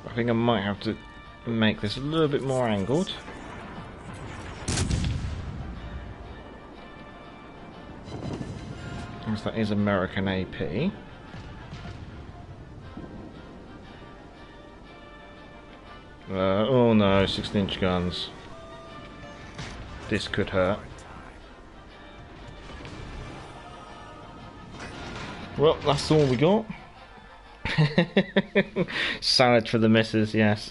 I think I might have to make this a little bit more angled. Because that is American AP. Oh no, 16-inch guns. This could hurt. Well, that's all we got. Salad for the missus, yes.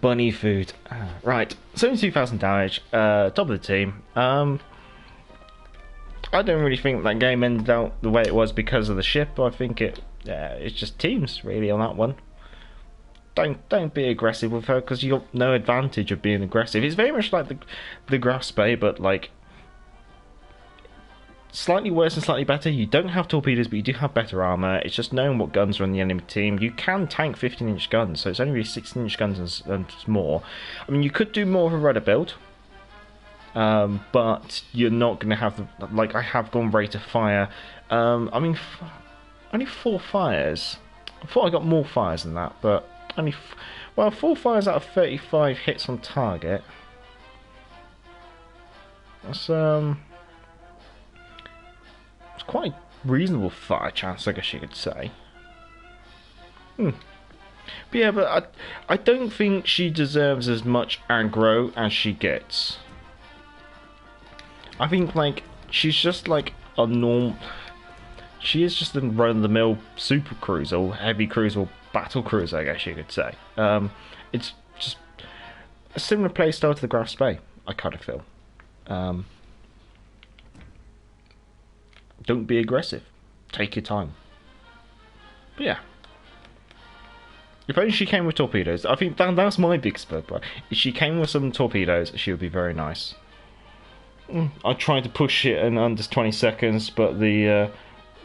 Bunny food. Right, 72,000 damage, top of the team. I don't really think that game ended out the way it was because of the ship. I think it's just teams really on that one. Don't be aggressive with her because you got no advantage of being aggressive. It's very much like the Grasp Bay, but like slightly worse and slightly better. You don't have torpedoes, but you do have better armor. It's just knowing what guns are on the enemy team. You can tank 15-inch guns, so it's only really 16-inch guns and more. I mean, you could do more of a rudder build, but you're not going to have the, like I have gone rate of fire. I mean, only 4 fires. I thought I got more fires than that, but only well, 4 fires out of 35 hits on target. That's it's quite reasonable fire chance, I guess you could say. But yeah, but I don't think she deserves as much aggro as she gets. I think like she's just like a normal. She is just a run-of-the-mill super cruiser, or heavy cruiser, or battle cruiser, I guess you could say. It's just a similar playstyle to the Grasp Bay, I kind of feel. Don't be aggressive. Take your time. But yeah. If only she came with torpedoes. I think that's my big spur. If she came with some torpedoes, she would be very nice. I tried to push it in under 20 seconds, but the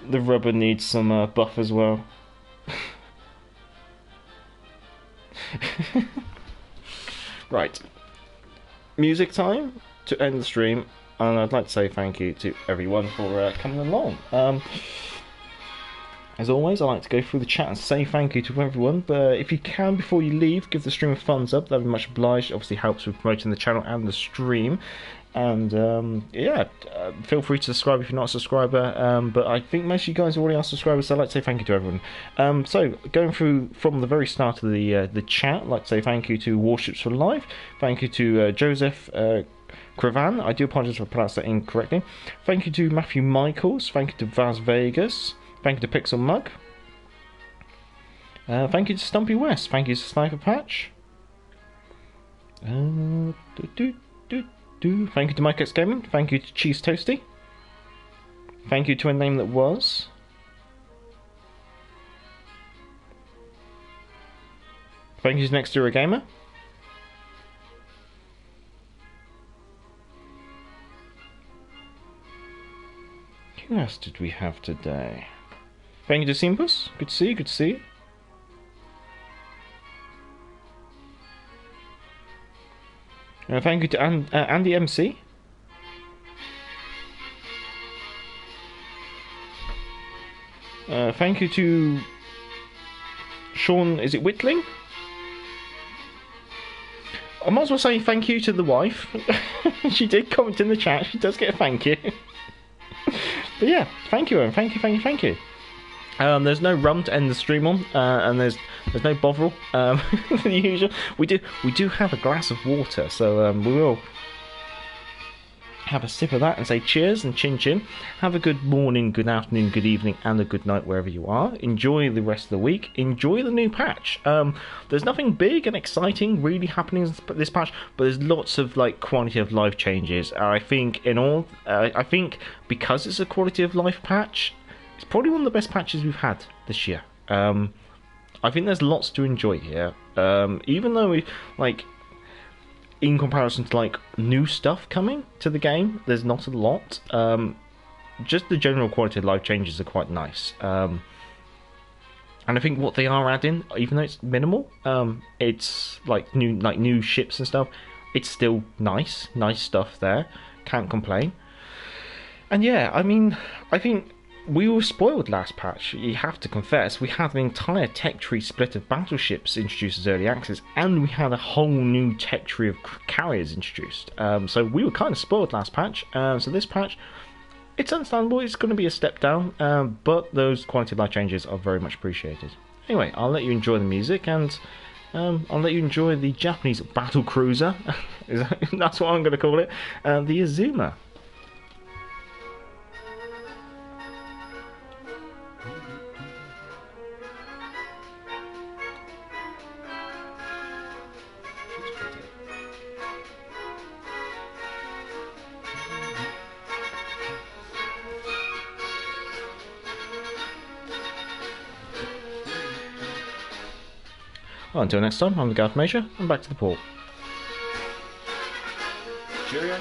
rubber needs some buff as well. Right. Music time to end the stream. And I'd like to say thank you to everyone for coming along. As always, I like to go through the chat and say thank you to everyone. But if you can, before you leave, give the stream a thumbs up. That'd be much obliged. It obviously helps with promoting the channel and the stream. And feel free to subscribe if you're not a subscriber. But I think most of you guys already are subscribers, so I'd like to say thank you to everyone. So going through from the very start of the chat, I'd like to say thank you to Warships for Life. Thank you to Joseph Cravan. I do apologise for pronouncing that incorrectly. Thank you to Matthew Michaels. Thank you to Vaz Vegas. Thank you to Pixel Mug. Thank you to Stumpy West. Thank you to Sniper Patch. Thank you to Mike X Gaming. Thank you to Cheese Toasty. Thank you to a name that was. Thank you to Next Zero Gamer. Who else did we have today? Thank you to Simpus. Good to see you, good to see you. Thank you to Andy MC. Thank you to Sean, is it Whitling? I might as well say thank you to the wife. She did comment in the chat, she does get a thank you. But yeah, thank you, thank you. There's no rum to end the stream on, and there's no Bovril. The usual. We do have a glass of water, so we will have a sip of that and say cheers and chin chin. Have a good morning, good afternoon, good evening, and a good night wherever you are. Enjoy the rest of the week. Enjoy the new patch. There's nothing big and exciting really happening in this patch, but there's lots of like quality of life changes. I think I think because it's a quality of life patch, it's probably one of the best patches we've had this year. I think there's lots to enjoy here. Even though we like, in comparison to like new stuff coming to the game, there's not a lot. Just the general quality of life changes are quite nice. And I think what they are adding, even though it's minimal, it's like new ships and stuff. It's still nice stuff there. Can't complain. And yeah, I mean, I think we were spoiled last patch, you have to confess. We had an entire tech tree split of battleships introduced as early access, and we had a whole new tech tree of carriers introduced. So we were kind of spoiled last patch. So this patch, it's understandable, it's going to be a step down, but those quality of life changes are very much appreciated. Anyway, I'll let you enjoy the music, and I'll let you enjoy the Japanese battle cruiser. That's what I'm going to call it, the Azuma. Well, until next time, I'm the Garth Major, and back to the port. Cheerio.